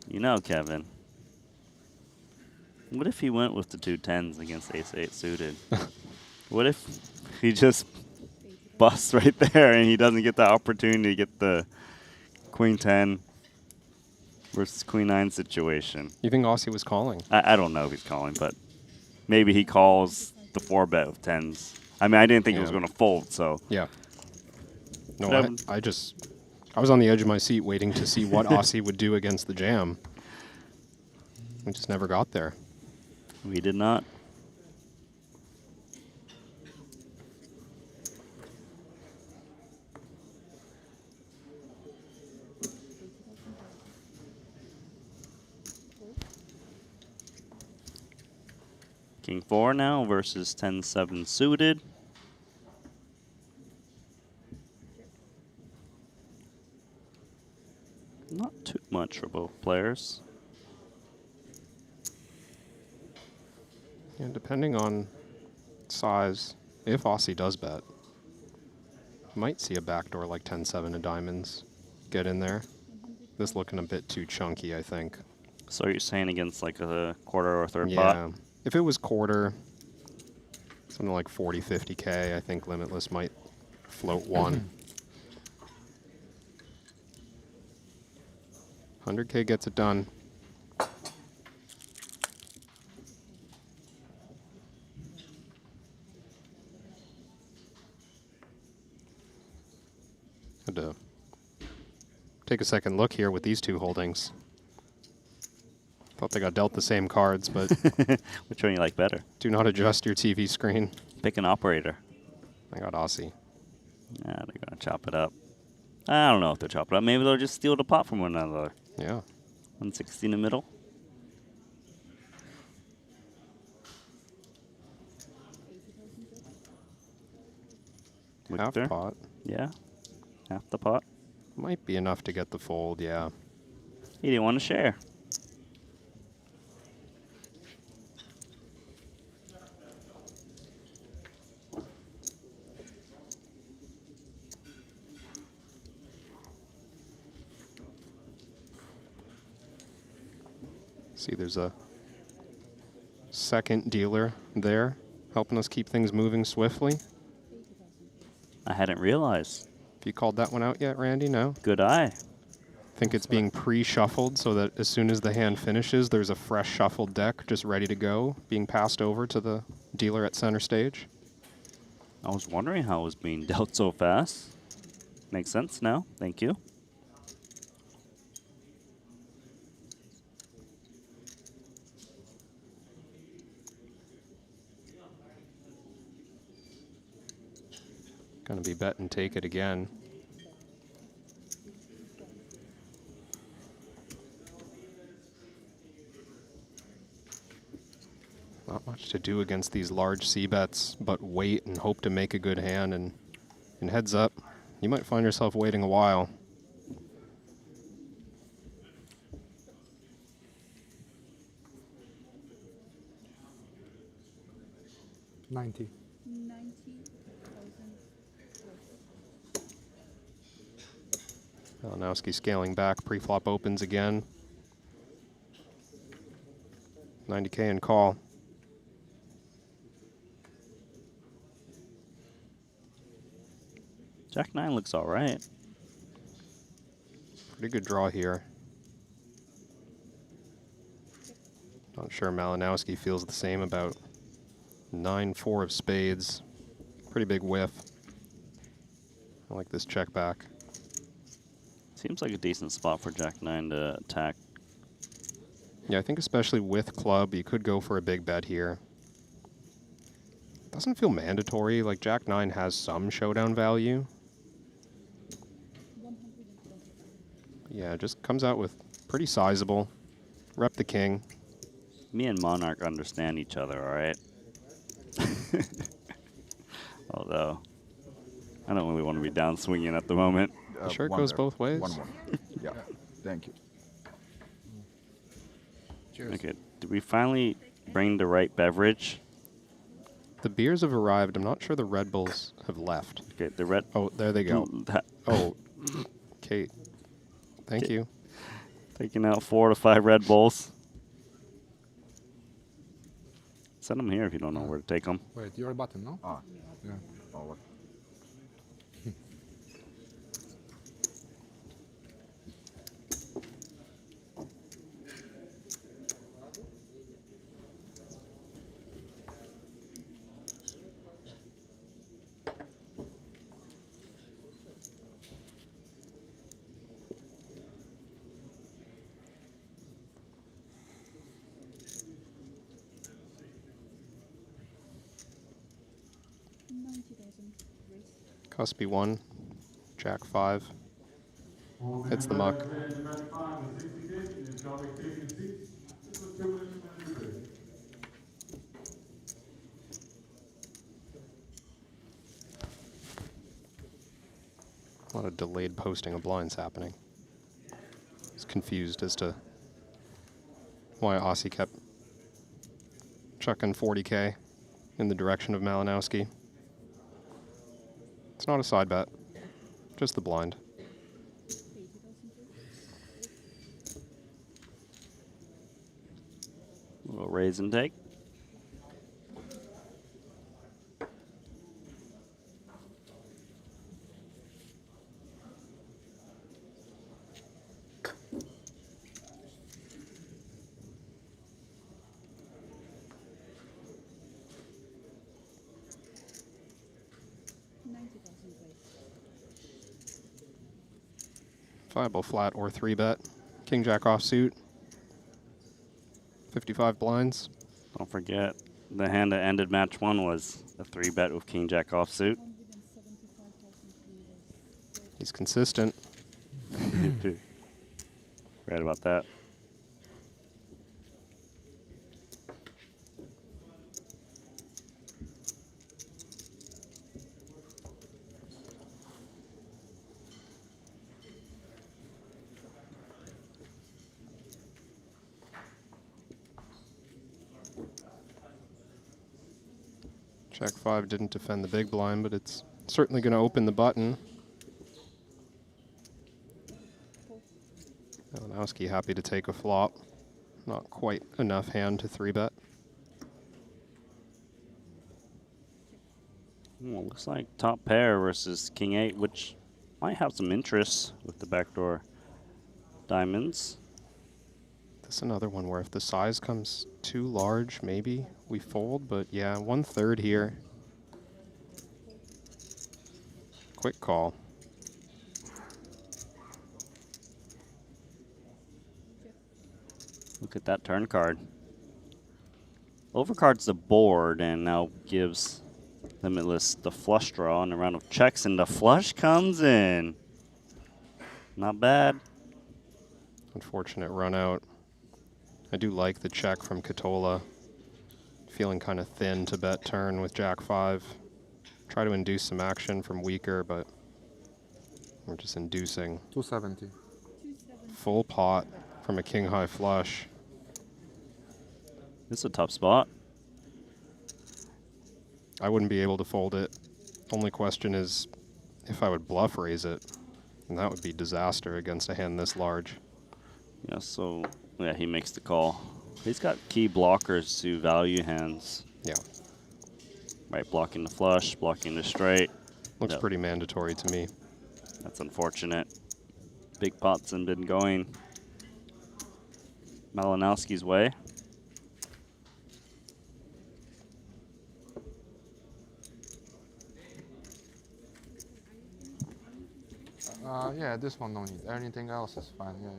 Speaker 1: You know, Kevin, what if he went with the 2 10s against ace-8 suited? What if he just busts right there and he doesn't get the opportunity to get the queen 10 versus queen 9 situation?
Speaker 2: You think Ossi was calling?
Speaker 1: I don't know if he's calling, but maybe he calls the 4-bet with 10s. I mean, I didn't think it was
Speaker 2: Yeah.
Speaker 1: going to fold, so.
Speaker 2: Yeah. No,
Speaker 1: But,
Speaker 2: I was on the edge of my seat waiting to see what Ossi would do against the jam. We just never got there.
Speaker 1: We did not. King 4 now versus 10-7 suited. Not too much for both players.
Speaker 2: Yeah, depending on size, if Ossi does bet, might see a backdoor like 10-7 of diamonds get in there. this looking a bit too chunky, I think.
Speaker 1: So you're saying against like a quarter or third
Speaker 2: Yeah.
Speaker 1: pot?
Speaker 2: If it was quarter, something like 40, 50K, I think Limitless might float one. 100K gets it done. Had to take a second look here with these two holdings. Thought they got dealt the same cards, but
Speaker 1: Which one you like better?
Speaker 2: do not adjust your TV screen.
Speaker 1: Pick an operator.
Speaker 2: I got Ossi.
Speaker 1: Yeah, they're gonna chop it up. I don't know if they'll chop it up. Maybe they'll just steal the pot from one another.
Speaker 2: Yeah.
Speaker 1: 160 in the middle.
Speaker 2: Half
Speaker 1: Wiktor?
Speaker 2: pot.
Speaker 1: Yeah, half the pot.
Speaker 2: Might be enough to get the fold, yeah.
Speaker 1: He didn't want to share.
Speaker 2: See, there's a second dealer there, helping us keep things moving swiftly.
Speaker 1: I hadn't realized.
Speaker 2: Have you called that one out yet, Randy? No?
Speaker 1: Good eye.
Speaker 2: Think it's being pre-shuffled so that as soon as the hand finishes, there's a fresh shuffled deck just ready to go, being passed over to the dealer at center stage.
Speaker 1: I was wondering how it was being dealt so fast. Makes sense now. Thank you.
Speaker 2: Gonna be bet and take it again. Not much to do against these large C-bets, but wait and hope to make a good hand. And heads up, you might find yourself waiting a while.
Speaker 8: $90,000.
Speaker 2: Malinowski scaling back, pre-flop opens again. 90K in call.
Speaker 1: Jack 9 looks all right.
Speaker 2: Pretty good draw here. Not sure Malinowski feels the same about 9-4 of spades. Pretty big whiff. I like this check back.
Speaker 1: Seems like a decent spot for Jack 9 to attack.
Speaker 2: Yeah, I think especially with club, you could go for a big bet here. Doesn't feel mandatory. Like Jack 9 has some showdown value. Yeah, just comes out with pretty sizable. Rep the king.
Speaker 1: Me and Monarch understand each other, all right? Although, I don't really want to be down swinging at the moment.
Speaker 2: Sure it
Speaker 3: one
Speaker 2: goes
Speaker 3: there.
Speaker 2: both ways?
Speaker 3: One more. Yeah, thank you.
Speaker 4: Cheers.
Speaker 1: Okay, did we finally bring the right beverage?
Speaker 2: The beers have arrived. I'm not sure the Red Bulls have left.
Speaker 1: Okay, the red.
Speaker 2: Oh, there they go. Oh, Kate. Thank you.
Speaker 1: Taking out 4 to 5 Red Bulls. Send them here if you don't know where to take them.
Speaker 4: Wait, your button, no?
Speaker 3: Ah,
Speaker 4: Yeah.
Speaker 3: oh, what?
Speaker 2: Cuspy 1. Jack 5. Hits the muck. A lot of delayed posting of blinds happening. I was confused as to why Ossi kept chucking 40K in the direction of Malinowski. It's not a side bet, just the blind.
Speaker 1: little raise and take.
Speaker 2: Viable flat or 3-bet. King Jack offsuit. 55 blinds.
Speaker 1: Don't forget, the hand that ended match 1 was a 3-bet with King Jack offsuit.
Speaker 8: 175,000
Speaker 2: He's consistent.
Speaker 1: Right about that.
Speaker 2: Jack 5 didn't defend the big blind, but it's certainly going to open the button. Malinowski happy to take a flop. Not quite enough hand to 3-bet.
Speaker 1: Looks like top pair versus King 8, which might have some interest with the backdoor diamonds.
Speaker 2: This is another one where if the size comes too large, maybe we fold, but yeah, 1/3 here. Quick call.
Speaker 1: Look at that turn card. Overcards the board and now gives Limitless the flush draw and a round of checks, and the flush comes in. Not bad.
Speaker 2: Unfortunate run out. I do like the check from Ketola. Feeling kind of thin to bet turn with Jack 5. Try to induce some action from weaker, but we're just inducing.
Speaker 4: 270.
Speaker 2: Full pot from a king high flush.
Speaker 1: This is a tough spot.
Speaker 2: I wouldn't be able to fold it. Only question is if I would bluff raise it, and that would be disaster against a hand this large.
Speaker 1: Yeah, so yeah, he makes the call. He's got key blockers to value hands.
Speaker 2: Yeah,
Speaker 1: Right, blocking the flush, blocking the straight.
Speaker 2: looks
Speaker 1: Yep.
Speaker 2: pretty mandatory to me.
Speaker 1: That's unfortunate. Big pots have been going Malinowski's way.
Speaker 4: Yeah, this one no need. Anything else is fine. Yeah.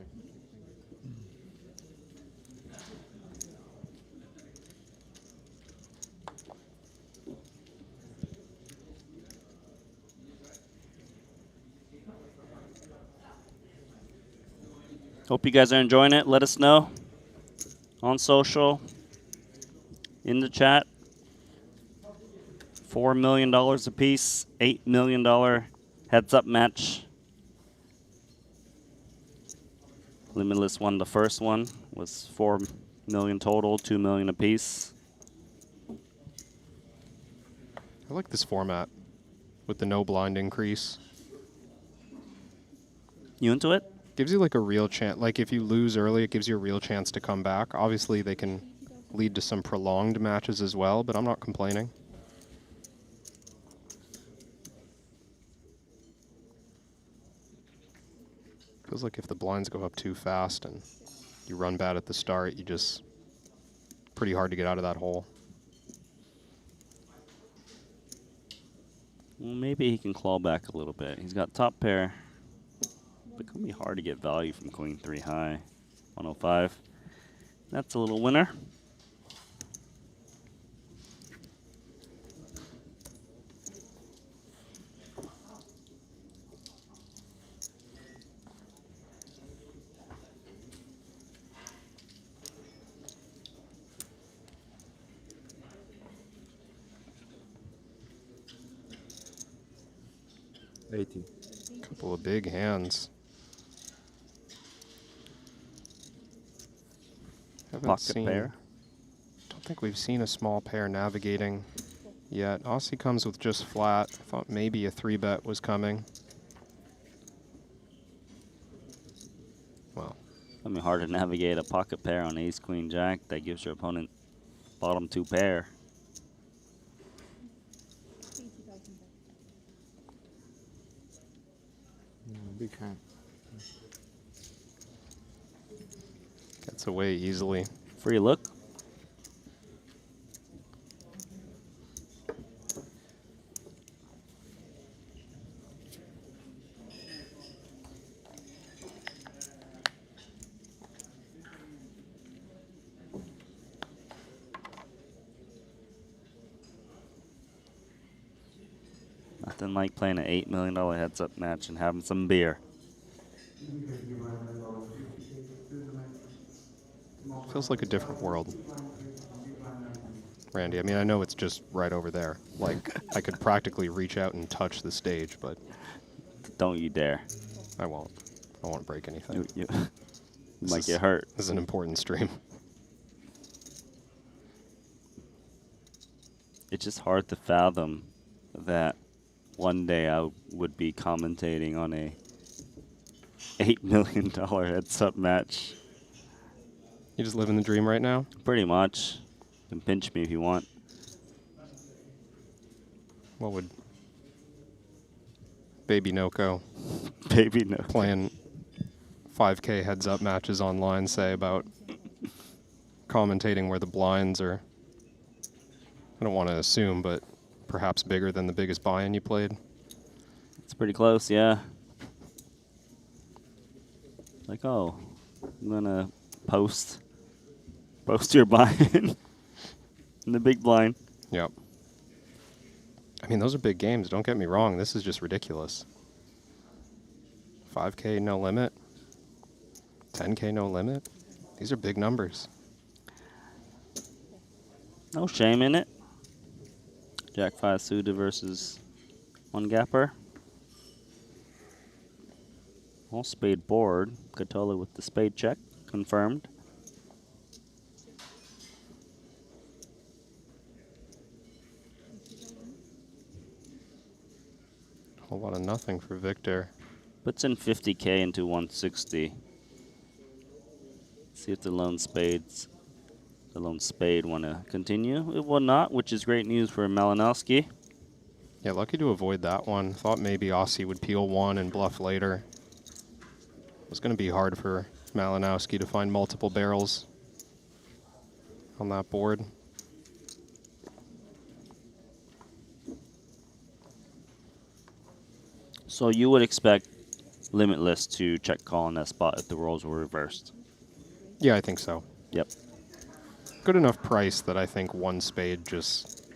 Speaker 1: Hope you guys are enjoying it. Let us know on social, in the chat. $4 million apiece, $8 million heads-up match. Limitless won the first one, was $4 million total, $2 million apiece.
Speaker 2: I like this format with the no blind increase.
Speaker 1: You into it?
Speaker 2: Gives you like a real chance. Like if you lose early, it gives you a real chance to come back. Obviously, they can lead to some prolonged matches as well, but I'm not complaining. Feels like if the blinds go up too fast and you run bad at the start, you just pretty hard to get out of that hole.
Speaker 1: Well, maybe he can claw back a little bit. He's got top pair. But it's going to be hard to get value from Queen 3 high. 105. That's a little winner.
Speaker 2: Couple of big hands. Haven't
Speaker 1: Pocket
Speaker 2: seen.
Speaker 1: pair.
Speaker 2: Don't think we've seen a small pair navigating yet. Ossi comes with just flat. I thought maybe a 3-bet was coming. Well,
Speaker 1: I mean, hard to navigate a pocket pair on ace, queen, jack. That gives your opponent bottom 2 pair.
Speaker 8: 80,000 bucks.
Speaker 4: Big hand.
Speaker 2: Gets away easily.
Speaker 1: Free look. Nothing like playing an $8 million heads-up match and having some beer.
Speaker 2: Feels like a different world. Randy, I mean, I know it's just right over there. Like, I could practically reach out and touch the stage, but
Speaker 1: Don't you dare.
Speaker 2: I won't. I won't break anything.
Speaker 1: You
Speaker 2: This
Speaker 1: might
Speaker 2: is-
Speaker 1: get hurt.
Speaker 2: This is an important stream.
Speaker 1: It's just hard to fathom that one day I would be commentating on a $8 million heads-up match.
Speaker 2: You just living the dream right now?
Speaker 1: Pretty much. You can pinch me if you want.
Speaker 2: What would Baby Noko
Speaker 1: Baby, no.
Speaker 2: playing 5K heads-up matches online say about commentating where the blinds are, I don't want to assume, but perhaps bigger than the biggest buy-in you played?
Speaker 1: It's pretty close, yeah. Like, oh, I'm gonna post your buy-in in the big blind.
Speaker 2: Yep. I mean, those are big games. Don't get me wrong. This is just ridiculous. 5K no limit. 10K no limit. These are big numbers.
Speaker 1: No shame in it. Jack 5 suited versus one gapper. All spade board. Ketola with the spade check. Confirmed.
Speaker 2: A whole lot of nothing for Wiktor.
Speaker 1: Puts in 50K into 160. See if the lone spade want to continue. It will not, which is great news for Malinowski.
Speaker 2: Yeah, lucky to avoid that one. Thought maybe Ossi would peel one and bluff later. It was going to be hard for Malinowski to find multiple barrels on that board.
Speaker 1: So you would expect Limitless to check call in that spot if the roles were reversed.
Speaker 2: Yeah, I think so.
Speaker 1: Yep.
Speaker 2: Good enough price that I think one spade just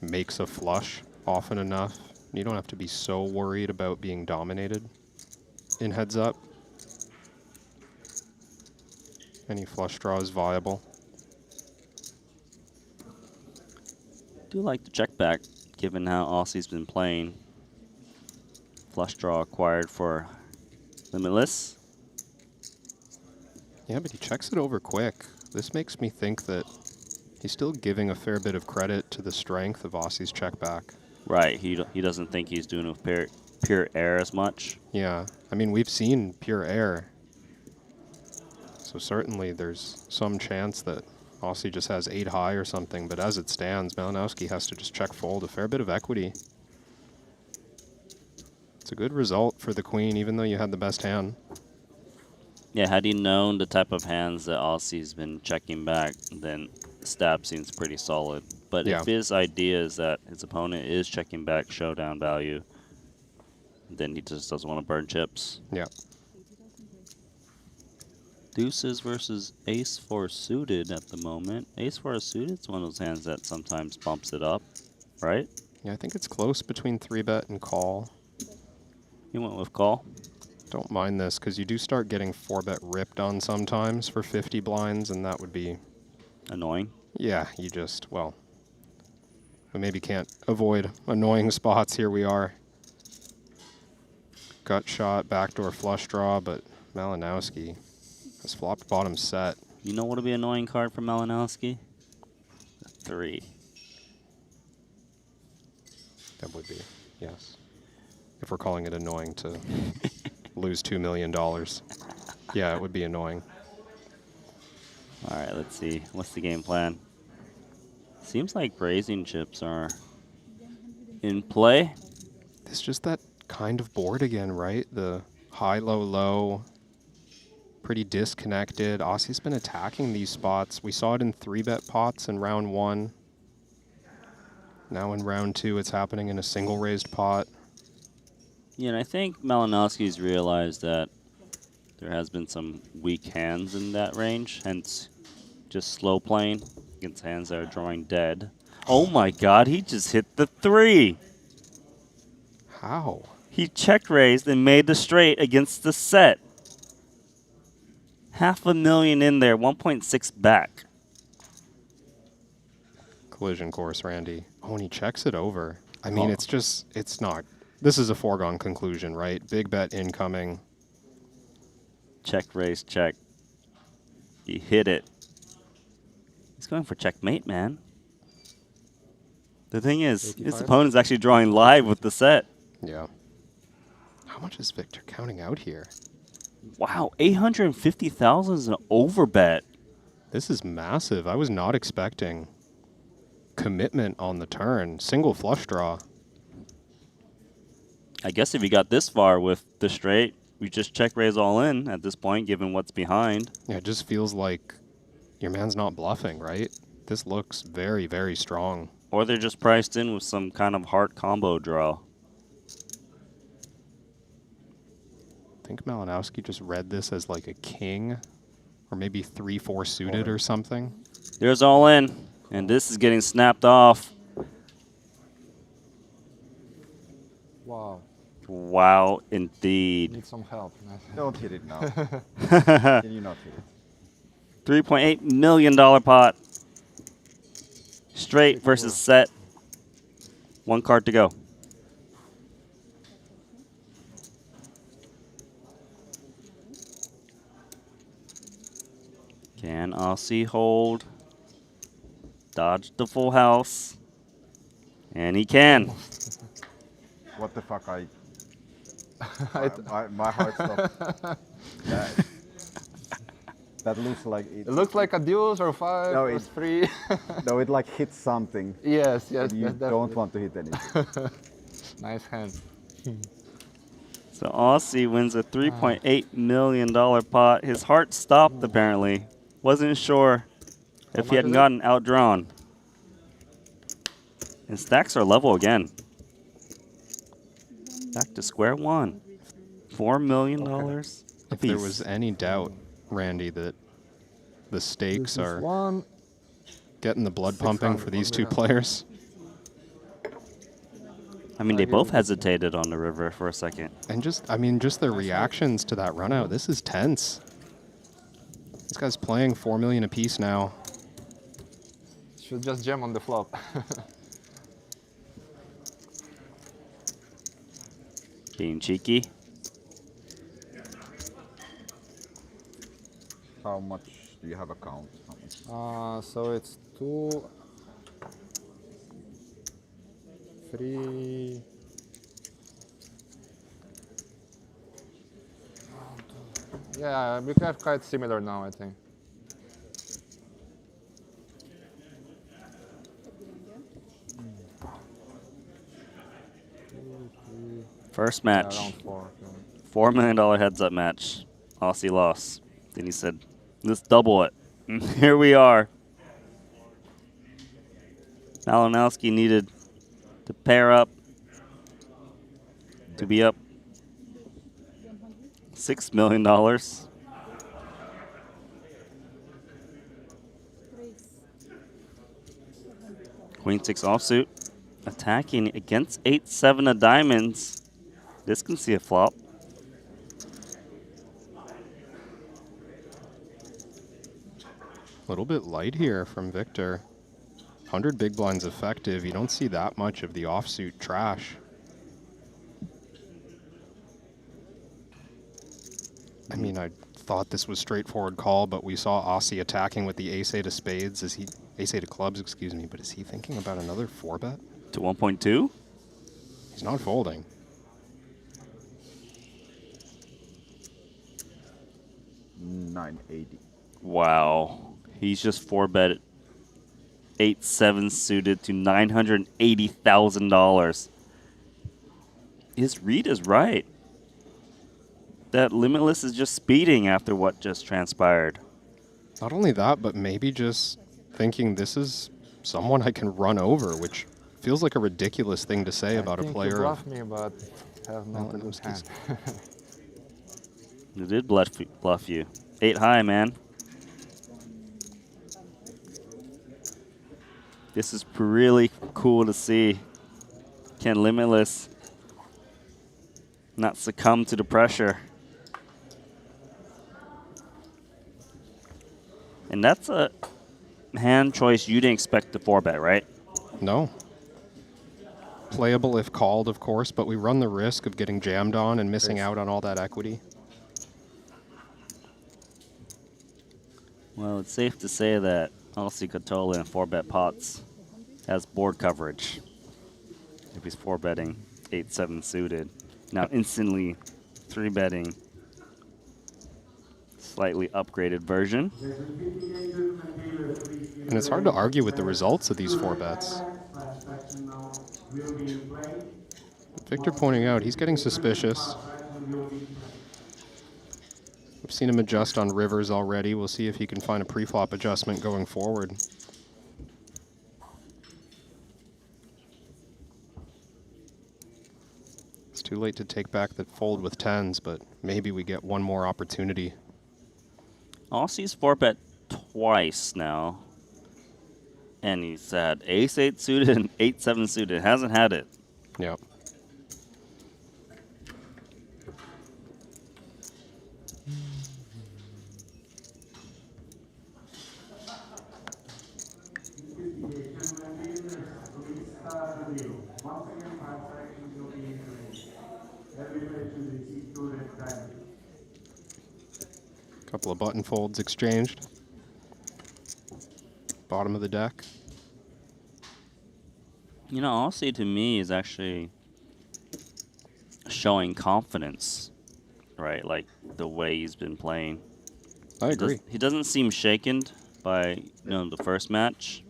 Speaker 2: makes a flush often enough. You don't have to be so worried about being dominated in heads up. Any flush draw is viable.
Speaker 1: Do like the check back, given how Ossi's been playing. Flush draw acquired for Limitless.
Speaker 2: Yeah, but he checks it over quick. This makes me think that he's still giving a fair bit of credit to the strength of Ossi's check back.
Speaker 1: Right, he doesn't think he's doing it with pure air as much.
Speaker 2: Yeah, I mean, we've seen pure air. So certainly there's some chance that Ossi just has 8 high or something, but as it stands, Malinowski has to just check fold, a fair bit of equity. It's a good result for the queen, even though you had the best hand.
Speaker 1: Yeah, had he known the type of hands that Ossi's been checking back, then stab seems pretty solid. But
Speaker 2: Yeah.
Speaker 1: if his idea is that his opponent is checking back showdown value, then he just doesn't want to burn chips.
Speaker 2: Yeah.
Speaker 1: Deuces versus ace 4 suited at the moment. Ace 4 suited is one of those hands that sometimes bumps it up, right?
Speaker 2: Yeah, I think it's close between 3-bet and call.
Speaker 1: He went with call.
Speaker 2: Don't mind this, because you do start getting 4-bet ripped on sometimes for 50 blinds, and that would be...
Speaker 1: Annoying.
Speaker 2: Yeah, you just, well... We maybe can't avoid annoying spots. Here we are. Gut shot, backdoor flush draw, but Malinowski has flopped bottom set.
Speaker 1: You know what would be an annoying card for Malinowski? The 3.
Speaker 2: That would be, yes. If we're calling it annoying to lose $2 million. Yeah, it would be annoying.
Speaker 1: All right, let's see. What's the game plan? Seems like raising chips are in play.
Speaker 2: It's just that kind of board again, right? The high, low, low. Pretty disconnected. Ossi's been attacking these spots. We saw it in 3-bet pots in round 1. Now in round 2, it's happening in a single raised pot.
Speaker 1: Yeah, and I think Malinowski's realized that there has been some weak hands in that range, hence just slow playing against hands that are drawing dead. Oh my god, he just hit the 3!
Speaker 2: How?
Speaker 1: He check raised and made the straight against the set. $500,000 in there, 1.6 back.
Speaker 2: Collision course, Randy. Oh, and he checks it over. I mean, it's not. This is a foregone conclusion, right? Big bet incoming.
Speaker 1: Check raise, check. He hit it. He's going for checkmate, man. The thing is, his
Speaker 4: 85?
Speaker 1: opponent's actually drawing live with the set.
Speaker 2: Yeah. How much is Wiktor counting out here?
Speaker 1: Wow, 850,000 is an overbet.
Speaker 2: This is massive. I was not expecting commitment on the turn. Single flush draw.
Speaker 1: I guess if you got this far with the straight, we just check raise all in at this point, given what's behind.
Speaker 2: Yeah, it just feels like your man's not bluffing, right? This looks very, very strong.
Speaker 1: Or they're just priced in with some kind of heart combo draw.
Speaker 2: I think Malinowski just read this as like a king, or maybe 3-4 suited or something.
Speaker 1: There's all in, and this is getting snapped off.
Speaker 4: Wow.
Speaker 1: Wow, indeed.
Speaker 4: Need some help.
Speaker 3: Don't hit it now. Can you not hit it?
Speaker 1: $3.8 million pot. Straight versus set. 1 card to go. Can Ossi hold? Dodge the full house. And he can.
Speaker 3: What the fuck? My heart stopped. That looks like it.
Speaker 4: It looks like a deuce or 5
Speaker 3: No,
Speaker 4: or
Speaker 3: it-
Speaker 4: 3.
Speaker 3: No, it like hits something.
Speaker 4: Yes,
Speaker 3: You
Speaker 4: definitely.
Speaker 3: don't want to hit anything.
Speaker 4: Nice hand.
Speaker 1: So Ossi wins a $3.8 million pot. His heart stopped apparently. Wasn't sure if he
Speaker 4: much
Speaker 1: hadn't
Speaker 4: is it?
Speaker 1: gotten outdrawn. And stacks are level again. Back to square one. $4 million
Speaker 2: If there was any doubt, Randy, that the stakes
Speaker 4: This is
Speaker 2: are
Speaker 4: one.
Speaker 2: getting the blood pumping for
Speaker 4: 600
Speaker 2: these
Speaker 4: on
Speaker 2: two
Speaker 4: the-
Speaker 2: players.
Speaker 1: I mean, they both hesitated on the river for a second.
Speaker 2: And just, I mean, just their reactions to that run out. This is tense. This guy's playing 4 million apiece now.
Speaker 4: Should just jam on the flop.
Speaker 1: Being cheeky.
Speaker 3: How much do you have account? How much?
Speaker 4: So it's 2, 3. Yeah, we have quite similar now, I think.
Speaker 1: First
Speaker 4: Yeah,
Speaker 1: match.
Speaker 4: around 4.
Speaker 1: $4 million heads up match. Ossi lost. Then he said, let's double it. And here we are. Malinowski needed to pair up to be up $6 million. Queen 6 offsuit. Attacking against 8-7 of diamonds. This can see a flop.
Speaker 2: A little bit light here from Wiktor. 100 big blinds effective. You don't see that much of the offsuit trash. I mean, I thought this was straightforward call, but we saw Ossi attacking with the ace-8 of spades. Ace-8 of clubs, excuse me, but is he thinking about another 4-bet?
Speaker 1: To 1.2?
Speaker 2: He's not folding.
Speaker 3: $980.
Speaker 1: Wow. He's just 4-bet 8-7 suited to $980,000. His read is right. That Limitless is just speeding after what just transpired.
Speaker 2: Not only that, but maybe just thinking this is someone I can run over, which feels like a ridiculous thing to say about a player
Speaker 4: You
Speaker 2: of
Speaker 4: bluff me, but have nothing in
Speaker 2: Malinowski's.
Speaker 4: hand.
Speaker 1: He did bluff you. 8 high, man. This is really cool to see. Can Limitless not succumb to the pressure? And that's a hand choice you didn't expect to 4-bet, right?
Speaker 2: No. Playable if called, of course, but we run the risk of getting jammed on and missing out on all that equity.
Speaker 1: Well, it's safe to say that Ossi Ketola in 4-bet pots has board coverage if he's 4-betting 8-7 suited. Now instantly 3-betting slightly upgraded version.
Speaker 2: And it's hard to argue with the results of these 4-bets. Victor pointing out he's getting suspicious. We've seen him adjust on rivers already. We'll see if he can find a pre-flop adjustment going forward. It's too late to take back that fold with 10s, but maybe we get one more opportunity.
Speaker 1: Ossi's 4-bet twice now. And he's had ace-8 suited and 8-7 suited. Hasn't had it.
Speaker 2: Yep. Couple of button folds exchanged. Bottom of the deck.
Speaker 1: You know, Ossi to me is actually showing confidence, right? Like the way he's been playing.
Speaker 2: I agree.
Speaker 1: He doesn't seem shaken by the first match.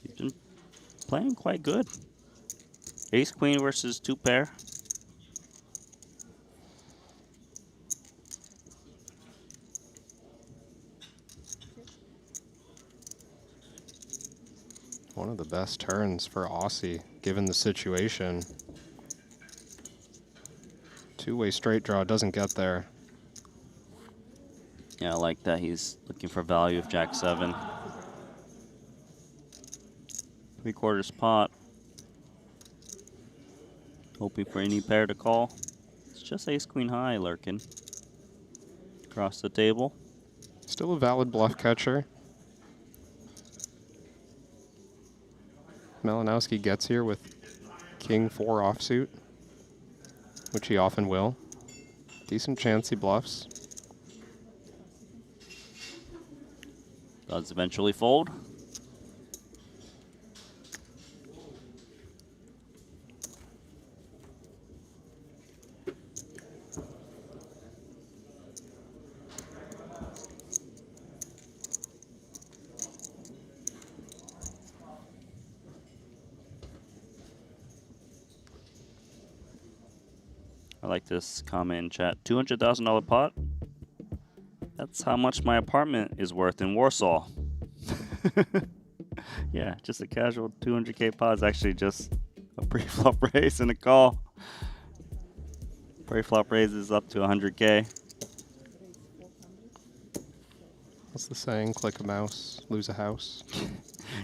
Speaker 1: He's been playing quite good. Ace Queen versus 2-pair.
Speaker 2: One of the best turns for Ossi, given the situation. Two-way straight draw doesn't get there.
Speaker 1: Yeah, I like that. He's looking for value of Jack-7. 3/4 pot. Hoping for any pair to call. It's just Ace-Queen high lurking. Across the table.
Speaker 2: Still a valid bluff catcher. Malinowski gets here with King-4 offsuit, which he often will. Decent chance he bluffs.
Speaker 1: Does eventually fold. I like this comment in chat. $200,000 pot? That's how much my apartment is worth in Warsaw. Yeah, just a casual 200K pot is actually just a pre-flop raise and a call. Pre-flop raise is up to 100K.
Speaker 2: What's the saying? Click a mouse, lose a house.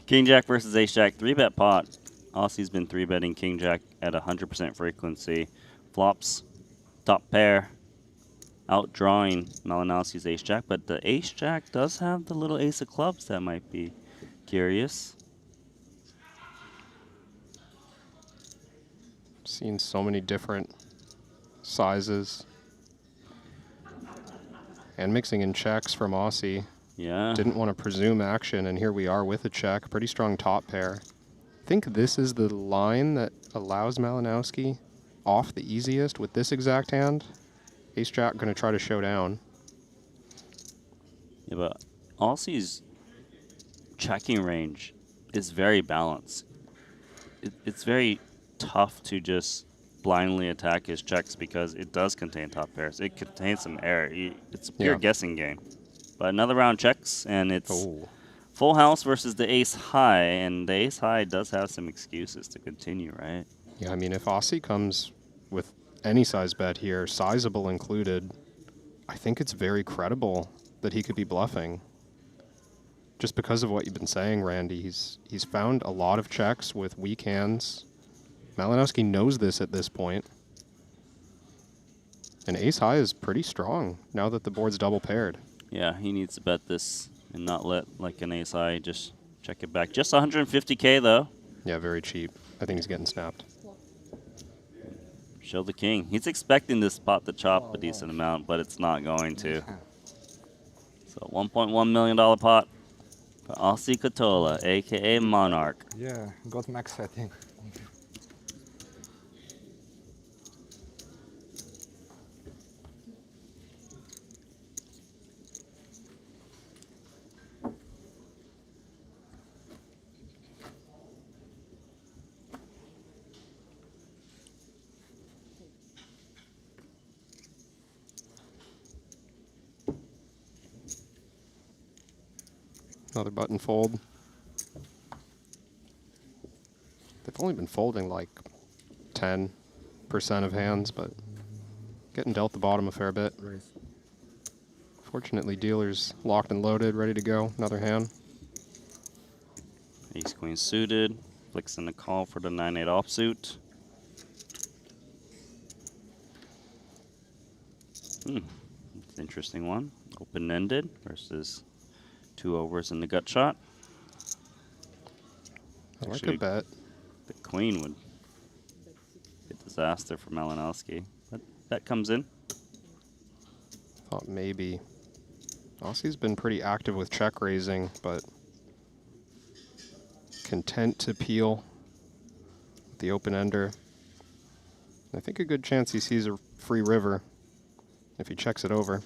Speaker 1: King Jack versus Ace Jack, 3-bet pot. Ossi's been 3-betting King Jack at 100% frequency. Flops, top pair, outdrawing Malinowski's Ace Jack, but the Ace Jack does have the little ace of clubs that might be curious.
Speaker 2: Seen so many different sizes. And mixing in checks from Ossi.
Speaker 1: Yeah.
Speaker 2: Didn't want to presume action, and here we are with a check. Pretty strong top pair. I think this is the line that allows Malinowski off the easiest with this exact hand. Ace-Jack going to try to show down.
Speaker 1: Yeah, but Aussie's checking range is very balanced. It's very tough to just blindly attack his checks because it does contain top pairs. It contains some error. It's a pure guessing game. But another round checks, and it's full house versus the ace high, and the ace high does have some excuses to continue, right?
Speaker 2: Yeah, I mean, if Ossi comes with any size bet here, sizable included, I think it's very credible that he could be bluffing. Just because of what you've been saying, Randy, he's found a lot of checks with weak hands. Malinowski knows this at this point. And ace high is pretty strong now that the board's double paired.
Speaker 1: Yeah, he needs to bet this and not let like an ace high just check it back. Just 150K though.
Speaker 2: Yeah, very cheap. I think he's getting snapped.
Speaker 1: Show the king. He's expecting this pot to chop a decent amount, but it's not going to. So $1.1 million pot for Ossi Ketola, aka Monarch.
Speaker 4: Yeah, got max setting.
Speaker 2: Another button fold. They've only been folding like 10% of hands, but getting dealt the bottom a fair bit. Fortunately, dealer's locked and loaded, ready to go. Another hand.
Speaker 1: Ace queen suited. Flicks in the call for the 9-8 offsuit. It's an interesting one. Open-ended versus 2 overs in the gut shot.
Speaker 2: I like a bet.
Speaker 1: The queen would be a disaster for Malinowski. But that comes in.
Speaker 2: Thought maybe. Ossi's been pretty active with check raising, but content to peel with the open ender. I think a good chance he sees a free river if he checks it over.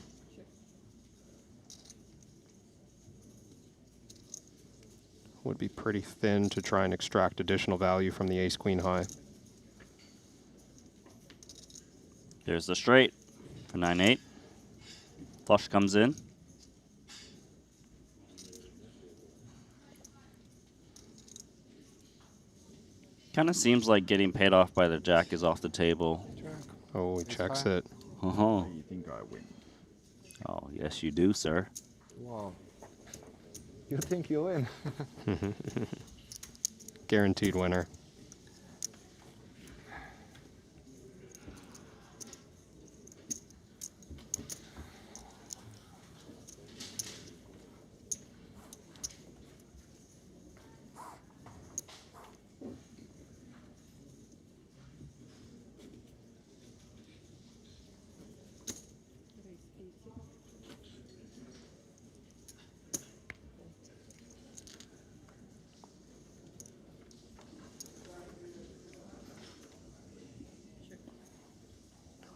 Speaker 2: Would be pretty thin to try and extract additional value from the ace-queen high.
Speaker 1: There's the straight for 9-8. Flush comes in. Kind of seems like getting paid off by the jack is off the table.
Speaker 2: Oh, he checks it.
Speaker 1: Oh,
Speaker 3: You think I win?
Speaker 1: oh, yes you do, sir.
Speaker 4: Wow. You think you win?
Speaker 2: Guaranteed winner.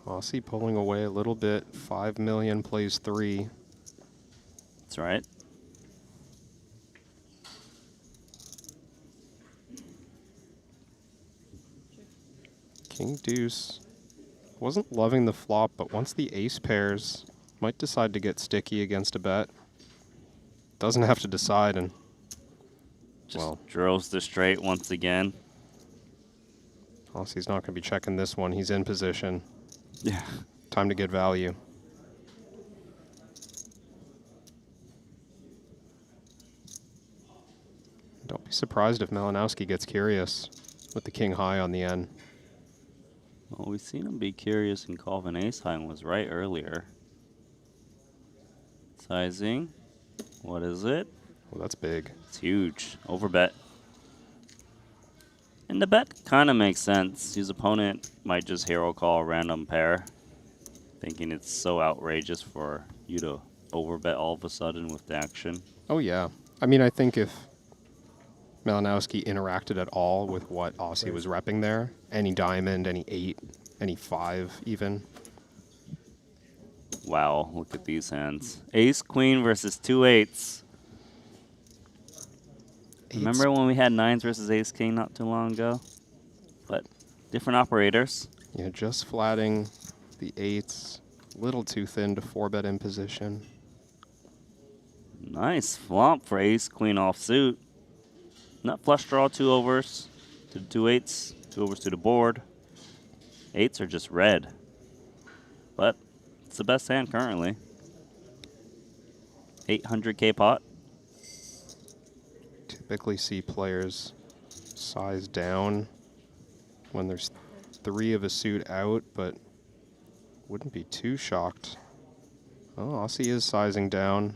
Speaker 2: Ossi pulling away a little bit. 5 million plays 3.
Speaker 1: That's right.
Speaker 2: King deuce. Wasn't loving the flop, but once the ace pairs, might decide to get sticky against a bet. Doesn't have to decide, and
Speaker 1: Just drills the straight once again.
Speaker 2: Ossi's not going to be checking this one. He's in position.
Speaker 1: Yeah.
Speaker 2: Time to get value. Don't be surprised if Malinowski gets curious with the king high on the end.
Speaker 1: Well, we've seen him be curious and call an ace high and was right earlier. Sizing. What is it?
Speaker 2: Well, that's big.
Speaker 1: It's huge. Overbet. And the bet kind of makes sense. His opponent might just hero call a random pair, thinking it's so outrageous for you to overbet all of a sudden with the action.
Speaker 2: Oh, yeah. I mean, I think if Malinowski interacted at all with what Ossi was repping there, any diamond, any 8, any 5 even,
Speaker 1: Wow, look at these hands. Ace queen versus 2 8s. Remember when we had 9s versus ace king not too long ago? But different operators.
Speaker 2: Yeah, just flatting the 8s. Little too thin to 4-bet in position.
Speaker 1: Nice flop for ace queen offsuit. Nut flush draw, 2 overs to the 2 8s, 2 overs to the board. 8s are just red. But it's the best hand currently. 800K pot.
Speaker 2: Typically see players size down when there's 3 of a suit out, but wouldn't be too shocked. Oh, Ossi is sizing down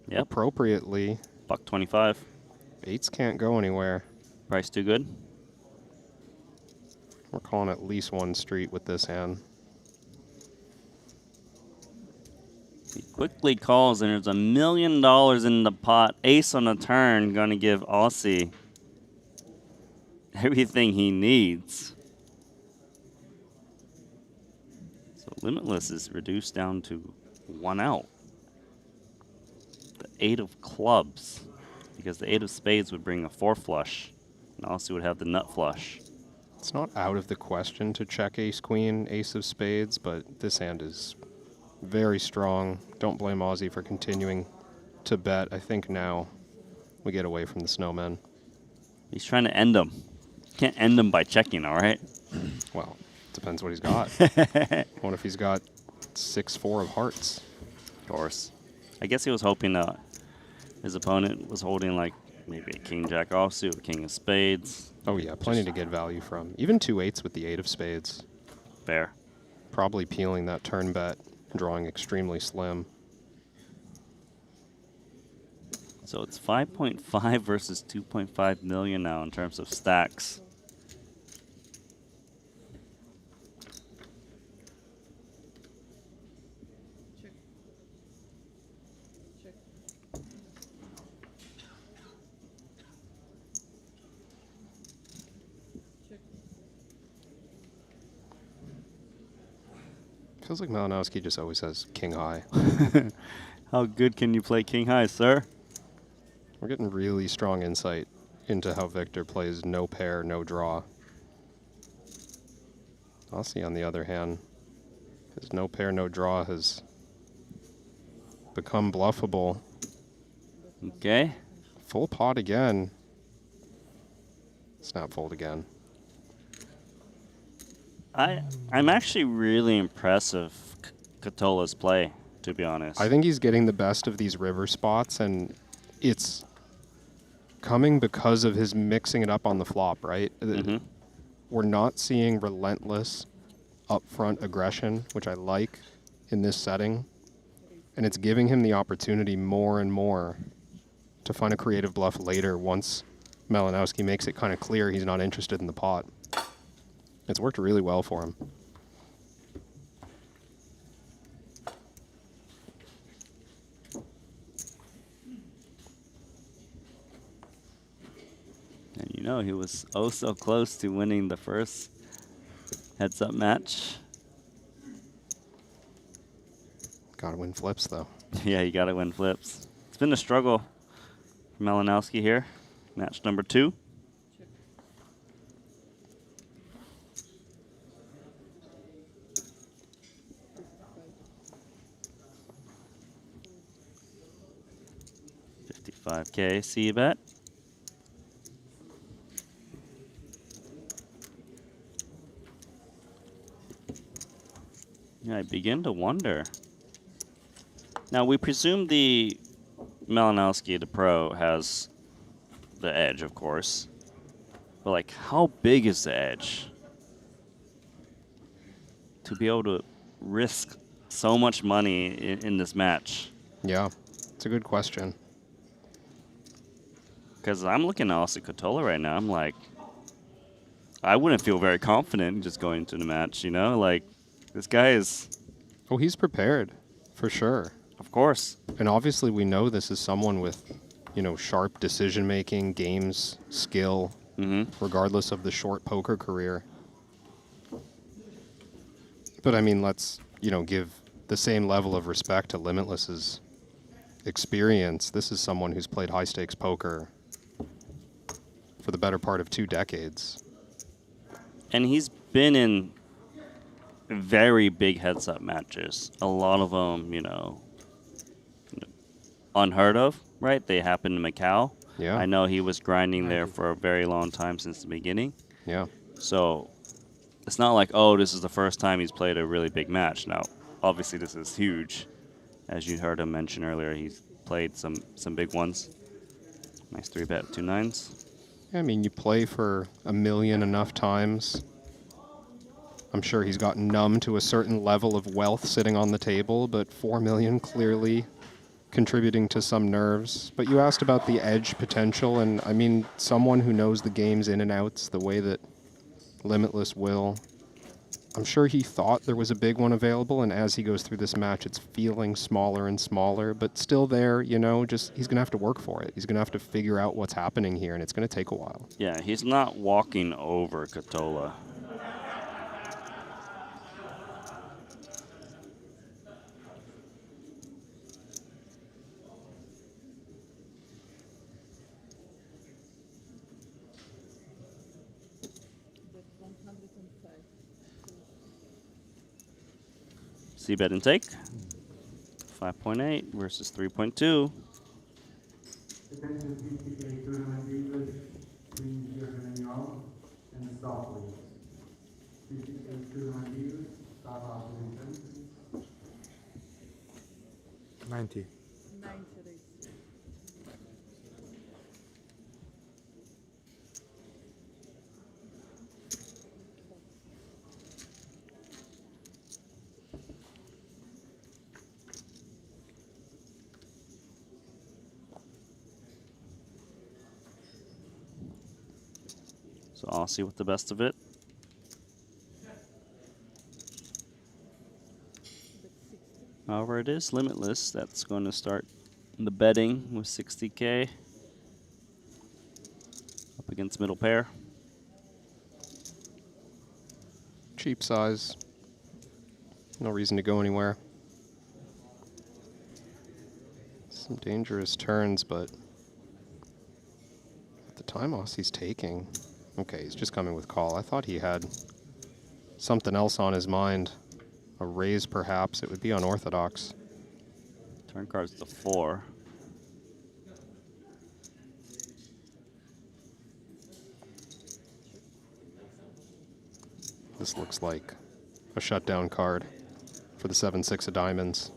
Speaker 1: Yep.
Speaker 2: appropriately.
Speaker 1: Buck 25.
Speaker 2: 8s can't go anywhere.
Speaker 1: Price too good.
Speaker 2: We're calling at least 1 street with this hand.
Speaker 1: He quickly calls, and there's $1 million in the pot. Ace on the turn, going to give Ossi everything he needs. So Limitless is reduced down to 1 out. The 8 of clubs, because the 8 of spades would bring a 4 flush, and Ossi would have the nut flush.
Speaker 2: It's not out of the question to check ace queen, ace of spades, but this hand is very strong. Don't blame Ossi for continuing to bet. I think now we get away from the snowmen.
Speaker 1: He's trying to end them. Can't end them by checking, all right?
Speaker 2: Well, depends what he's got. What if he's got 6-4 of hearts?
Speaker 1: Of course. I guess he was hoping his opponent was holding like maybe a king-jack offsuit, a king of spades.
Speaker 2: Oh yeah, plenty to get value from. Even 2 8s with the 8 of spades.
Speaker 1: Fair.
Speaker 2: Probably peeling that turn bet, drawing extremely slim.
Speaker 1: So it's 5.5 versus 2.5 million now in terms of stacks.
Speaker 8: Check. Check. Check.
Speaker 2: Feels like Malinowski just always has king high.
Speaker 1: How good can you play king high, sir?
Speaker 2: We're getting really strong insight into how Wiktor plays no pair, no draw. Ossi, on the other hand, his no pair, no draw has become bluffable.
Speaker 1: Okay.
Speaker 2: Full pot again. Snap fold again.
Speaker 1: I'm actually really impressed with Ketola's play, to be honest.
Speaker 2: I think he's getting the best of these river spots, and it's coming because of his mixing it up on the flop, right?
Speaker 1: Mhm.
Speaker 2: We're not seeing relentless upfront aggression, which I like in this setting. And it's giving him the opportunity more and more to find a creative bluff later once Malinowski makes it kind of clear he's not interested in the pot. It's worked really well for him.
Speaker 1: And you know, he was oh so close to winning the first heads-up match.
Speaker 2: Gotta win flips, though.
Speaker 1: Yeah, you gotta win flips. It's been a struggle for Malinowski here. Match number 2. $55K C bet. Yeah, I begin to wonder. Now, we presume the Malinowski, the pro, has the edge, of course. But, like, how big is the edge? To be able to risk so much money in this match.
Speaker 2: Yeah, it's a good question.
Speaker 1: Because I'm looking at Ossi Ketola right now. I'm like, I wouldn't feel very confident just going into the match, you know? Like, this guy is...
Speaker 2: Oh, he's prepared, for sure.
Speaker 1: Of course.
Speaker 2: And obviously we know this is someone with, you know, sharp decision-making, games, skill, regardless of the short poker career. But, I mean, let's, you know, give the same level of respect to Limitless's experience. This is someone who's played high-stakes poker for the better part of 2 decades.
Speaker 1: And he's been in very big heads-up matches. A lot of them, unheard of, right? They happen in Macau.
Speaker 2: Yeah.
Speaker 1: I know he was grinding there for a very long time since the beginning.
Speaker 2: Yeah.
Speaker 1: So it's not like, oh, this is the first time he's played a really big match. Now, obviously, this is huge. As you heard him mention earlier, he's played some big ones. Nice 3-bet, 2 9s.
Speaker 2: I mean, you play for $1 million enough times. I'm sure he's gotten numb to a certain level of wealth sitting on the table, but $4 million clearly contributing to some nerves. But you asked about the edge potential, and I mean, someone who knows the game's in and outs the way that Limitless will. I'm sure he thought there was a big one available, and as he goes through this match, it's feeling smaller and smaller, but still there, just he's going to have to work for it. He's going to have to figure out what's happening here, and it's going to take a while.
Speaker 1: Yeah, he's not walking over Ketola. C-bet and take. 5.8 versus 3.2.
Speaker 5: Attention 50K tournament viewers, please hear the menu out and stop please. 50K tournament viewers, start out with intensities.
Speaker 9: 90.
Speaker 8: 90 days.
Speaker 1: So Ossi with the best of it. However, it is Limitless. That's going to start the betting with 60K. Up against middle pair.
Speaker 2: Cheap size. No reason to go anywhere. Some dangerous turns, but at the time Ossi's taking. Okay, he's just coming with call. I thought he had something else on his mind. A raise, perhaps. It would be unorthodox.
Speaker 1: Turn card's the 4.
Speaker 2: This looks like a shutdown card for the 7-6 of diamonds.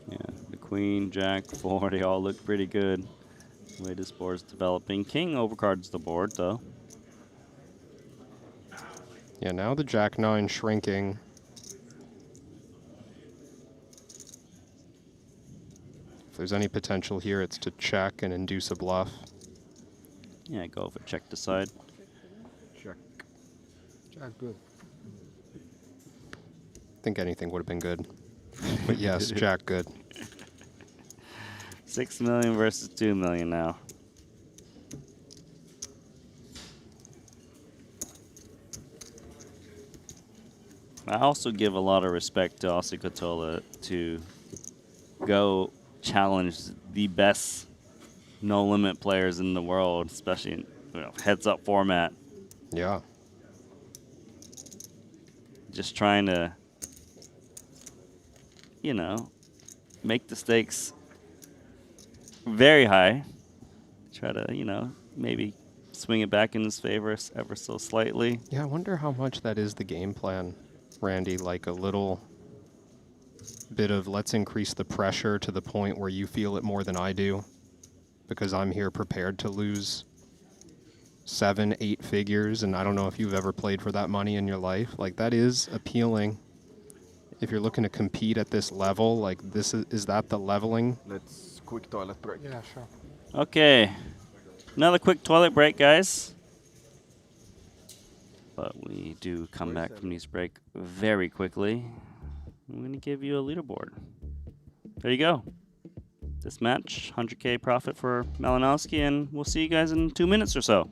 Speaker 1: Yeah, the Queen, Jack, 4, they all look pretty good. The way this board's developing. King overcards the board, though.
Speaker 2: Yeah, now the Jack-9 shrinking. If there's any potential here, it's to check and induce a bluff.
Speaker 1: Yeah, go for check decide.
Speaker 3: Check.
Speaker 9: Jack, good.
Speaker 2: I think anything would have been good. But yes, Jack good.
Speaker 1: 6 million versus 2 million now. I also give a lot of respect to Ossi Ketola to go challenge the best no-limit players in the world, especially in heads-up format.
Speaker 2: Yeah.
Speaker 1: Just trying to, make the stakes very high. Try to, maybe swing it back in his favor ever so slightly.
Speaker 2: Yeah, I wonder how much that is the game plan, Randy. Like a little bit of let's increase the pressure to the point where you feel it more than I do, because I'm here prepared to lose 7, 8 figures, and I don't know if you've ever played for that money in your life. Like, that is appealing. If you're looking to compete at this level, like, this is that the leveling?
Speaker 3: Let's quick toilet break.
Speaker 9: Yeah, sure.
Speaker 1: Okay. Another quick toilet break, guys. But we do come back from these break very quickly. I'm going to give you a leaderboard. There you go. This match, 100K profit for Malinowski, and we'll see you guys in 2 minutes or so.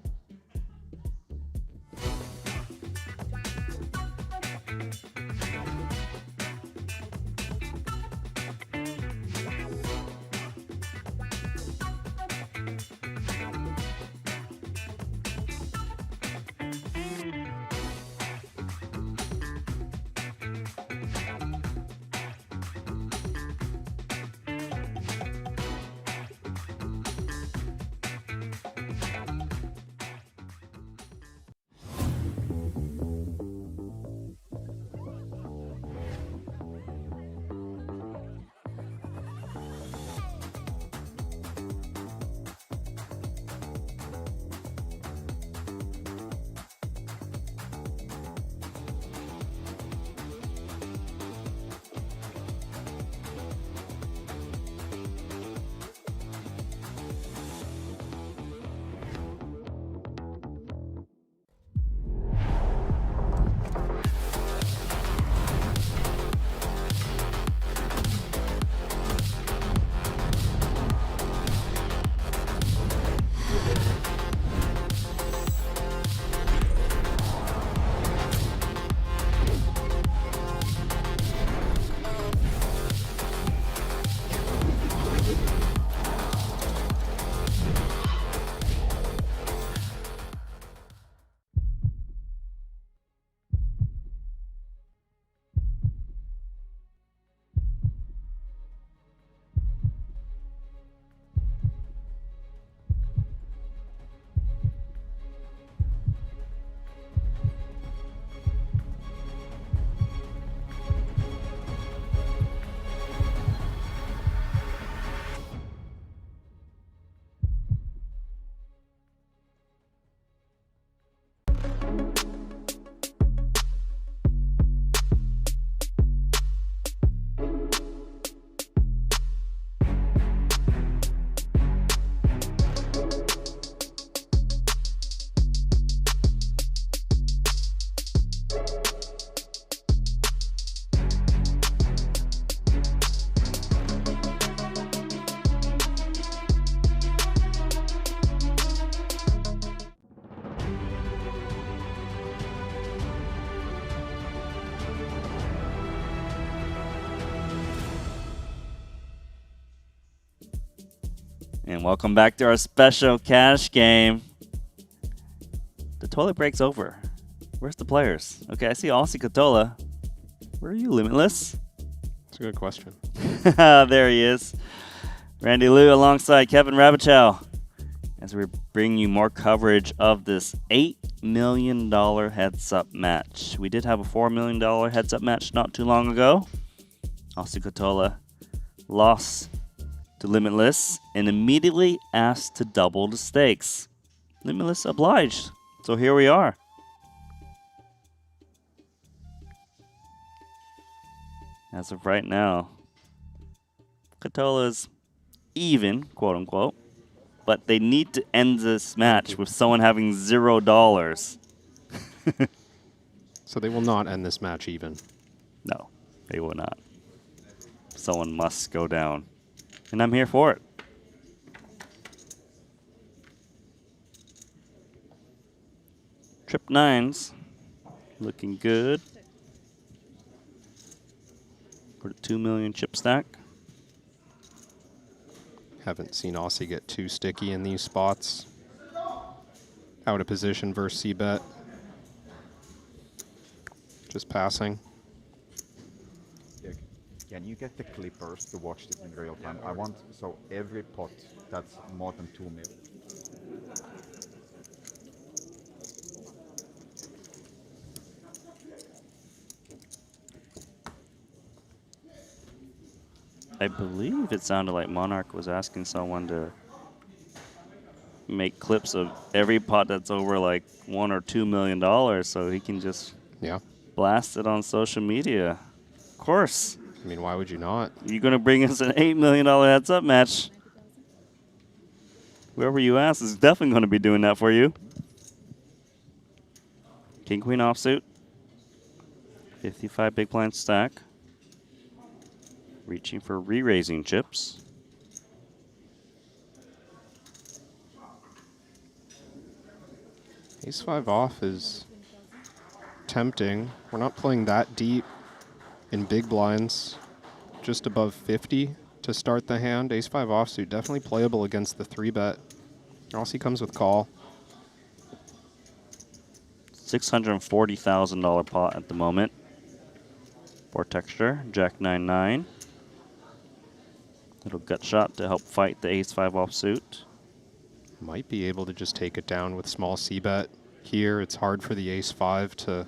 Speaker 1: And welcome back to our special cash game. The toilet breaks over. Where's the players? Okay, I see Ossi Ketola. Where are you, Limitless?
Speaker 2: That's a good question.
Speaker 1: There he is. Randy Liu alongside Kevin Rabichow as we bring you more coverage of this $8 million heads-up match. We did have a $4 million heads-up match not too long ago. Ossi Ketola lost to Limitless and immediately asked to double the stakes. Limitless obliged. So here we are. As of right now, Ketola's even, quote unquote, but they need to end this match with someone having $0.
Speaker 2: So they will not end this match even.
Speaker 1: No, they will not. Someone must go down. And I'm here for it. Trip nines. Looking good. For the 2 million chip stack.
Speaker 2: Haven't seen Ossi get too sticky in these spots. Out of position versus C-bet. Just passing.
Speaker 3: Yeah. Can you get the clippers to watch this in real time? I want, so every pot that's more than 2 mil.
Speaker 1: I believe it sounded like Monarch was asking someone to make clips of every pot that's over like $1 or $2 million so he can just blast it on social media. Of course.
Speaker 2: I mean, why would you not?
Speaker 1: You're going to bring us an $8 million heads-up match. Whoever you ask is definitely going to be doing that for you. King Queen offsuit. 55 big blind stack. Reaching for re-raising chips.
Speaker 2: Ace-5 off is tempting. We're not playing that deep in big blinds. Just above 50 to start the hand. Ace-5 offsuit, definitely playable against the 3-bet. Ossi comes with call.
Speaker 1: $640,000 pot at the moment. For texture, Jack 9-9. Little gut shot to help fight the Ace-5 offsuit.
Speaker 2: Might be able to just take it down with small C-bet here. It's hard for the Ace-5 to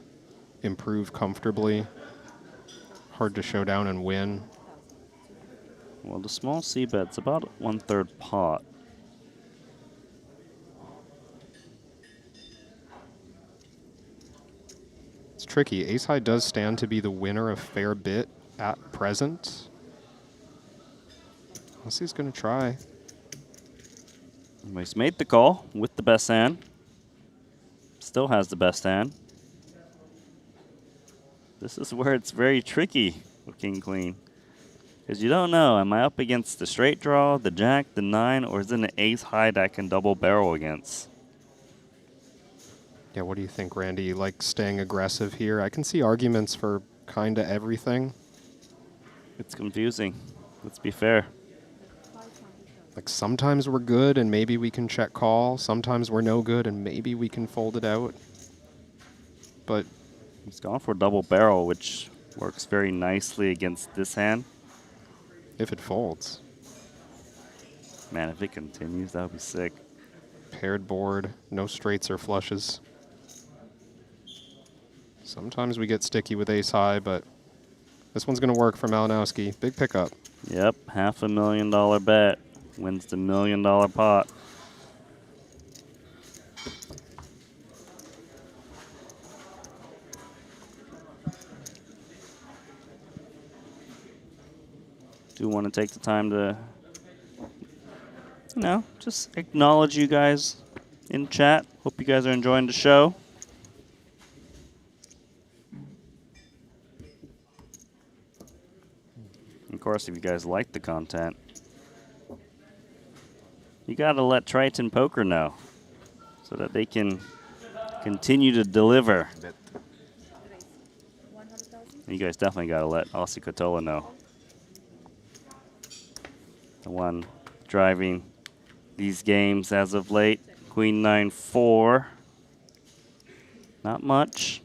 Speaker 2: improve comfortably. Hard to show down and win.
Speaker 1: Well, the small C-bet's about 1/3 pot.
Speaker 2: It's tricky. Ace-high does stand to be the winner a fair bit at present. Ossi's going to try.
Speaker 1: He's made the call with the best hand. Still has the best hand. This is where it's very tricky with King Queen. Because you don't know, am I up against the straight draw, the jack, the 9, or is it an ace high that I can double barrel against?
Speaker 2: Yeah, what do you think, Randy? You like staying aggressive here? I can see arguments for kind of everything.
Speaker 1: It's confusing. Let's be fair.
Speaker 2: Like sometimes we're good and maybe we can check call. Sometimes we're no good and maybe we can fold it out. But
Speaker 1: he's gone for double barrel, which works very nicely against this hand.
Speaker 2: If it folds.
Speaker 1: Man, if it continues, that would be sick.
Speaker 2: Paired board, no straights or flushes. Sometimes we get sticky with ace high, but this one's going to work for Malinowski. Big pickup.
Speaker 1: Yep, $500,000 bet. Wins the $1 million pot. do want to take the time to, just acknowledge you guys in chat. Hope you guys are enjoying the show. Of course, if you guys like the content, you gotta let Triton Poker know so that they can continue to deliver.
Speaker 3: Bet.
Speaker 1: You guys definitely gotta let Ossi Ketola know. The one driving these games as of late. Queen 9-4. Not much.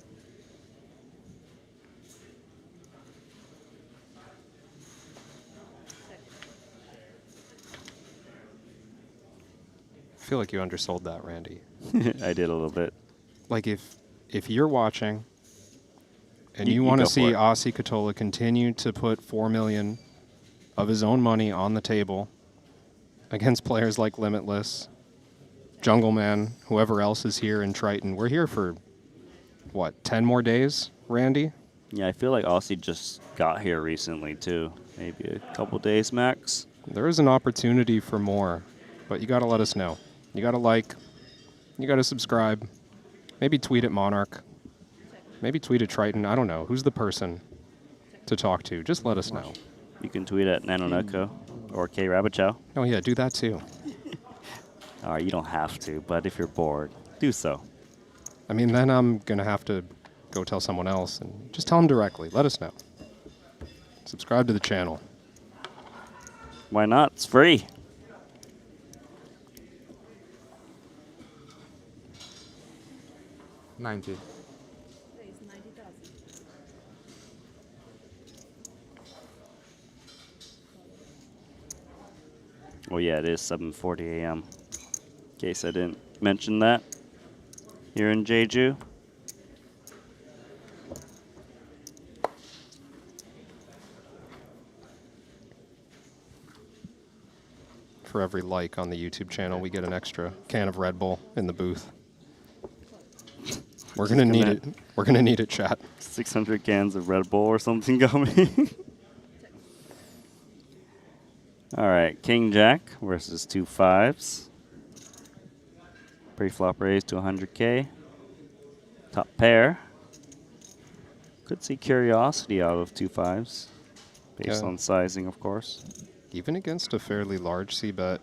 Speaker 2: I feel like you undersold that, Randy.
Speaker 1: I did a little bit.
Speaker 2: Like if you're watching and
Speaker 1: You
Speaker 2: you want
Speaker 1: go
Speaker 2: to
Speaker 1: for
Speaker 2: see
Speaker 1: it.
Speaker 2: Ossi Ketola continue to put $4 million of his own money on the table against players like Limitless, Jungle Man, whoever else is here in Triton. We're here for, what, 10 more days, Randy?
Speaker 1: Yeah, I feel like Ossi just got here recently too. Maybe a couple days max.
Speaker 2: There is an opportunity for more, but you got to let us know. You got to like, you got to subscribe, maybe tweet at Monarch, maybe tweet at Triton. I don't know. Who's the person to talk to? Just let us know.
Speaker 1: You can tweet at Nanoneko or K Rabbit Chow.
Speaker 2: Oh, yeah, do that too.
Speaker 1: All right, you don't have to, but if you're bored, do so.
Speaker 2: I mean, then I'm going to have to go tell someone else and just tell them directly. Let us know. Subscribe to the channel.
Speaker 1: Why not? It's free.
Speaker 9: $90.
Speaker 8: Raise 90,000.
Speaker 1: Oh yeah, it is 7:40 a.m. In case I didn't mention that. Here in Jeju.
Speaker 2: For every like on the YouTube channel, we get an extra can of Red Bull in the booth. We're going to need it. We're going to need it, chat.
Speaker 1: 600 cans of Red Bull or something coming. All right, King Jack versus 2 5s. Pre-flop raise to 100K. Top pair. Could see curiosity out of 2 5s, based
Speaker 2: Yeah.
Speaker 1: on sizing, of course.
Speaker 2: Even against a fairly large c-bet,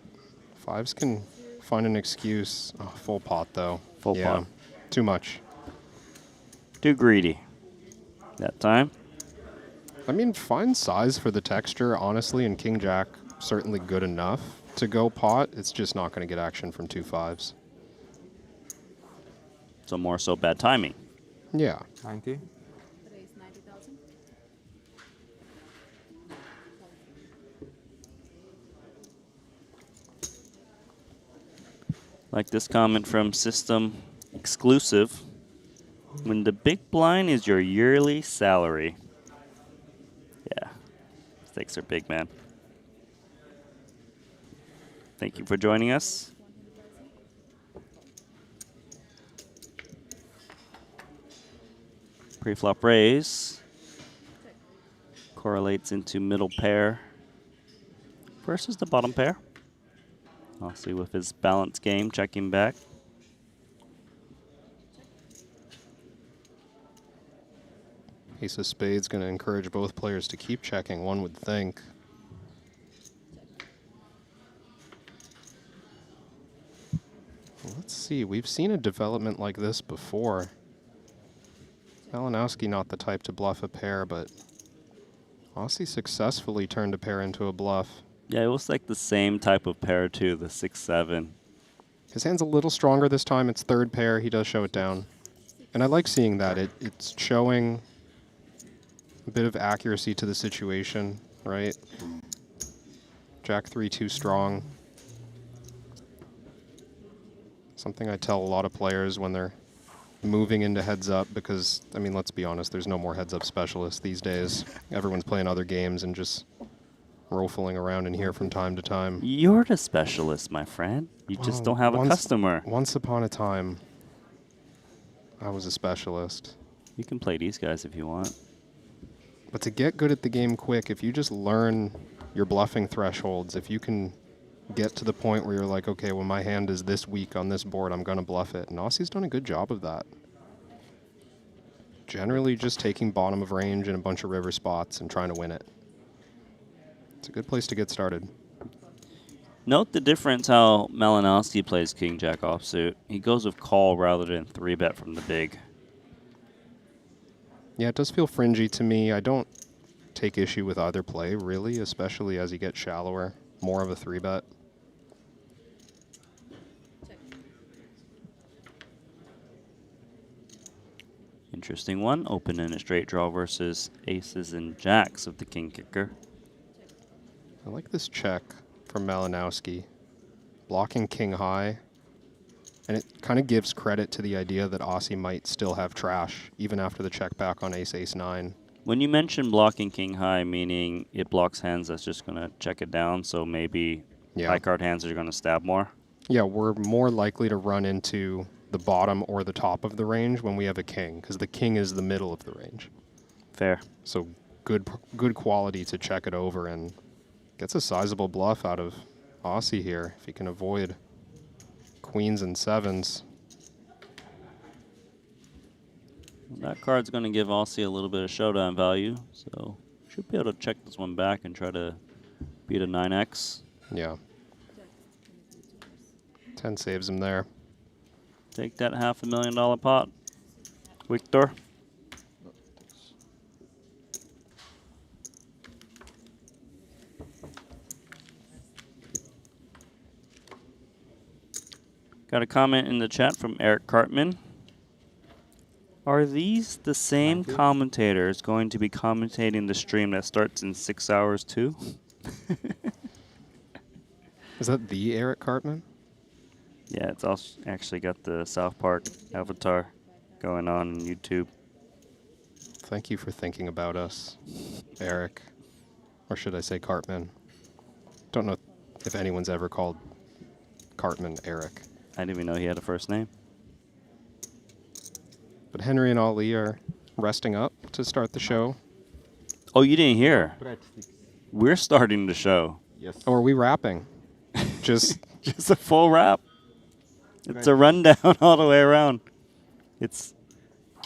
Speaker 2: 5s can find an excuse. Oh, full pot, though.
Speaker 1: Full
Speaker 2: yeah,
Speaker 1: pot.
Speaker 2: Too much.
Speaker 1: Too greedy. That time.
Speaker 2: I mean, fine size for the texture, honestly, and King Jack certainly good enough to go pot. It's just not going to get action from 2 5s.
Speaker 1: So more so bad timing.
Speaker 2: Yeah.
Speaker 9: 90.
Speaker 8: Raise 90,000.
Speaker 1: Like this comment from System Exclusive. When the big blind is your yearly salary. Yeah. Stakes are big, man. Thank you for joining us. Pre-flop raise. Correlates into middle pair versus the bottom pair. Ossi with his balance game, checking back.
Speaker 2: Ace of Spades going to encourage both players to keep checking, one would think. Let's see. We've seen a development like this before. Malinowski not the type to bluff a pair, but Ossi successfully turned a pair into a bluff.
Speaker 1: Yeah, it was like the same type of pair too, the 6-7.
Speaker 2: His hand's a little stronger this time. It's third pair. He does show it down. And I like seeing that. It's showing a bit of accuracy to the situation, right? Jack 3 too strong. Something I tell a lot of players when they're moving into heads up, because, I mean, let's be honest, there's no more heads up specialists these days. Everyone's playing other games and just rofiling around in here from time to time.
Speaker 1: You're the specialist, my friend. You just don't have a customer.
Speaker 2: Once upon a time, I was a specialist.
Speaker 1: You can play these guys if you want.
Speaker 2: But to get good at the game quick, if you just learn your bluffing thresholds, if you can get to the point where you're like, okay, when my hand is this weak on this board, I'm going to bluff it. And Ossi's done a good job of that. Generally just taking bottom of range in a bunch of river spots and trying to win it. It's a good place to get started.
Speaker 1: Note the difference how Malinowski plays King Jack offsuit. He goes with call rather than 3-bet from the big.
Speaker 2: Yeah, it does feel fringy to me. I don't take issue with either play, really, especially as you get shallower. More of a 3-bet.
Speaker 1: Interesting one. Open in a straight draw versus aces and jacks of the king kicker.
Speaker 2: I like this check from Malinowski. Blocking king high. And it kind of gives credit to the idea that Ossi might still have trash, even after the check back on ace-ace-9.
Speaker 1: When you mention blocking king high, meaning it blocks hands that's just going to check it down, so maybe high card hands are going to stab more?
Speaker 2: Yeah, we're more likely to run into the bottom or the top of the range when we have a king, because the king is the middle of the range.
Speaker 1: Fair.
Speaker 2: So good quality to check it over, and gets a sizable bluff out of Ossi here if he can avoid queens and sevens.
Speaker 1: That card's going to give Ossi a little bit of showdown value, so should be able to check this one back and try to beat a 9x.
Speaker 2: Yeah. 10 saves him there.
Speaker 1: Take that $500,000 pot. Wiktor. Got a comment in the chat from Eric Cartman. Are these the same commentators going to be commentating the stream that starts in 6 hours too?
Speaker 2: Is that the Eric Cartman?
Speaker 1: Yeah, it's also actually got the South Park avatar going on YouTube.
Speaker 2: Thank you for thinking about us, Eric. Or should I say Cartman? Don't know if anyone's ever called Cartman Eric.
Speaker 1: I didn't even know he had a first name.
Speaker 2: But Henry and Ali are resting up to start the show.
Speaker 1: Oh, you didn't hear?
Speaker 3: Breadsticks.
Speaker 1: We're starting the show.
Speaker 3: Yes.
Speaker 2: Or are we rapping? Just
Speaker 1: Just a full wrap. It's a rundown all the way around. It's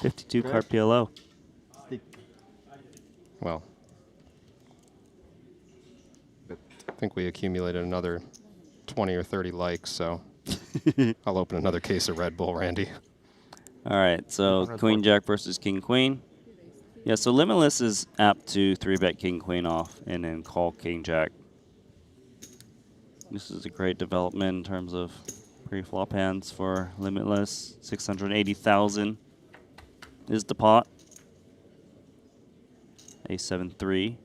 Speaker 1: 52 card PLO.
Speaker 3: Stick.
Speaker 2: well, I think we accumulated another 20 or 30 likes, so I'll open another case of Red Bull, Randy.
Speaker 1: All right, so Queen Jack versus King Queen. Yeah, so Limitless is apt to 3-bet King Queen off and then call King Jack. This is a great development in terms of pre-flop hands for Limitless. 680,000 is the pot. A7-3.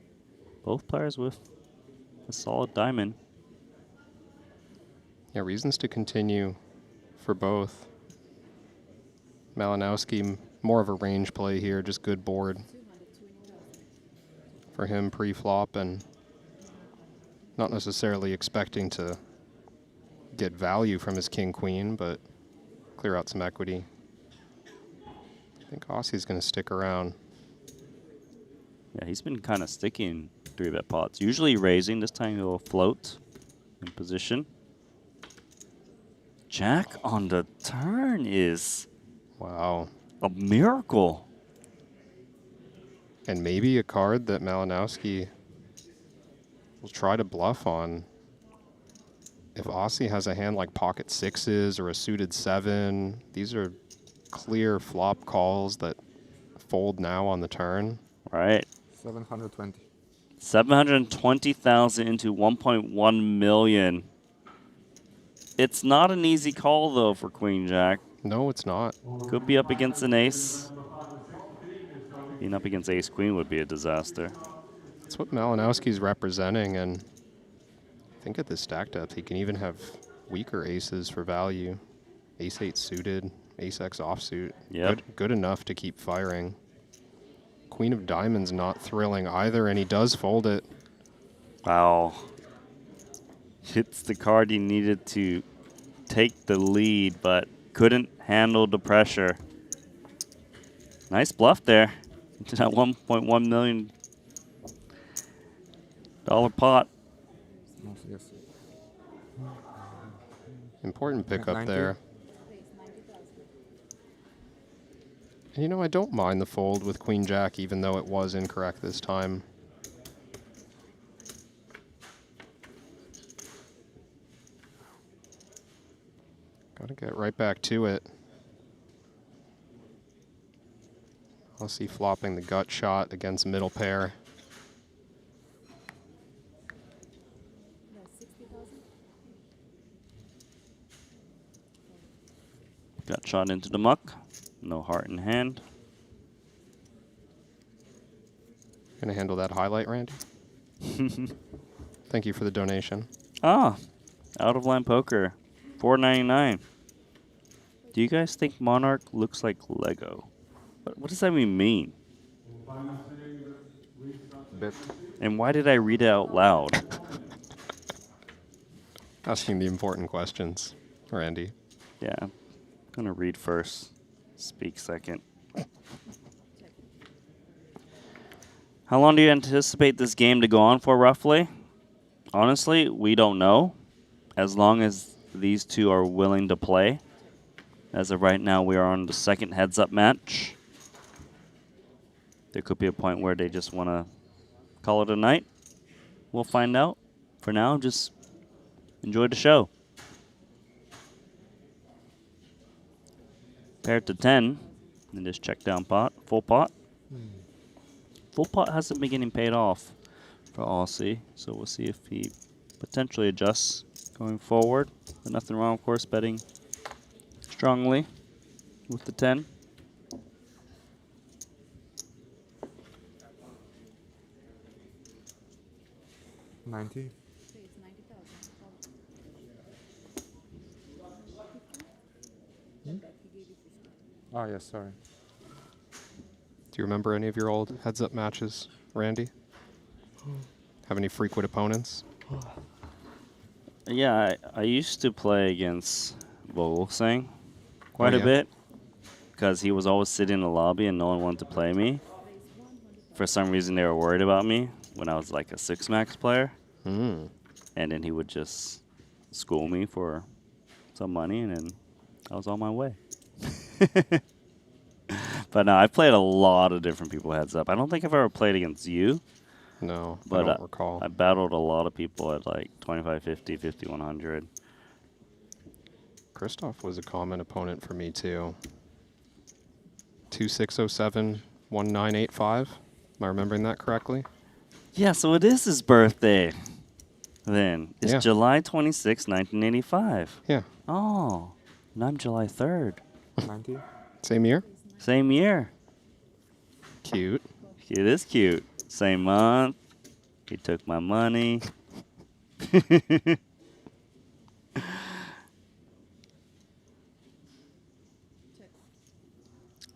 Speaker 1: Both players with a solid diamond.
Speaker 2: Yeah, reasons to continue for both. Malinowski, more of a range play here, just good board for him pre-flop, and not necessarily expecting to get value from his king-queen, but clear out some equity. I think Ossi's going to stick around.
Speaker 1: Yeah, he's been kind of sticky in 3-bet pots. Usually raising. This time he'll float in position. Jack on the turn is
Speaker 2: Wow.
Speaker 1: a miracle.
Speaker 2: And maybe a card that Malinowski will try to bluff on. If Ossi has a hand like pocket sixes or a suited 7, these are clear flop calls that fold now on the turn.
Speaker 1: Right.
Speaker 9: 720.
Speaker 1: 720,000 into 1.1 million. It's not an easy call though for Queen Jack.
Speaker 2: No, it's not.
Speaker 1: Could be up against an ace. Being up against ace queen would be a disaster.
Speaker 2: That's what Malinowski's representing, and I think at this stack depth he can even have weaker aces for value. Ace-8 suited, ace-x offsuit.
Speaker 1: Yep.
Speaker 2: Good enough to keep firing. Queen of diamonds not thrilling either, and he does fold it.
Speaker 1: Wow. It's the card he needed to take the lead, but couldn't handle the pressure. Nice bluff there into that 1.1 million Dollar pot.
Speaker 6: Yes.
Speaker 2: Important pickup
Speaker 6: 90.
Speaker 2: there. And you know, I don't mind the fold with Queen Jack, even though it was incorrect this time. Gotta get right back to it. Ossi flopping the gut shot against middle pair.
Speaker 1: Got shot into the muck. No heart in hand.
Speaker 2: Gonna handle that highlight, Randy. Thank you for the donation.
Speaker 1: Ah, out of line poker. $4.99. Do you guys think Monarch looks like Lego? What does that even mean?
Speaker 3: Bet.
Speaker 1: And why did I read it out loud?
Speaker 2: Asking the important questions, Randy.
Speaker 1: Yeah, I'm gonna read first, speak second. How long do you anticipate this game to go on for, roughly? Honestly, we don't know. As long as these two are willing to play. As of right now, we are on the second heads-up match. There could be a point where they just want to call it a night. We'll find out. For now, just enjoy the show. Pair to 10 in this check down pot, full pot. Full pot hasn't been getting paid off for Ossi, so we'll see if he potentially adjusts going forward. But nothing wrong, of course, betting strongly with the 10.
Speaker 6: $90. Oh, yes, sorry.
Speaker 2: Do you remember any of your old heads-up matches, Randy? Have any frequent opponents?
Speaker 1: Yeah, I used to play against Vogelsang quite a bit because he was always sitting in the lobby and no one wanted to play me. For some reason, they were worried about me when I was like a 6-max player.
Speaker 2: Mm.
Speaker 1: And then he would just school me for some money, and then I was on my way. But no, I played a lot of different people heads up. I don't think I've ever played against you.
Speaker 2: No,
Speaker 1: But
Speaker 2: I don't recall.
Speaker 1: I battled a lot of people at like 2550, 5100.
Speaker 2: Christoph was a common opponent for me too. 2607 1985. Am I remembering that correctly?
Speaker 1: Yeah, so it is his birthday. Then it's
Speaker 2: Yeah.
Speaker 1: July 26, 1985.
Speaker 2: Yeah.
Speaker 1: Oh, and I'm July 3rd.
Speaker 6: 90.
Speaker 2: Same year?
Speaker 1: Same year.
Speaker 2: Cute.
Speaker 1: It is cute. Same month. He took my money.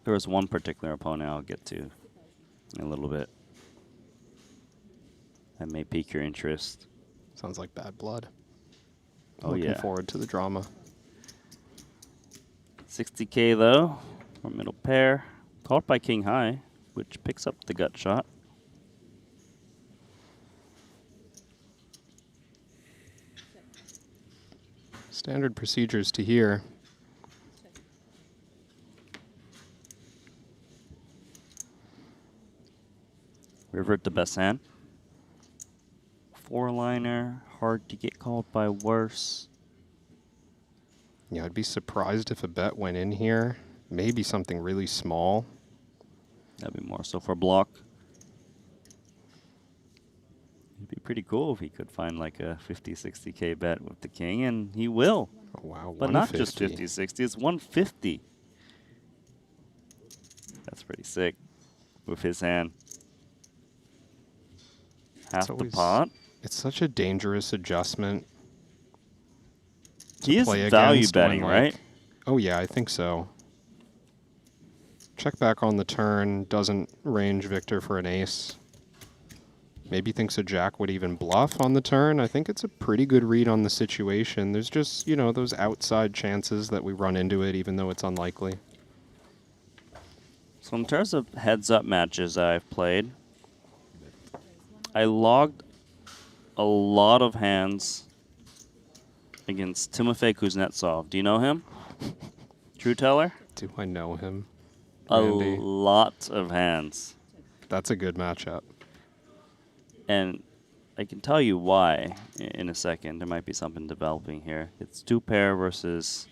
Speaker 1: There was one particular opponent I'll get to in a little bit. That may pique your interest.
Speaker 2: Sounds like bad blood.
Speaker 1: Oh,
Speaker 2: Looking
Speaker 1: yeah.
Speaker 2: forward to the drama.
Speaker 1: 60K though, for middle pair. Called by King High, which picks up the gut shot.
Speaker 2: Standard procedures to here.
Speaker 1: Revert the best hand. 4-liner, hard to get called by worse.
Speaker 2: Yeah, I'd be surprised if a bet went in here. Maybe something really small.
Speaker 1: That'd be more so for block. It'd be pretty cool if he could find like a 50, 60K bet with the king, and he will.
Speaker 2: Oh, wow,
Speaker 1: But not just
Speaker 2: 150.
Speaker 1: 50, 60, it's 150. That's pretty sick with his hand. Half the
Speaker 2: always-
Speaker 1: pot.
Speaker 2: It's such a dangerous adjustment.
Speaker 1: He is
Speaker 2: play
Speaker 1: value
Speaker 2: against when,
Speaker 1: betting,
Speaker 2: like-
Speaker 1: right?
Speaker 2: Oh, yeah, I think so. Check back on the turn. Doesn't range Wiktor for an ace. Maybe thinks a jack would even bluff on the turn. I think it's a pretty good read on the situation. There's just, you know, those outside chances that we run into it, even though it's unlikely.
Speaker 1: So in terms of heads-up matches I've played, I logged a lot of hands against Timofey Kuznetsov. Do you know him? True Teller?
Speaker 2: Do I know him?
Speaker 1: A
Speaker 2: Randy?
Speaker 1: lot of hands.
Speaker 2: That's a good matchup.
Speaker 1: And I can tell you why in a second. There might be something developing here. It's 2 pair versus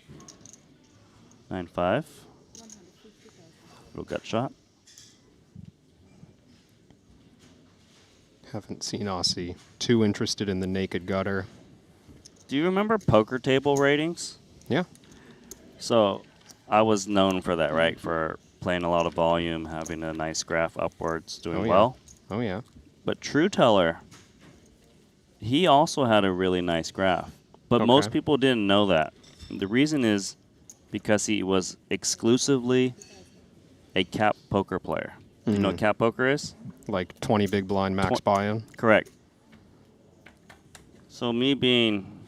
Speaker 1: 9-5. Little gut shot.
Speaker 2: Haven't seen Ossi too interested in the naked gutter.
Speaker 1: Do you remember poker table ratings?
Speaker 2: Yeah.
Speaker 1: So I was known for that, right? For playing a lot of volume, having a nice graph upwards, doing well.
Speaker 2: Oh, yeah.
Speaker 1: But True Teller, he also had a really nice graph. But most
Speaker 2: Okay.
Speaker 1: people didn't know that. The reason is because he was exclusively a cap poker player. You know what cap poker is?
Speaker 2: Like 20 big blind max buy-in.
Speaker 1: Correct. So me being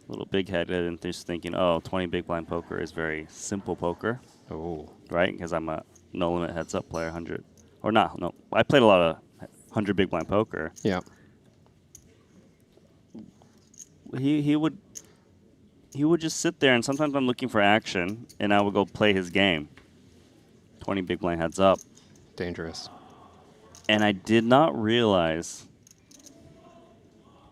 Speaker 1: a little big-headed and just thinking, oh, 20 big blind poker is very simple poker,
Speaker 2: Oh.
Speaker 1: right? Because I'm a no-limit heads-up player, 100. Or not, no. I played a lot of 100 big blind poker.
Speaker 2: Yeah.
Speaker 1: He would just sit there, and sometimes I'm looking for action, and I would go play his game. 20 big blind heads up.
Speaker 2: Dangerous.
Speaker 1: And I did not realize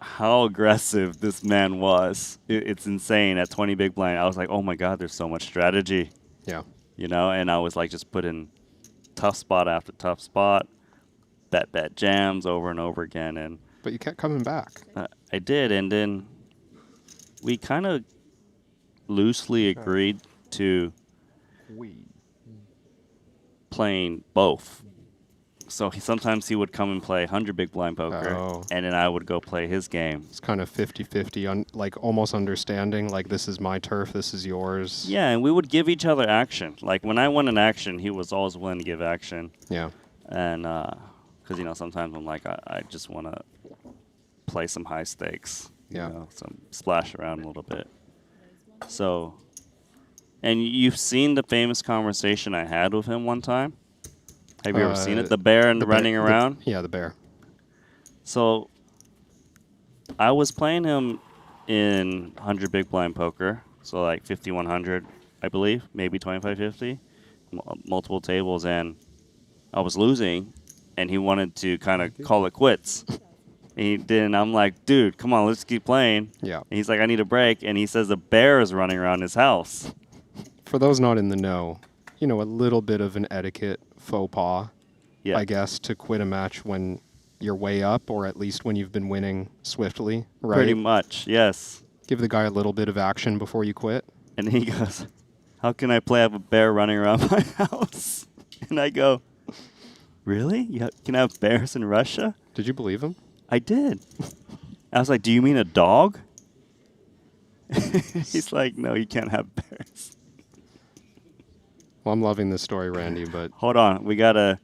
Speaker 1: how aggressive this man was. It's insane. At 20 big blind, I was like, oh my God, there's so much strategy.
Speaker 2: Yeah.
Speaker 1: You know, and I was like just putting tough spot after tough spot, bet jams over and over again. And
Speaker 2: But you kept coming back.
Speaker 1: I did, and then we kind of loosely agreed to playing both. So sometimes he would come and play 100 big blind poker,
Speaker 2: Oh.
Speaker 1: and then I would go play his game.
Speaker 2: It's kind of 50-50, like almost understanding, like this is my turf, this is yours.
Speaker 1: Yeah, and we would give each other action. Like when I won an action, he was always willing to give action.
Speaker 2: Yeah.
Speaker 1: And because, you know, sometimes I'm like, I just want to play some high stakes.
Speaker 2: Yeah.
Speaker 1: You know, some splash around a little bit. So, and you've seen the famous conversation I had with him one time? Have you ever seen it? The bear and running around?
Speaker 2: Yeah, the bear.
Speaker 1: So, I was playing him in 100 big blind poker. So, like 5,100, I believe. Maybe 2550. Multiple tables. And I was losing. And he wanted to kind of call it quits. And he did. And I'm like, dude, come on, let's keep playing.
Speaker 2: Yeah.
Speaker 1: And he's like, I need a break. And he says the bear is running around his house.
Speaker 2: For those not in the know, you know, a little bit of an etiquette faux pas,
Speaker 1: Yeah.
Speaker 2: I guess, to quit a match when you're way up, or at least when you've been winning swiftly, right?
Speaker 1: Pretty much, yes.
Speaker 2: Give the guy a little bit of action before you quit.
Speaker 1: And he goes, how can I play? I have a bear running around my house. And I go, really? You can have bears in Russia?
Speaker 2: Did you believe him?
Speaker 1: I did. I was like, do you mean a dog? He's like, no, you can't have bears.
Speaker 2: Well, I'm loving this story, Randy, but
Speaker 1: Hold on. We got a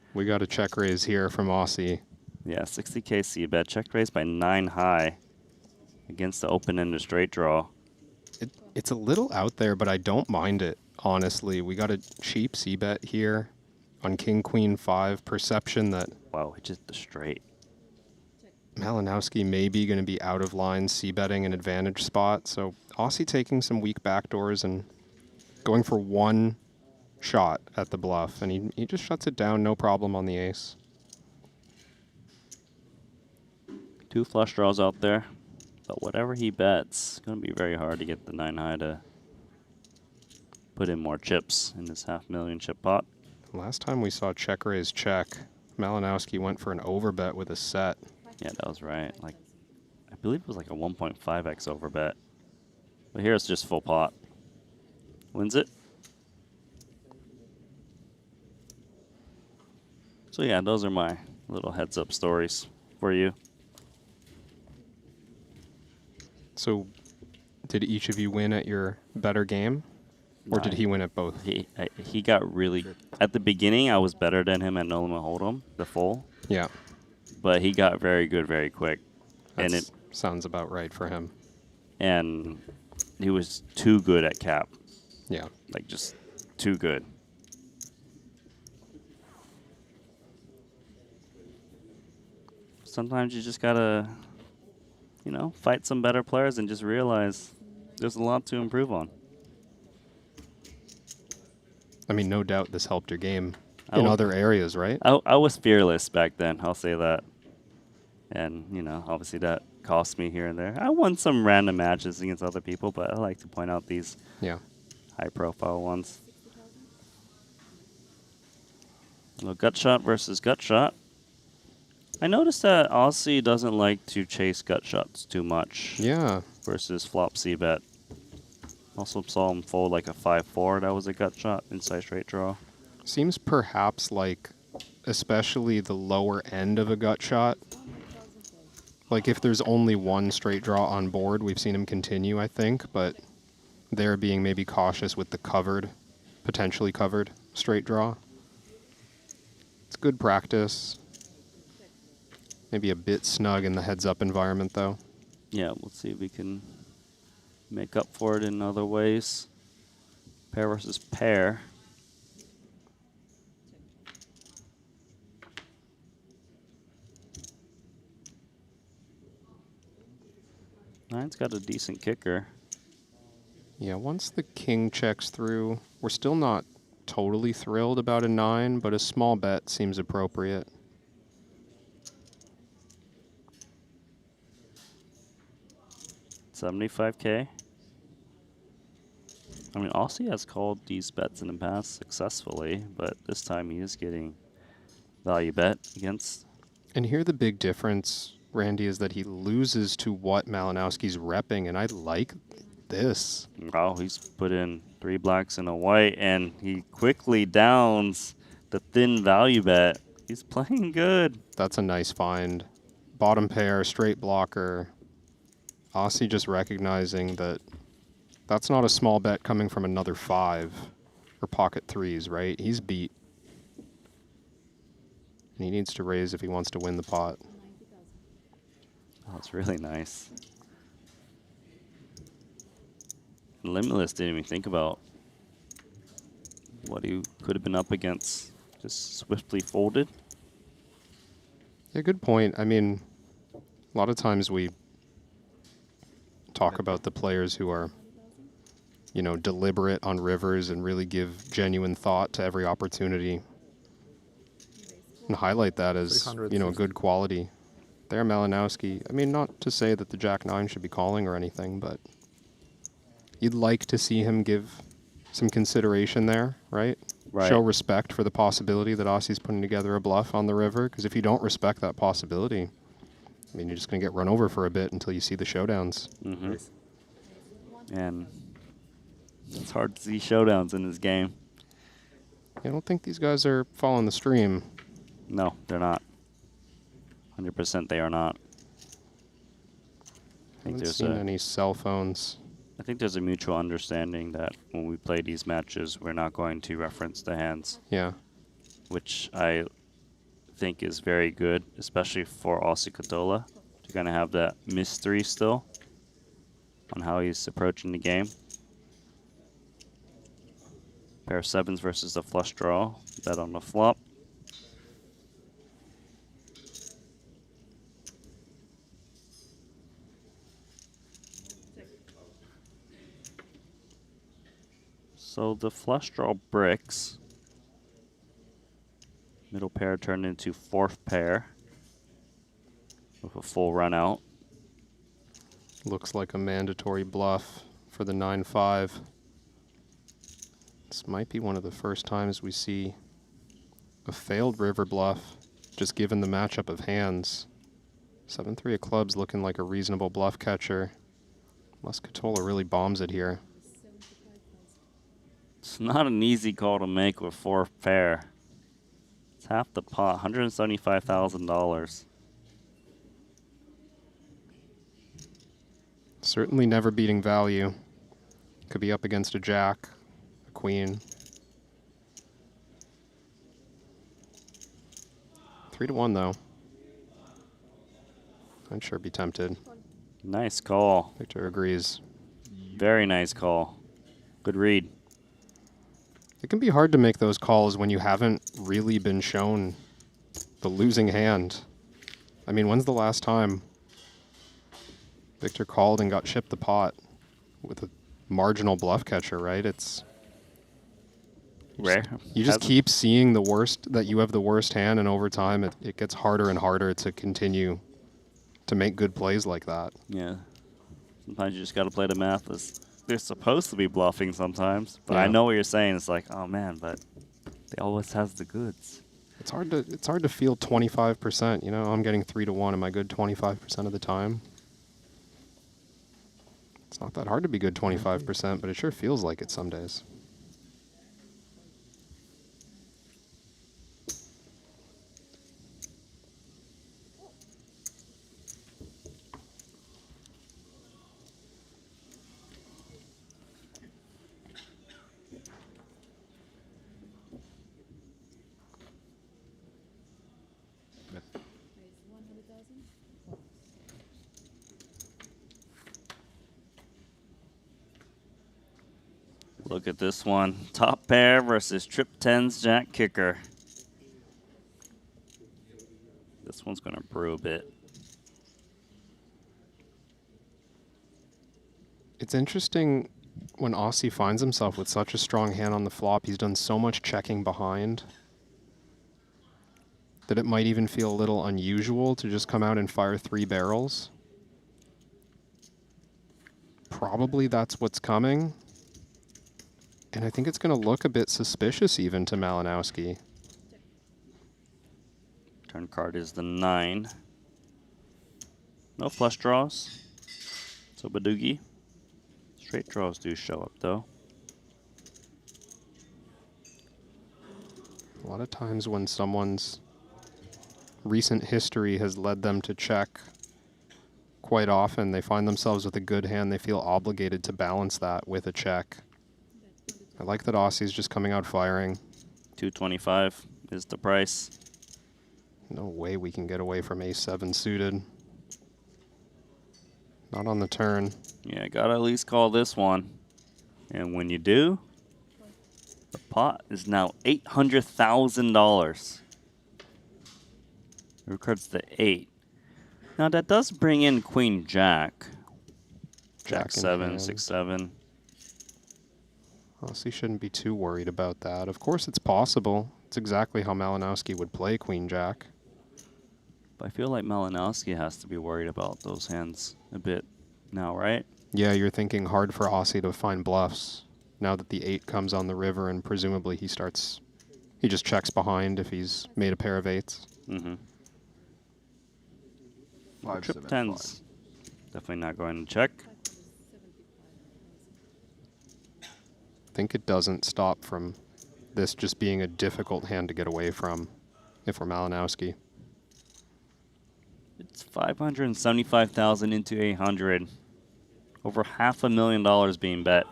Speaker 2: check raise here from Ossi.
Speaker 1: 60K C bet. Check raise by 9 high against the open-ended straight draw.
Speaker 2: It's a little out there, but I don't mind it, honestly. We got a cheap C bet here on King Queen 5. Perception that
Speaker 1: Wow, he just the straight.
Speaker 2: Malinowski may be going to be out of line C betting an advantage spot. So Ossi taking some weak backdoors and going for one shot at the bluff, and he just shuts it down, no problem on the ace.
Speaker 1: 2 flush draws out there. But whatever he bets, it's going to be very hard to get the 9 high to put in more chips in this $500,000 chip pot.
Speaker 2: Last time we saw check raise check, Malinowski went for an overbet with a set.
Speaker 1: Yeah, that was right. Like, I believe it was like a 1.5x overbet. But here it's just full pot. Wins it. So yeah, those are my little heads up stories for you.
Speaker 2: So did each of you win at your better game? Or did he win at both?
Speaker 1: He got really, at the beginning I was better than him at No Limit Hold'em, the full.
Speaker 2: Yeah.
Speaker 1: But he got very good very quick.
Speaker 2: That
Speaker 1: And it
Speaker 2: sounds about right for him.
Speaker 1: and he was too good at cap.
Speaker 2: Yeah.
Speaker 1: Like just too good. Sometimes you just gotta you know, fight some better players and just realize there's a lot to improve on.
Speaker 2: I mean, no doubt this helped your game
Speaker 1: I
Speaker 2: in
Speaker 1: w-
Speaker 2: other areas, right?
Speaker 1: I was fearless back then, I'll say that. And, you know, obviously that cost me here and there. I won some random matches against other people, but I like to point out these
Speaker 2: Yeah.
Speaker 1: high-profile ones. Well, gut shot versus gut shot. I noticed that Ossi doesn't like to chase gut shots too much.
Speaker 2: Yeah.
Speaker 1: Versus flop c-bet. Also saw him fold like a 5-4. That was a gut shot inside straight draw.
Speaker 2: Seems perhaps like, especially the lower end of a gut shot. Like if there's only one straight draw on board, we've seen him continue, I think, but they're being maybe cautious with the covered, potentially covered straight draw. It's good practice. Maybe a bit snug in the heads-up environment, though.
Speaker 1: Yeah, we'll see if we can make up for it in other ways. Pair versus pair. Nine's got a decent kicker.
Speaker 2: Yeah, once the king checks through, we're still not totally thrilled about a 9, but a small bet seems appropriate.
Speaker 1: $75K. I mean, Ossi has called these bets in the past successfully, but this time he is getting value bet against.
Speaker 2: And here the big difference, Randy, is that he loses to what Malinowski's repping, and I like this.
Speaker 1: Wow, he's put in 3 blacks and a white, and he quickly downs the thin value bet. He's playing good.
Speaker 2: That's a nice find. Bottom pair, straight blocker. Ossi just recognizing that that's not a small bet coming from another 5 or pocket 3s, right? He's beat. And he needs to raise if he wants to win the pot.
Speaker 1: Oh, it's really nice. Limitless didn't even think about what he could have been up against. Just swiftly folded.
Speaker 2: Yeah, good point. I mean, a lot of times we talk about the players who are, you know, deliberate on rivers and really give genuine thought to every opportunity and highlight that as, you know, a good quality. There, Malinowski. I mean, not to say that the Jack-9 should be calling or anything, but you'd like to see him give some consideration there, right?
Speaker 1: Right.
Speaker 2: Show respect for the possibility that Ossi's putting together a bluff on the river, because if you don't respect that possibility, I mean, you're just going to get run over for a bit until you see the showdowns.
Speaker 1: Mm-hmm. And it's hard to see showdowns in this game.
Speaker 2: I don't think these guys are following the stream.
Speaker 1: No, they're not. 100% they are not.
Speaker 2: I haven't seen any cell phones.
Speaker 1: I think there's a mutual understanding that when we play these matches, we're not going to reference the hands.
Speaker 2: Yeah.
Speaker 1: Which I think is very good, especially for Ossi Ketola. You're going to have that mystery still on how he's approaching the game. Pair of 7s versus the flush draw. Bet on the flop. So the flush draw bricks. Middle pair turned into 4th pair with a full run out.
Speaker 2: Looks like a mandatory bluff for the 9-5. This might be one of the first times we see a failed river bluff, just given the matchup of hands. 7-3 of clubs looking like a reasonable bluff catcher. Unless Ketola really bombs it here.
Speaker 1: It's not an easy call to make with 4th pair. It's half the pot, $175,000.
Speaker 2: Certainly never beating value. Could be up against a jack, a queen. 3-1 though. I'd sure be tempted.
Speaker 1: Nice call.
Speaker 2: Victor agrees.
Speaker 1: Very nice call. Good read.
Speaker 2: It can be hard to make those calls when you haven't really been shown the losing hand. I mean, when's the last time Wiktor called and got chipped the pot with a marginal bluff catcher, right? It's
Speaker 1: Rare.
Speaker 2: you just
Speaker 1: Hasn't-
Speaker 2: keep seeing the worst, that you have the worst hand, and over time it gets harder and harder to continue to make good plays like that.
Speaker 1: Yeah. Sometimes you just got to play the math. They're supposed to be bluffing sometimes, but I
Speaker 2: Yeah.
Speaker 1: know what you're saying. It's like, oh man, but they always has the goods.
Speaker 2: It's hard to feel 25%. You know, I'm getting 3 to 1. Am I good 25% of the time? It's not that hard to be good 25%, but it sure feels like it some days.
Speaker 3: Yes.
Speaker 8: Raise 100,000.
Speaker 1: Look at this one. Top pair versus trip 10's jack kicker. This one's going to brew a bit.
Speaker 2: It's interesting when Ossi finds himself with such a strong hand on the flop. He's done so much checking behind that it might even feel a little unusual to just come out and fire 3 barrels. Probably that's what's coming. And I think it's going to look a bit suspicious even to Malinowski.
Speaker 1: Turn card is the 9. No flush draws. So Badoogie. Straight draws do show up though.
Speaker 2: A lot of times when someone's recent history has led them to check quite often, they find themselves with a good hand, they feel obligated to balance that with a check. I like that Ossi's just coming out firing.
Speaker 1: 225 is the price.
Speaker 2: No way we can get away from ace-7 suited. Not on the turn.
Speaker 1: Yeah, gotta at least call this one. And when you do, the pot is now $800,000. Records the 8. Now that does bring in Queen Jack. Jack
Speaker 2: in
Speaker 1: 7,
Speaker 2: hand.
Speaker 1: 6, 7.
Speaker 2: Ossi shouldn't be too worried about that. Of course it's possible. It's exactly how Malinowski would play Queen Jack.
Speaker 1: But I feel like Malinowski has to be worried about those hands a bit now, right?
Speaker 2: Yeah, you're thinking hard for Ossi to find bluffs. Now that the 8 comes on the river and presumably he just checks behind if he's made a pair of 8s.
Speaker 1: Mm-hmm.
Speaker 3: 5,
Speaker 1: Trip
Speaker 3: 7,
Speaker 1: 10's definitely not going to check.
Speaker 2: I think it doesn't stop from this just being a difficult hand to get away from if we're Malinowski.
Speaker 1: It's 575,000 into 800. Over $500,000 being bet.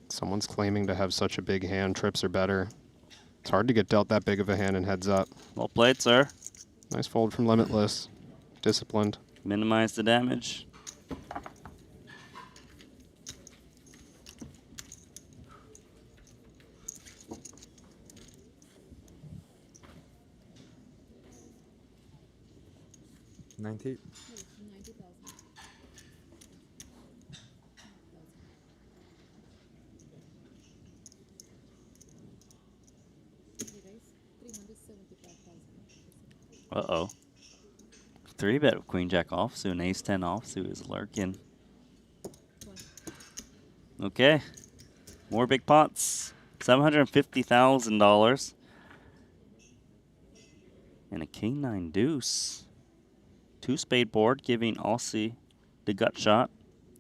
Speaker 2: Someone's claiming to have such a big hand, trips are better. It's hard to get dealt that big of a hand and heads up.
Speaker 1: Well played, sir.
Speaker 2: Nice fold from Limitless. Disciplined.
Speaker 1: Minimize the damage.
Speaker 4: $90.
Speaker 8: 90,000. Raise 375,000.
Speaker 1: Uh-oh. 3-bet with Queen Jack offsuit and Ace 10 offsuit is lurking. Okay. More big pots. $750,000. And a King 9 deuce. 2-spade board giving Ossi the gut shot.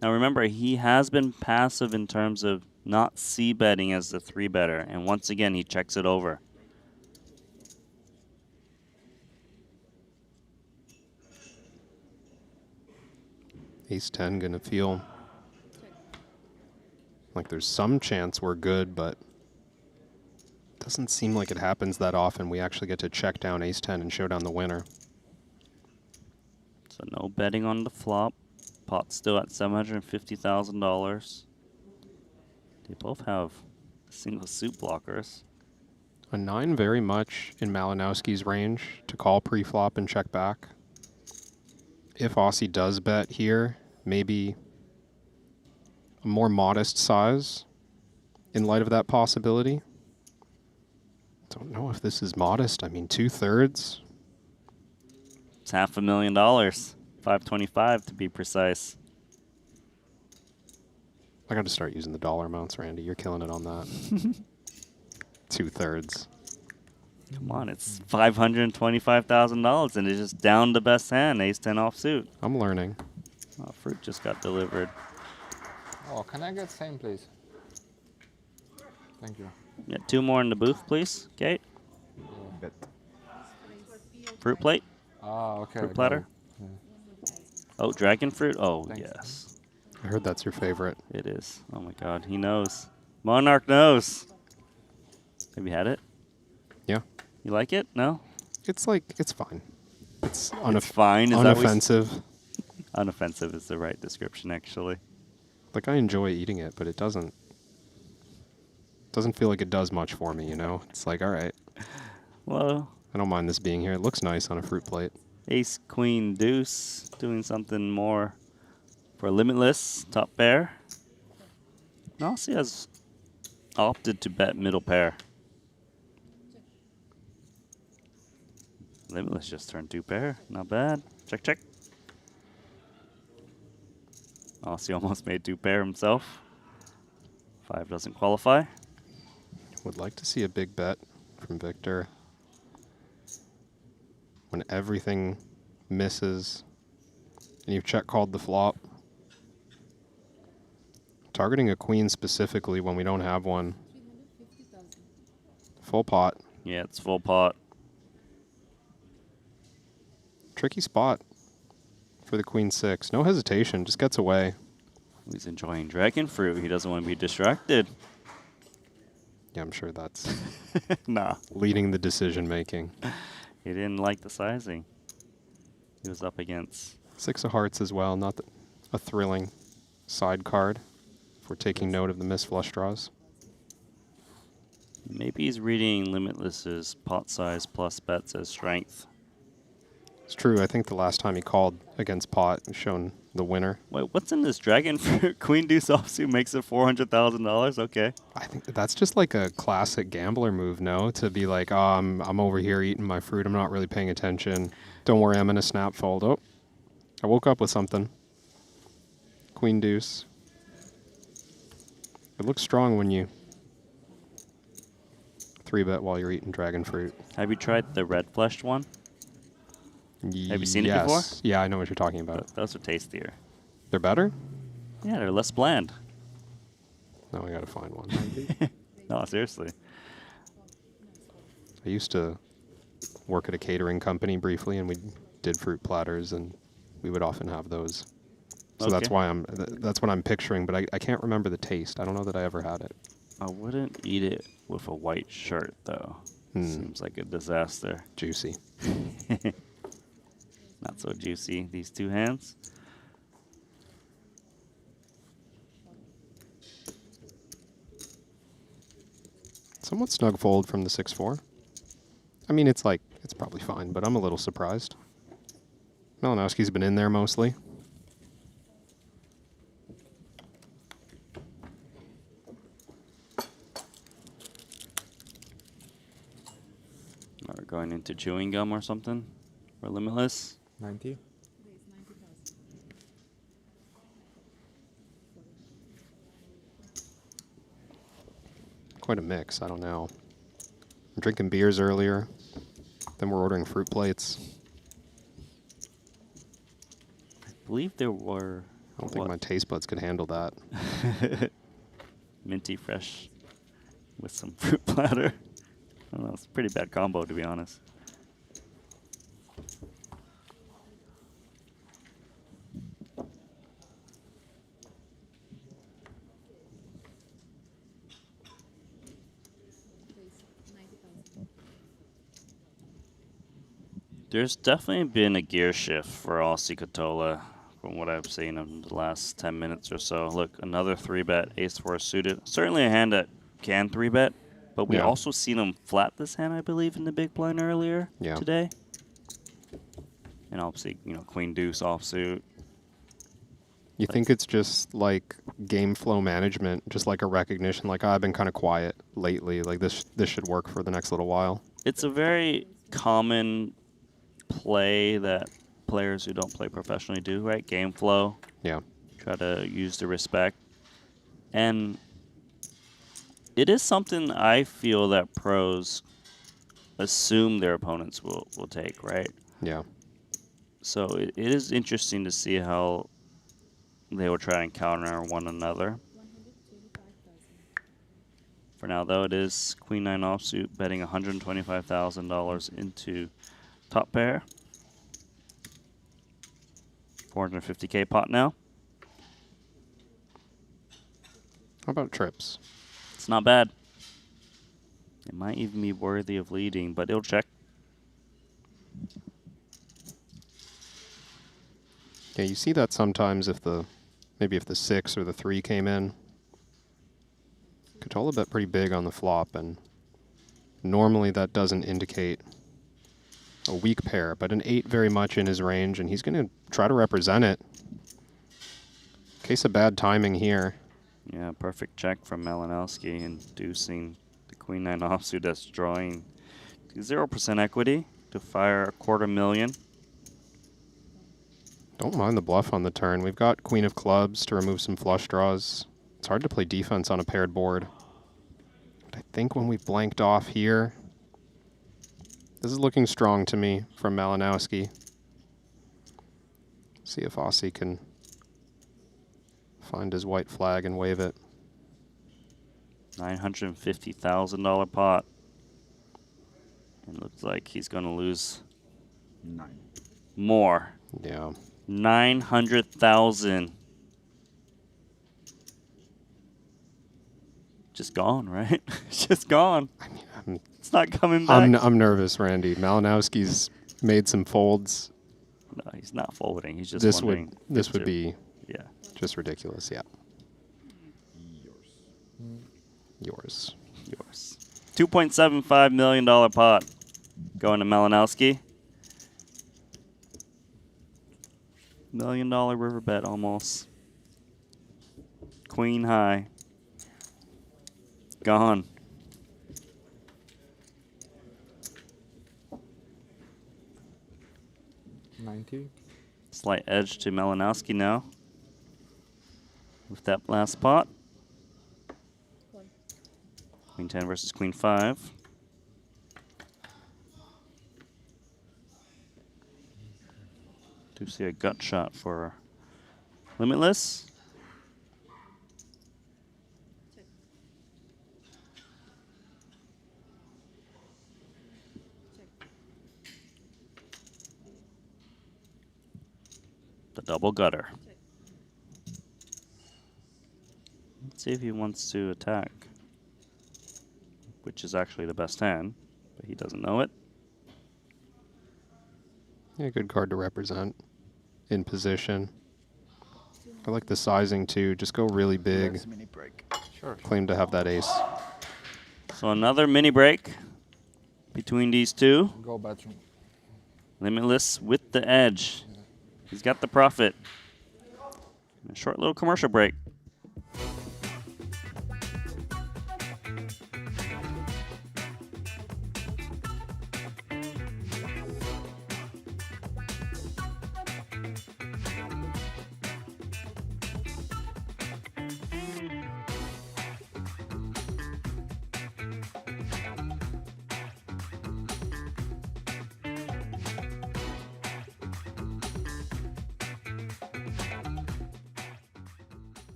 Speaker 1: Now remember, he has been passive in terms of not c-betting as the 3-better. And once again, he checks it over.
Speaker 2: Ace-10 gonna feel like there's some chance we're good, but it doesn't seem like it happens that often. We actually get to check down Ace-10 and show down the winner.
Speaker 1: So no betting on the flop. Pot's still at $750,000. They both have single suit blockers.
Speaker 2: A 9 very much in Malinowski's range to call pre-flop and check back. if Ossi does bet here, maybe a more modest size in light of that possibility. Don't know if this is modest. I mean, 2/3.
Speaker 1: It's $500,000. 525 to be precise.
Speaker 2: I got to start using the dollar amounts, Randy. You're killing it on that. 2/3.
Speaker 1: Come on, it's $525,000 and it's just down the best hand, ace-10 offsuit.
Speaker 2: I'm learning.
Speaker 1: Oh, fruit just got delivered.
Speaker 4: Oh, can I get same, please? Thank you.
Speaker 1: Yeah, 2 more in the booth, please, Kate.
Speaker 3: Bet.
Speaker 1: Fruit plate,
Speaker 4: Ah, okay.
Speaker 1: fruit
Speaker 4: got
Speaker 1: platter.
Speaker 4: it.
Speaker 1: Oh, dragon fruit. Oh,
Speaker 4: Thanks.
Speaker 1: yes,
Speaker 2: I heard that's your favorite.
Speaker 1: it is. Oh my God, he knows. Monarch knows. Have you had it?
Speaker 2: Yeah.
Speaker 1: You like it? No?
Speaker 2: It's like, it's fine. It's,
Speaker 1: It's fine. Is that what we-
Speaker 2: unoffensive.
Speaker 1: Unoffensive is the right description, actually.
Speaker 2: Like, I enjoy eating it, but it doesn't feel like it does much for me, you know? It's like, all right,
Speaker 1: Well,
Speaker 2: I don't mind this being here. It looks nice on a fruit plate.
Speaker 1: ace, queen, deuce, doing something more for Limitless, top pair. Ossi has opted to bet middle pair. Limitless just turned 2 pair. Not bad. Check, check. Ossi almost made 2 pair himself. 5 doesn't qualify.
Speaker 2: Would like to see a big bet from Wiktor. When everything misses and you've check called the flop. Targeting a queen specifically when we don't have one. Full pot.
Speaker 1: Yeah, it's full pot.
Speaker 2: Tricky spot for the queen 6. No hesitation, just gets away.
Speaker 1: He's enjoying dragon fruit. He doesn't want to be distracted.
Speaker 2: Yeah, I'm sure that's
Speaker 1: Nah.
Speaker 2: leading the decision making.
Speaker 1: He didn't like the sizing. He was up against.
Speaker 2: 6 of hearts as well, not a thrilling side card if we're taking note of the missed flush draws.
Speaker 1: Maybe he's reading Limitless's pot size plus bets as strength.
Speaker 2: It's true, I think the last time he called against pot, he's shown the winner.
Speaker 1: Wait, what's in this dragon fruit? Queen deuce offsuit makes it $400,000. Okay.
Speaker 2: I think that's just like a classic gambler move, no? To be like, oh, I'm over here eating my fruit. I'm not really paying attention. Don't worry, I'm in a snap fold. Oh, I woke up with something. Queen deuce. It looks strong when you 3-bet while you're eating dragon fruit.
Speaker 1: Have you tried the red fleshed one? Have you seen it before?
Speaker 2: Yeah, I know what you're talking about.
Speaker 1: Those are tastier.
Speaker 2: They're better?
Speaker 1: Yeah, they're less bland.
Speaker 2: Now I gotta find one.
Speaker 1: No, seriously.
Speaker 2: I used to work at a catering company briefly, and we did fruit platters, and we would often have those. So that's
Speaker 1: Okay.
Speaker 2: why that's what I'm picturing, but I can't remember the taste. I don't know that I ever had it.
Speaker 1: I wouldn't eat it with a white shirt, though. Seems like a disaster.
Speaker 2: Juicy.
Speaker 1: Not so juicy, these 2 hands.
Speaker 2: Somewhat snug fold from the 6-4. I mean, it's probably fine, but I'm a little surprised. Malinowski's been in there mostly.
Speaker 1: Or going into chewing gum or something for Limitless.
Speaker 4: 90?
Speaker 2: Quite a mix, I don't know. I'm drinking beers earlier. Then we're ordering fruit plates.
Speaker 1: I believe there were.
Speaker 2: I don't think my taste buds could handle that.
Speaker 1: Minty fresh with some fruit platter. I don't know, it's a pretty bad combo, to be honest. There's definitely been a gear shift for Ossi Ketola from what I've seen in the last 10 minutes or so. Look, another 3-bet, ace-4 suited. Certainly a hand that can 3-bet, but we also seen him flat this hand, I believe, in the big blind earlier today. And obviously, queen deuce offsuit.
Speaker 2: You think it's just like game flow management, just like a recognition, like I've been kind of quiet lately, like this should work for the next little while.
Speaker 1: It's a very common play that players who don't play professionally do, right? Game flow.
Speaker 2: Yeah.
Speaker 1: Try to use the respect. And it is something I feel that pros assume their opponents will take, right?
Speaker 2: Yeah.
Speaker 1: So it is interesting to see how they will try and counter one another. For now, though, it is queen nine offsuit betting $125,000 into top pair. 450K pot now.
Speaker 2: How about trips?
Speaker 1: It's not bad. It might even be worthy of leading, but it'll check.
Speaker 2: Yeah, you see that sometimes if maybe if the 6 or the 3 came in. Ketola bet pretty big on the flop, and normally that doesn't indicate a weak pair, but an 8 very much in his range, and he's going to try to represent it. Case of bad timing here.
Speaker 1: Yeah, perfect check from Malinowski, inducing the queen nine offsuit that's drawing 0% equity to fire $250,000.
Speaker 2: Don't mind the bluff on the turn. We've got queen of clubs to remove some flush draws. It's hard to play defense on a paired board. But I think when we've blanked off here, this is looking strong to me from Malinowski. See if Ossi can find his white flag and wave it.
Speaker 1: $950,000 pot. And looks like he's going to lose
Speaker 3: 9.
Speaker 1: more.
Speaker 2: Yeah.
Speaker 1: 900,000. Just gone, right? It's just gone.
Speaker 2: I mean,
Speaker 1: it's not coming back.
Speaker 2: I'm nervous, Randy. Malinowski's made some folds.
Speaker 1: No, he's not folding. He's just
Speaker 2: This
Speaker 1: wondering.
Speaker 2: would be
Speaker 1: Yeah.
Speaker 2: just ridiculous. Yeah.
Speaker 3: Yours.
Speaker 1: Yours. $2.75 million pot going to Malinowski. $1 million river bet almost. Queen high. Gone.
Speaker 4: $90.
Speaker 1: Slight edge to Malinowski now. With that last pot. Queen 10 versus Queen 5. Do see a gut shot for Limitless. The double gutter. Let's see if he wants to attack, which is actually the best hand, but he doesn't know it.
Speaker 2: Yeah, good card to represent. In position. I like the sizing too. Just go really big.
Speaker 3: Mini break.
Speaker 4: Sure.
Speaker 2: Claim to have that ace.
Speaker 1: So another mini break between these two.
Speaker 4: Go bathroom.
Speaker 1: Limitless with the edge. He's got the profit. A short little commercial break.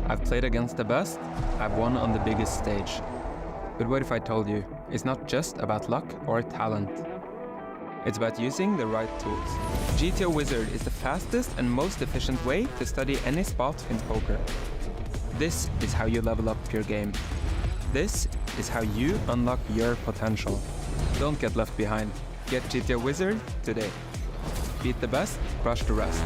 Speaker 6: I've played against the best, I've won on the biggest stage. But what if I told you, it's not just about luck or talent? It's about using the right tools. GTO Wizard is the fastest and most efficient way to study any spot in poker. This is how you level up your game. This is how you unlock your potential. Don't get left behind. Get GTO Wizard today. Beat the best, crush the rest.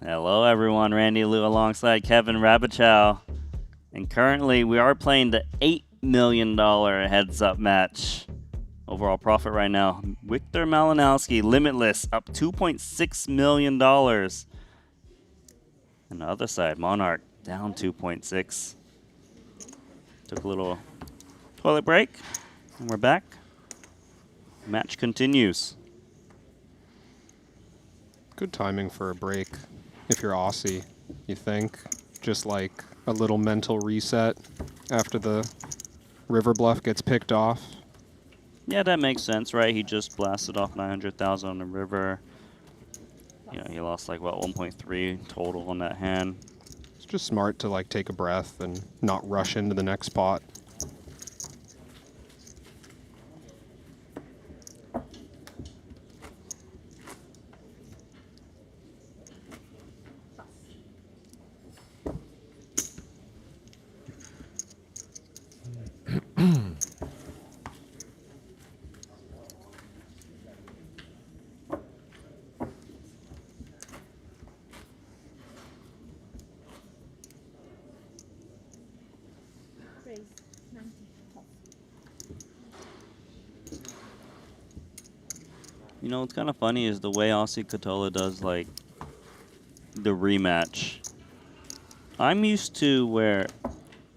Speaker 1: Hello everyone, Randy Liu alongside Kevin Rabichow. And currently we are playing the $8 million heads up match. Overall profit right now, Wiktor Malinowski, Limitless, up $2.6 million. And the other side, Monarch, down 2.6. Took a little toilet break, and we're back. Match continues.
Speaker 2: Good timing for a break. If you're Ossi, you think. Just like a little mental reset after the river bluff gets picked off.
Speaker 1: Yeah, that makes sense, right? He just blasted off 900,000 on the river. You know, he lost like, what, 1.3 total on that hand.
Speaker 2: It's just smart to like take a breath and not rush into the next spot.
Speaker 1: You know, what's kind of funny is the way Ossi Ketola does, like, the rematch. I'm used to where,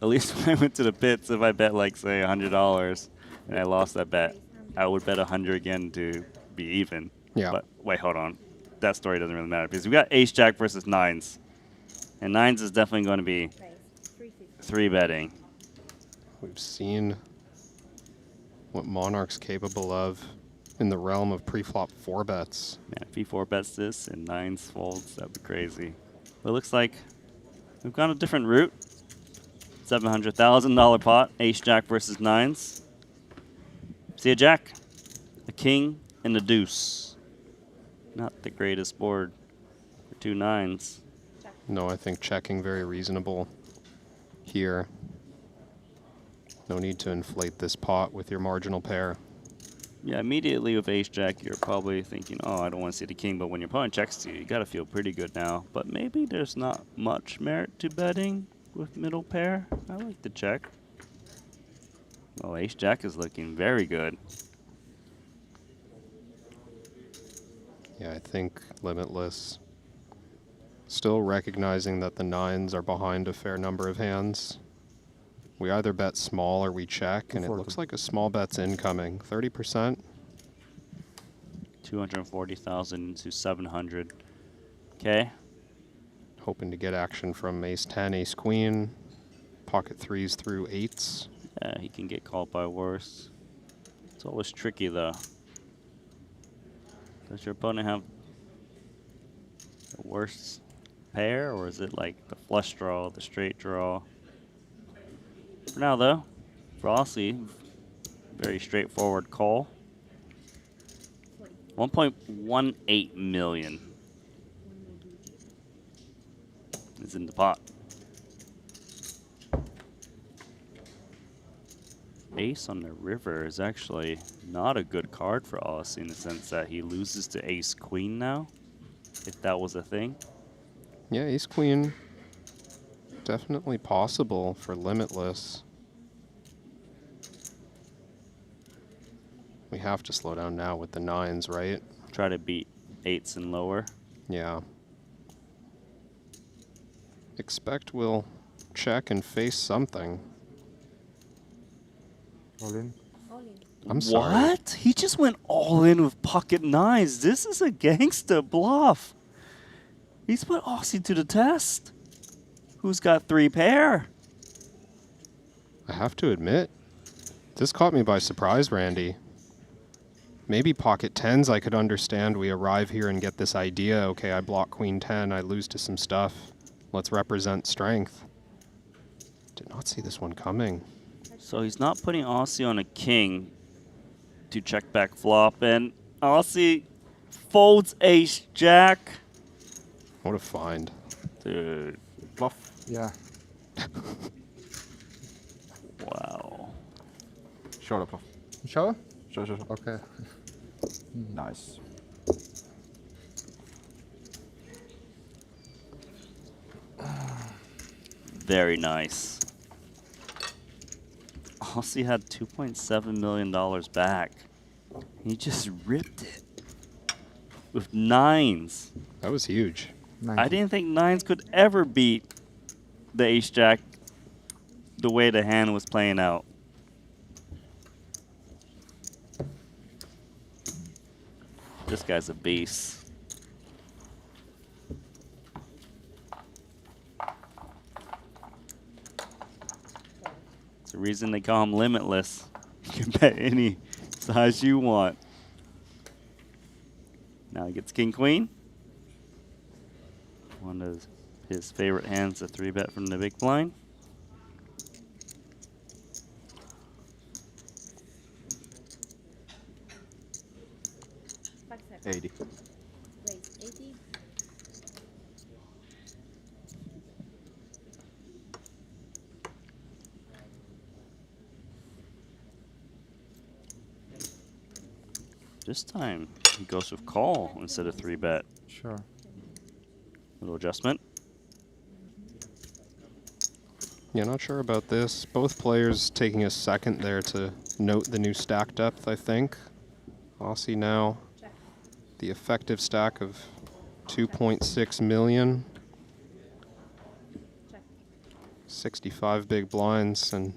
Speaker 1: at least when I went to the pits, if I bet, like, say, $100 and I lost that bet, I would bet 100 again to be even.
Speaker 2: Yeah.
Speaker 1: But wait, hold on. That story doesn't really matter because we got ace-jack versus nines. And nines is definitely going to be 3-betting.
Speaker 2: We've seen what Monarch's capable of in the realm of pre-flop 4-bets.
Speaker 1: Man, if he 4-bets this and nines folds, that'd be crazy. But it looks like we've gone a different route. $700,000 pot, ace-jack versus nines. See a jack, a king, and a deuce. Not the greatest board for 2 nines.
Speaker 2: No, I think checking very reasonable here. No need to inflate this pot with your marginal pair.
Speaker 1: Yeah, immediately with ace-jack, you're probably thinking, oh, I don't want to see the king. But when your opponent checks to you, you got to feel pretty good now. But maybe there's not much merit to betting with middle pair. I like to check. Well, ace-jack is looking very good.
Speaker 2: Yeah, I think Limitless still recognizing that the nines are behind a fair number of hands. We either bet small or we check, and it looks like a small bet's incoming. 30%.
Speaker 1: 240,000 into 700. Okay.
Speaker 2: Hoping to get action from ace-10, ace-queen. pocket threes through eights.
Speaker 1: Yeah, he can get called by worse. It's always tricky though. Does your opponent have the worst pair, or is it like the flush draw, the straight draw? For now though, for Ossi, very straightforward call. 1.18 million is in the pot. Ace on the river is actually not a good card for Ossi in the sense that he loses to ace queen now, if that was a thing.
Speaker 2: Yeah, ace queen. Definitely possible for Limitless. We have to slow down now with the nines, right?
Speaker 1: Try to beat eights and lower.
Speaker 2: Yeah. Expect we'll check and face something.
Speaker 3: All in.
Speaker 2: I'm sorry.
Speaker 1: What? He just went all in with pocket nines. This is a gangster bluff. He's put Ossi to the test. Who's got three pair?
Speaker 2: I have to admit, this caught me by surprise, Randy. Maybe pocket tens I could understand. We arrive here and get this idea. Okay, I block queen 10. I lose to some stuff. Let's represent strength. Did not see this one coming.
Speaker 1: So he's not putting Ossi on a king to check back flop, and Ossi folds ace jack.
Speaker 2: What a find.
Speaker 1: Dude,
Speaker 3: Bluff.
Speaker 4: Yeah.
Speaker 1: wow.
Speaker 3: Show the bluff.
Speaker 4: Show?
Speaker 3: Show.
Speaker 4: Okay.
Speaker 3: Nice.
Speaker 1: Very nice. Ossi had $2.7 million back. He just ripped it with nines.
Speaker 2: That was huge.
Speaker 1: I didn't think nines could ever beat the ace jack the way the hand was playing out. This guy's a beast. It's the reason they call him Limitless. You can bet any size you want. Now he gets king queen. One of his favorite hands, a 3-bet from the big blind.
Speaker 10: Raise
Speaker 3: 80.
Speaker 10: 80.
Speaker 1: This time he goes with call instead of 3-bet.
Speaker 4: Sure.
Speaker 1: Little adjustment.
Speaker 2: Yeah, not sure about this. Both players taking a second there to note the new stack depth, I think. Ossi now, the effective stack of 2.6 million. 65 big blinds, and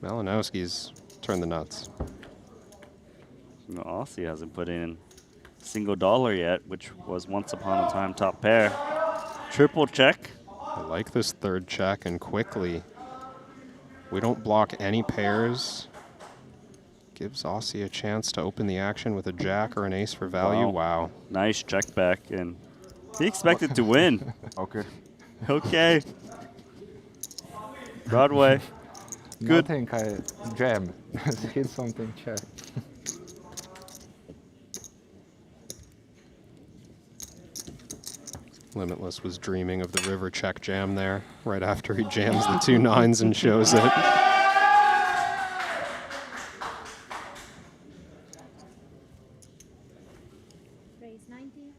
Speaker 2: Malinowski's turned the nuts.
Speaker 1: You know, Ossi hasn't put in a single dollar yet, which was once upon a time top pair. Triple check.
Speaker 2: I like this third check, and quickly. We don't block any pairs. Gives Ossi a chance to open the action with a jack or an ace for value. Wow.
Speaker 1: Nice check back, and he expected to win.
Speaker 3: Okay.
Speaker 1: Okay. Broadway. Good.
Speaker 4: I think I jam. Hit something check.
Speaker 2: Limitless was dreaming of the river check jam there, right after he jams the two nines and shows it.
Speaker 10: Raise 90.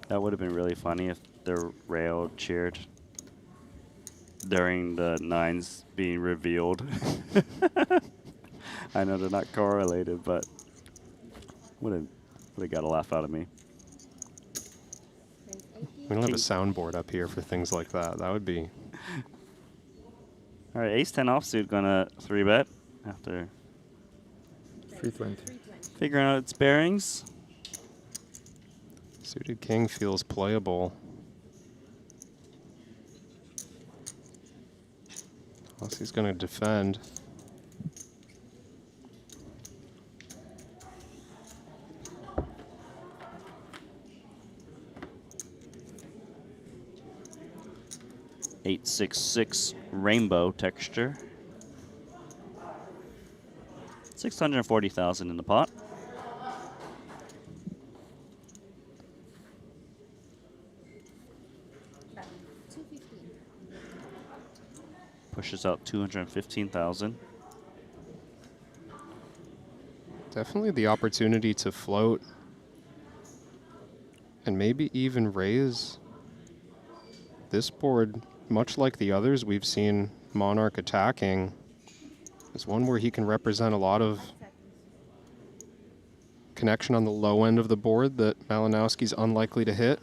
Speaker 1: That would have been really funny if the rail cheered during the nines being revealed. I know they're not correlated, but would have got a laugh out of me.
Speaker 10: Raise 80.
Speaker 2: We don't have a soundboard up here for things like that. That would be...
Speaker 1: All right, ace 10 offsuit gonna 3-bet after.
Speaker 4: 320.
Speaker 10: 320.
Speaker 1: Figuring out its bearings.
Speaker 2: Suited king feels playable. Ossi's going to defend.
Speaker 1: .866 rainbow texture. 640,000 in the pot. Pushes out 215,000.
Speaker 2: Definitely the opportunity to float and maybe even raise. This board, much like the others we've seen Monarch attacking, is one where he can represent a lot of connection on the low end of the board that Malinowski's unlikely to hit.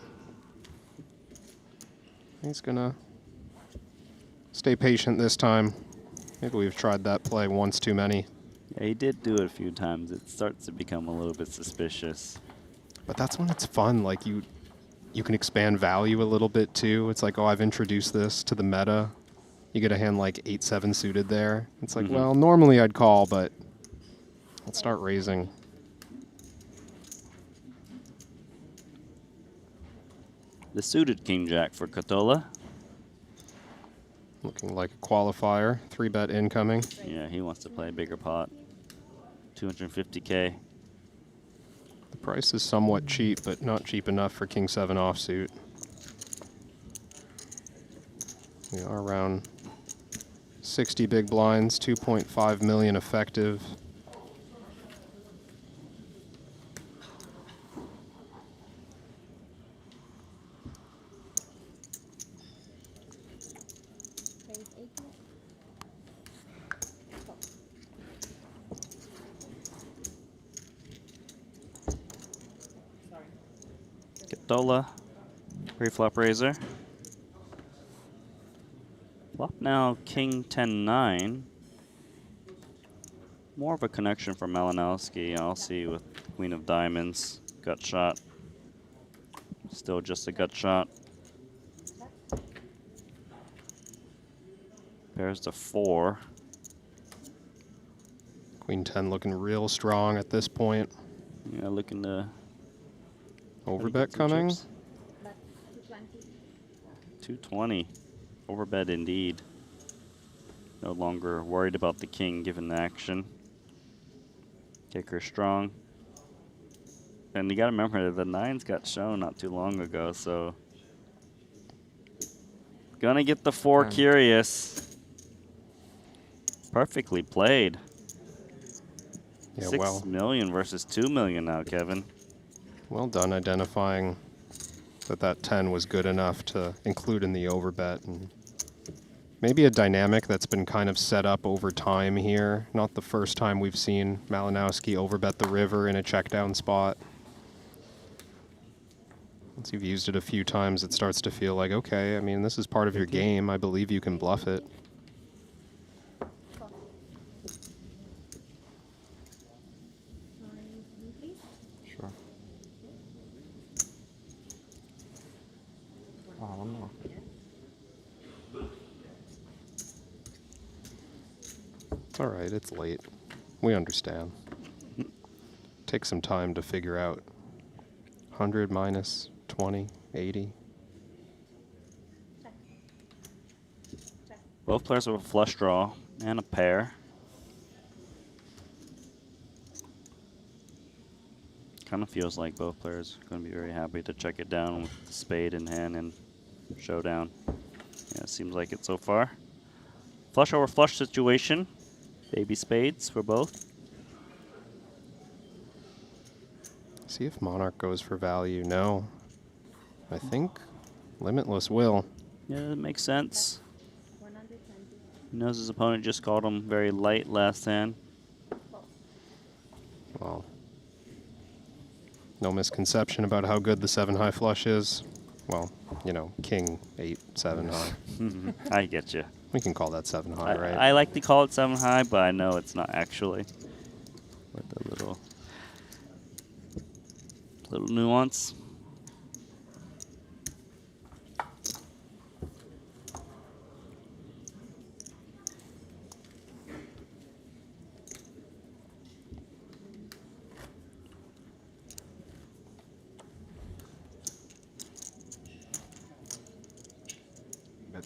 Speaker 2: He's gonna stay patient this time. Maybe we've tried that play once too many.
Speaker 1: Yeah, he did do it a few times. It starts to become a little bit suspicious.
Speaker 2: But that's when it's fun. Like you can expand value a little bit too. It's like, oh, I've introduced this to the meta. You get a hand like 8-7 suited there. It's like, well, normally I'd call, but let's start raising.
Speaker 1: The suited king jack for Ketola.
Speaker 2: Looking like a qualifier. 3-bet incoming.
Speaker 1: Yeah, he wants to play a bigger pot. 250K.
Speaker 2: The price is somewhat cheap, but not cheap enough for king 7 offsuit. We are around 60 big blinds, 2.5 million effective.
Speaker 1: Ketola, pre-flop raiser. Flop now king 10-9. More of a connection for Malinowski. I'll see with queen of diamonds. Gut shot. Still just a gut shot. Pairs to 4.
Speaker 2: Queen 10 looking real strong at this point.
Speaker 1: Yeah, looking to
Speaker 2: overbet coming.
Speaker 1: 220. Overbet indeed. No longer worried about the king given the action. Kicker strong. And you got to remember the 9s got shown not too long ago, so gonna get the 4 curious. Perfectly played.
Speaker 2: Yeah,
Speaker 1: 6 million versus 2 million now, Kevin.
Speaker 2: Well done identifying that 10 was good enough to include in the overbet. And maybe a dynamic that's been kind of set up over time here. Not the first time we've seen Malinowski overbet the river in a check down spot. Once you've used it a few times, it starts to feel like, okay, I mean, this is part of your game. I believe you can bluff it.
Speaker 3: Sure. One more.
Speaker 2: It's all right, it's late. We understand. Take some time to figure out 100 minus 20, 80.
Speaker 1: Both players have a flush draw and a pair. Kind of feels like both players are going to be very happy to check it down with the spade in hand and showdown. Yeah, it seems like it so far. Flush over flush situation. Baby spades for both.
Speaker 2: See if Monarch goes for value. No. I think Limitless will.
Speaker 1: Yeah, that makes sense. He knows his opponent just called him very light last hand.
Speaker 2: Well, no misconception about how good the 7 high flush is. Well, you know, king 8, 7 high.
Speaker 1: I get you.
Speaker 2: We can call that 7 high, right?
Speaker 1: I like to call it 7 high, but I know it's not actually. With a little Little nuance.
Speaker 3: But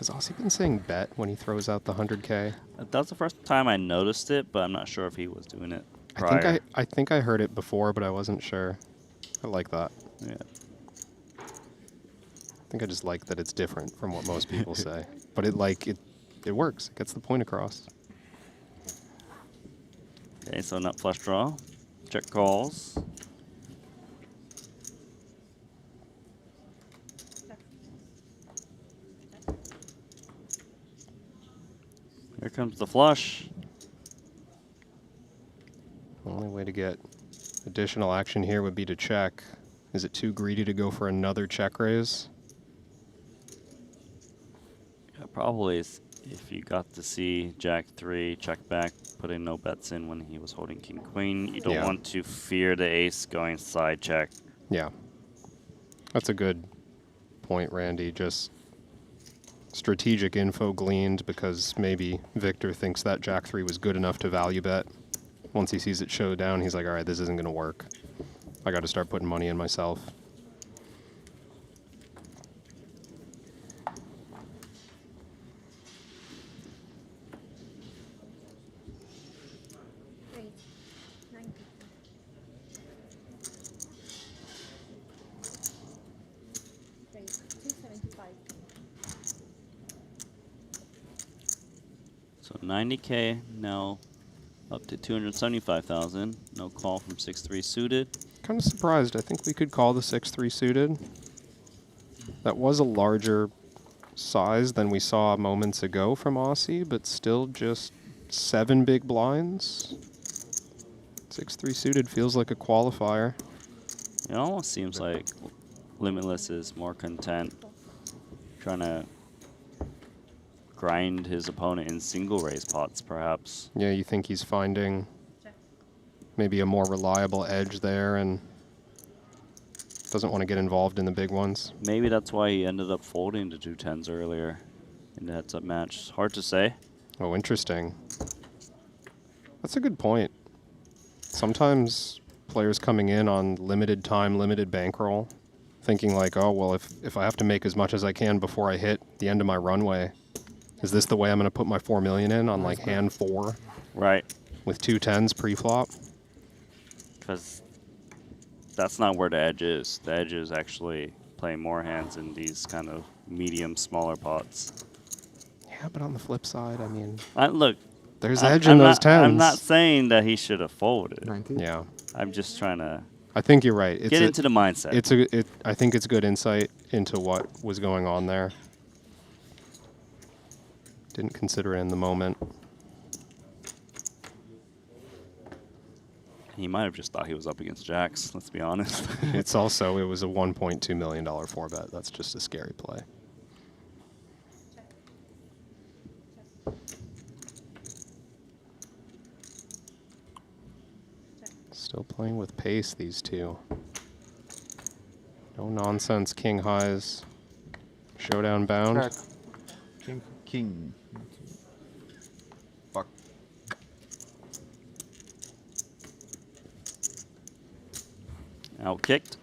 Speaker 2: Has Ossi been saying bet when he throws out the 100K?
Speaker 1: That's the first time I noticed it, but I'm not sure if he was doing it
Speaker 2: I
Speaker 1: prior.
Speaker 2: think I heard it before, but I wasn't sure. I like that.
Speaker 1: Yeah.
Speaker 2: I think I just like that it's different from what most people say. But it works. It gets the point across.
Speaker 1: Okay, so nut flush draw. Check calls. Here comes the flush.
Speaker 2: Only way to get additional action here would be to check. Is it too greedy to go for another check raise?
Speaker 1: Yeah, probably if you got to see Jack 3 check back, putting no bets in when he was holding King Queen. You don't
Speaker 2: Yeah.
Speaker 1: want to fear the ace going side check.
Speaker 2: Yeah. That's a good point, Randy. Just strategic info gleaned because maybe Wiktor thinks that Jack 3 was good enough to value bet. Once he sees it show down, he's like, all right, this isn't going to work. I got to start putting money in myself.
Speaker 10: Raise 90. Raise 275.
Speaker 1: So 90K now up to 275,000. No call from 6-3 suited.
Speaker 2: Kind of surprised. I think we could call the 6-3 suited. That was a larger size than we saw moments ago from Ossi, but still just 7 big blinds. 6-3 suited feels like a qualifier.
Speaker 1: It almost seems like Limitless is more content trying to grind his opponent in single raise pots, perhaps.
Speaker 2: Yeah, you think he's finding maybe a more reliable edge there and doesn't want to get involved in the big ones.
Speaker 1: Maybe that's why he ended up folding to 2-10s earlier in the heads-up match. Hard to say.
Speaker 2: Oh, interesting. That's a good point. Sometimes players coming in on limited time, limited bankroll, thinking like, oh, well, if I have to make as much as I can before I hit the end of my runway, is this the way I'm going to put my 4 million in on like hand 4?
Speaker 1: Right.
Speaker 2: With 2 10s pre-flop?
Speaker 1: Because that's not where the edge is. The edge is actually playing more hands in these kind of medium, smaller pots.
Speaker 2: Yeah, but on the flip side, I mean,
Speaker 1: Look,
Speaker 2: there's edge in those 10s.
Speaker 1: I'm not saying that he should have folded.
Speaker 9: 90?
Speaker 2: Yeah.
Speaker 1: I'm just trying to
Speaker 2: I think you're right.
Speaker 1: get into the mindset.
Speaker 2: I think it's good insight into what was going on there. Didn't consider it in the moment.
Speaker 1: He might have just thought he was up against jacks, let's be honest.
Speaker 2: It was a $1.2 million 4-bet. That's just a scary play. Still playing with pace, these two. No nonsense king highs. Showdown bound.
Speaker 9: Check.
Speaker 3: King. Fuck.
Speaker 1: Outkicked.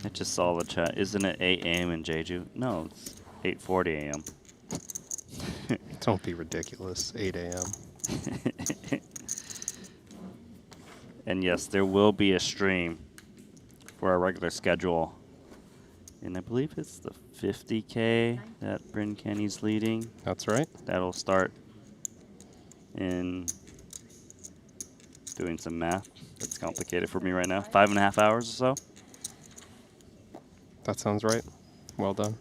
Speaker 1: I just saw the chat. Isn't it 8 a.m. in Jeju? No, it's 8:40 a.m.
Speaker 2: Don't be ridiculous. 8 a.m.
Speaker 1: And yes, there will be a stream for our regular schedule. And I believe it's the 50K that Bryn Kenny's leading.
Speaker 2: That's right.
Speaker 1: That'll start in doing some math. That's complicated for me right now. 5.5 hours or so.
Speaker 2: That sounds right. Well done.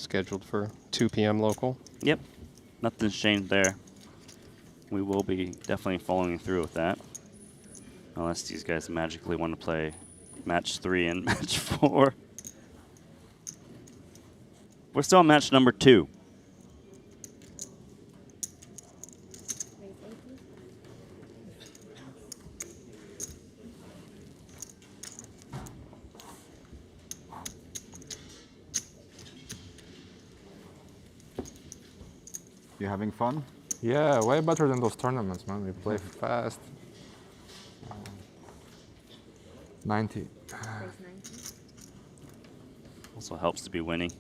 Speaker 2: scheduled for 2 p.m. local.
Speaker 1: Yep. Nothing's changed there. We will be definitely following through with that. Unless these guys magically want to play match 3 and match 4. We're still on match number 2.
Speaker 10: Raise 80.
Speaker 3: You having fun?
Speaker 4: Yeah, way better than those tournaments, man. We play fast. 90.
Speaker 10: Raise 90.
Speaker 1: Also helps to be winning.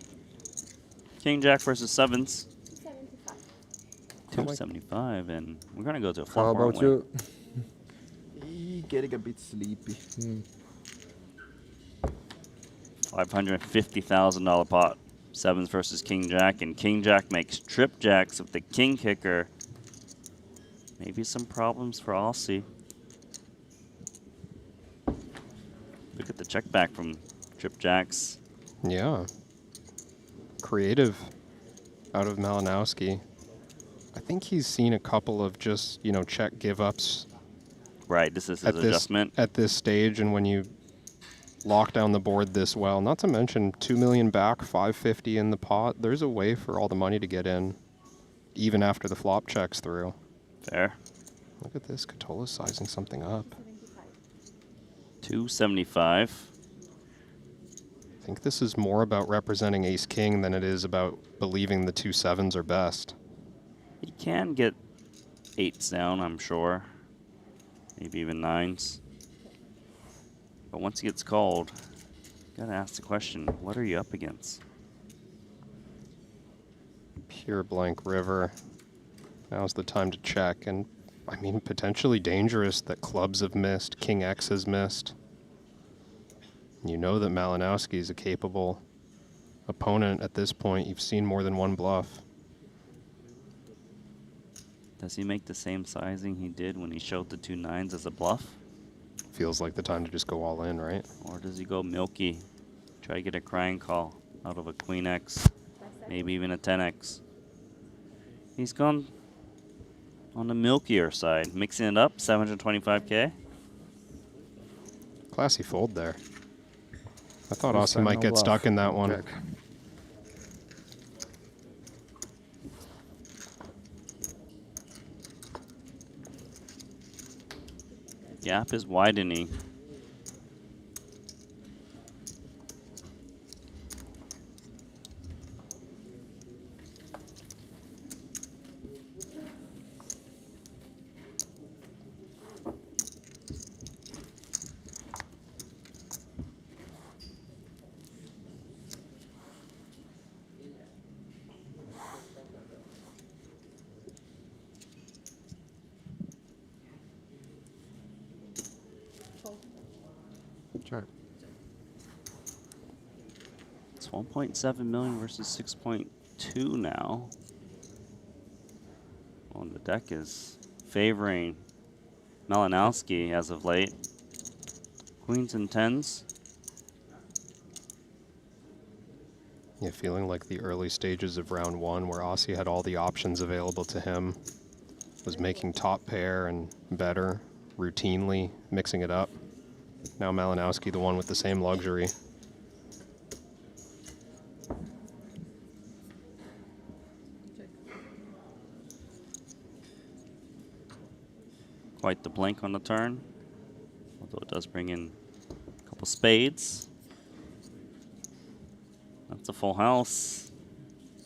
Speaker 1: King Jack versus sevens.
Speaker 10: 275.
Speaker 1: 275, and we're gonna go to a
Speaker 4: How
Speaker 1: flop.
Speaker 4: about you?
Speaker 3: Getting a bit sleepy.
Speaker 1: $550,000 pot. Sevens versus King Jack, and King Jack makes trip jacks with the king kicker. Maybe some problems for Ossi. Look at the check back from trip jacks.
Speaker 2: Yeah. Creative out of Malinowski. I think he's seen a couple of just, you know, check give ups
Speaker 1: Right, this is his adjustment.
Speaker 2: at this stage, and when you lock down the board this well, not to mention 2 million back, 550 in the pot, there's a way for all the money to get in, even after the flop checks through.
Speaker 1: Fair.
Speaker 2: Look at this, Ketola's sizing something up.
Speaker 1: 275.
Speaker 2: I think this is more about representing ace-king than it is about believing the 2 sevens are best.
Speaker 1: He can get 8s down, I'm sure. Maybe even 9s. But once he gets called, gotta ask the question, what are you up against?
Speaker 2: Pure blank river. Now's the time to check, and I mean, potentially dangerous that clubs have missed, King X has missed. You know that Malinowski is a capable opponent at this point. You've seen more than one bluff.
Speaker 1: Does he make the same sizing he did when he showed the 2 9s as a bluff?
Speaker 2: Feels like the time to just go all in, right?
Speaker 1: Or does he go milky? Try to get a crying call out of a Queen X, maybe even a 10X. He's gone on the milkier side, mixing it up, 725K.
Speaker 2: Classy fold there. I thought
Speaker 4: This
Speaker 2: Ossi
Speaker 4: time
Speaker 2: might
Speaker 4: no
Speaker 2: get
Speaker 4: bluff.
Speaker 2: stuck in that one.
Speaker 4: Check.
Speaker 1: Gap is widening.
Speaker 4: Check.
Speaker 1: It's 1.7 million versus 6.2 now. Well, the deck is favoring Malinowski as of late. Queens and 10s.
Speaker 2: Yeah, feeling like the early stages of round 1 where Ossi had all the options available to him, was making top pair and better, routinely mixing it up. Now Malinowski, the one with the same luxury.
Speaker 1: Quite the blank on the turn, although it does bring in a couple spades. That's a full house.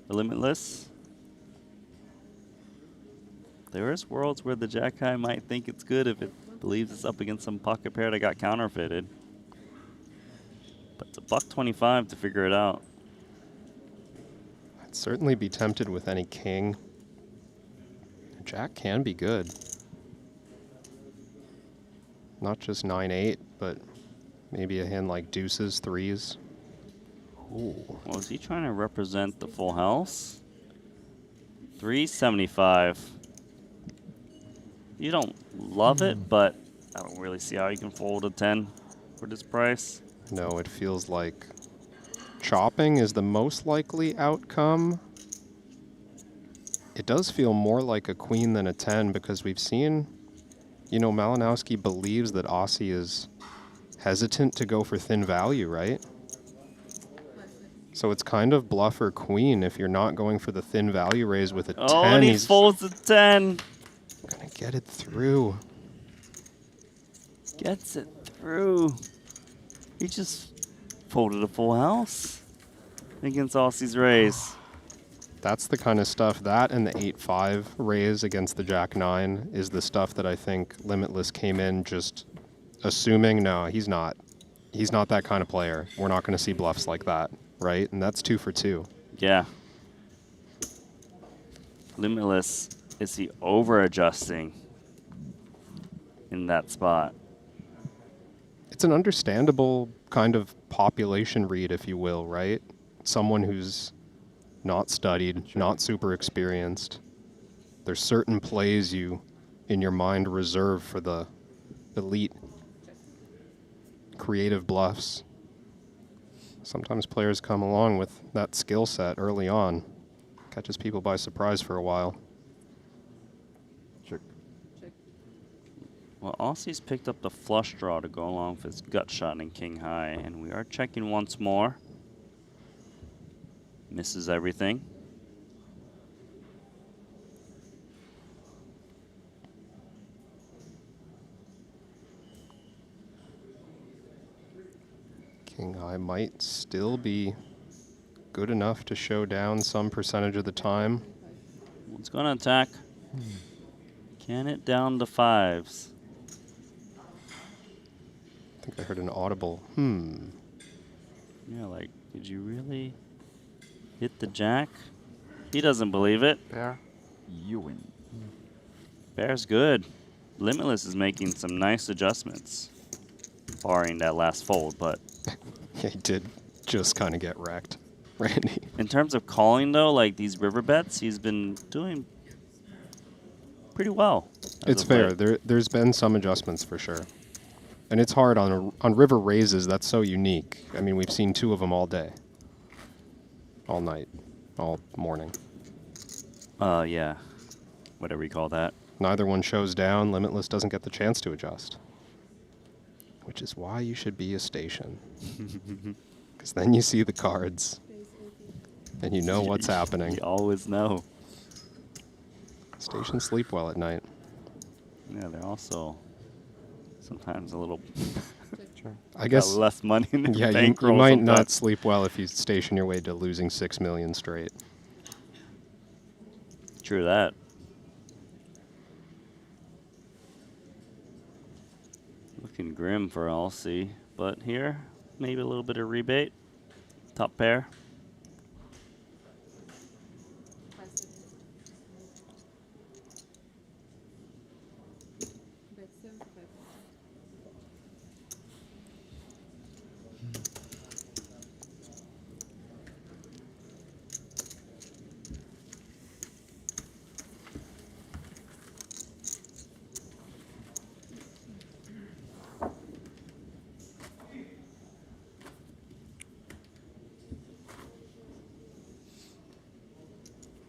Speaker 1: The Limitless. There is worlds where the jack high might think it's good if it believes it's up against some pocket pair that got counterfeited. But it's a $1.25 to figure it out.
Speaker 2: I'd certainly be tempted with any king. Jack can be good. Not just 9-8, but maybe a hand like deuces, threes. Ooh.
Speaker 1: Well, is he trying to represent the full house? 375. You don't love it, but I don't really see how you can fold a 10 for this price.
Speaker 2: No, it feels like chopping is the most likely outcome. It does feel more like a queen than a 10 because we've seen, you know, Malinowski believes that Ossi is hesitant to go for thin value, right? So it's kind of bluff or queen if you're not going for the thin value raise with a 10.
Speaker 1: Oh, and he folds the 10.
Speaker 2: Gonna get it through.
Speaker 1: Gets it through. He just folded a full house against Ossi's raise.
Speaker 2: That's the kind of stuff, that and the 8-5 raise against the Jack-9 is the stuff that I think Limitless came in just assuming, no, he's not. He's not that kind of player. We're not going to see bluffs like that, right? And that's 2 for 2.
Speaker 1: Yeah. Limitless, is he over-adjusting in that spot?
Speaker 2: It's an understandable kind of population read, if you will, right? Someone who's not studied, not super experienced. There's certain plays you, in your mind, reserve for the elite creative bluffs. Sometimes players come along with that skill set early on. Catches people by surprise for a while.
Speaker 3: Check.
Speaker 1: Well, Ossi's picked up the flush draw to go along with his gut shot in king high, and we are checking once more. Misses everything.
Speaker 2: King high might still be good enough to show down some percentage of the time.
Speaker 1: It's going to attack. Can it down to 5s?
Speaker 2: I think I heard an audible,
Speaker 1: Yeah, like, did you really hit the jack? He doesn't believe it.
Speaker 3: Pair. You win.
Speaker 1: Bear's good. Limitless is making some nice adjustments, barring that last fold, but
Speaker 2: Yeah, he did just kind of get wrecked, Randy.
Speaker 1: in terms of calling, though, like these river bets, he's been doing pretty well.
Speaker 2: It's fair. There's been some adjustments for sure. And it's hard on river raises. That's so unique. I mean, we've seen 2 of them all day. All night. All morning.
Speaker 1: Yeah. Whatever you call that.
Speaker 2: Neither one shows down. Limitless doesn't get the chance to adjust. Which is why you should be a station. Because then you see the cards. And you know what's happening.
Speaker 1: You always know.
Speaker 2: Stations sleep well at night.
Speaker 1: Yeah, they're also sometimes a little
Speaker 2: I guess
Speaker 1: less money in their
Speaker 2: yeah, you
Speaker 1: bankroll
Speaker 2: might
Speaker 1: sometimes.
Speaker 2: not sleep well if you station your way to losing 6 million straight.
Speaker 1: True that. Looking grim for Ossi, but here, maybe a little bit of rebate. Top pair.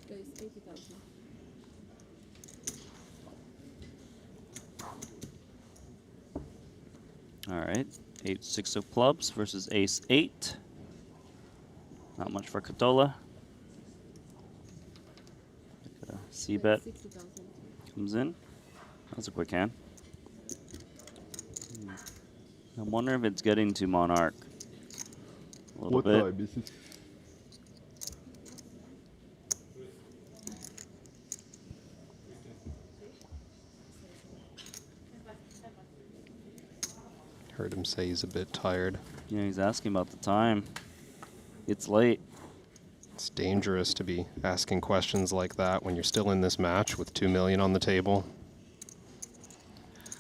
Speaker 8: There's 80,000.
Speaker 1: All right, 8-6 of clubs versus ace-8. Not much for Ketola. C-bet
Speaker 8: 60,000.
Speaker 1: comes in. That's a quick hand. I wonder if it's getting to Monarch. A little bit.
Speaker 3: time is it?
Speaker 2: Heard him say he's a bit tired.
Speaker 1: Yeah, he's asking about the time. It's late.
Speaker 2: It's dangerous to be asking questions like that when you're still in this match with 2 million on the table.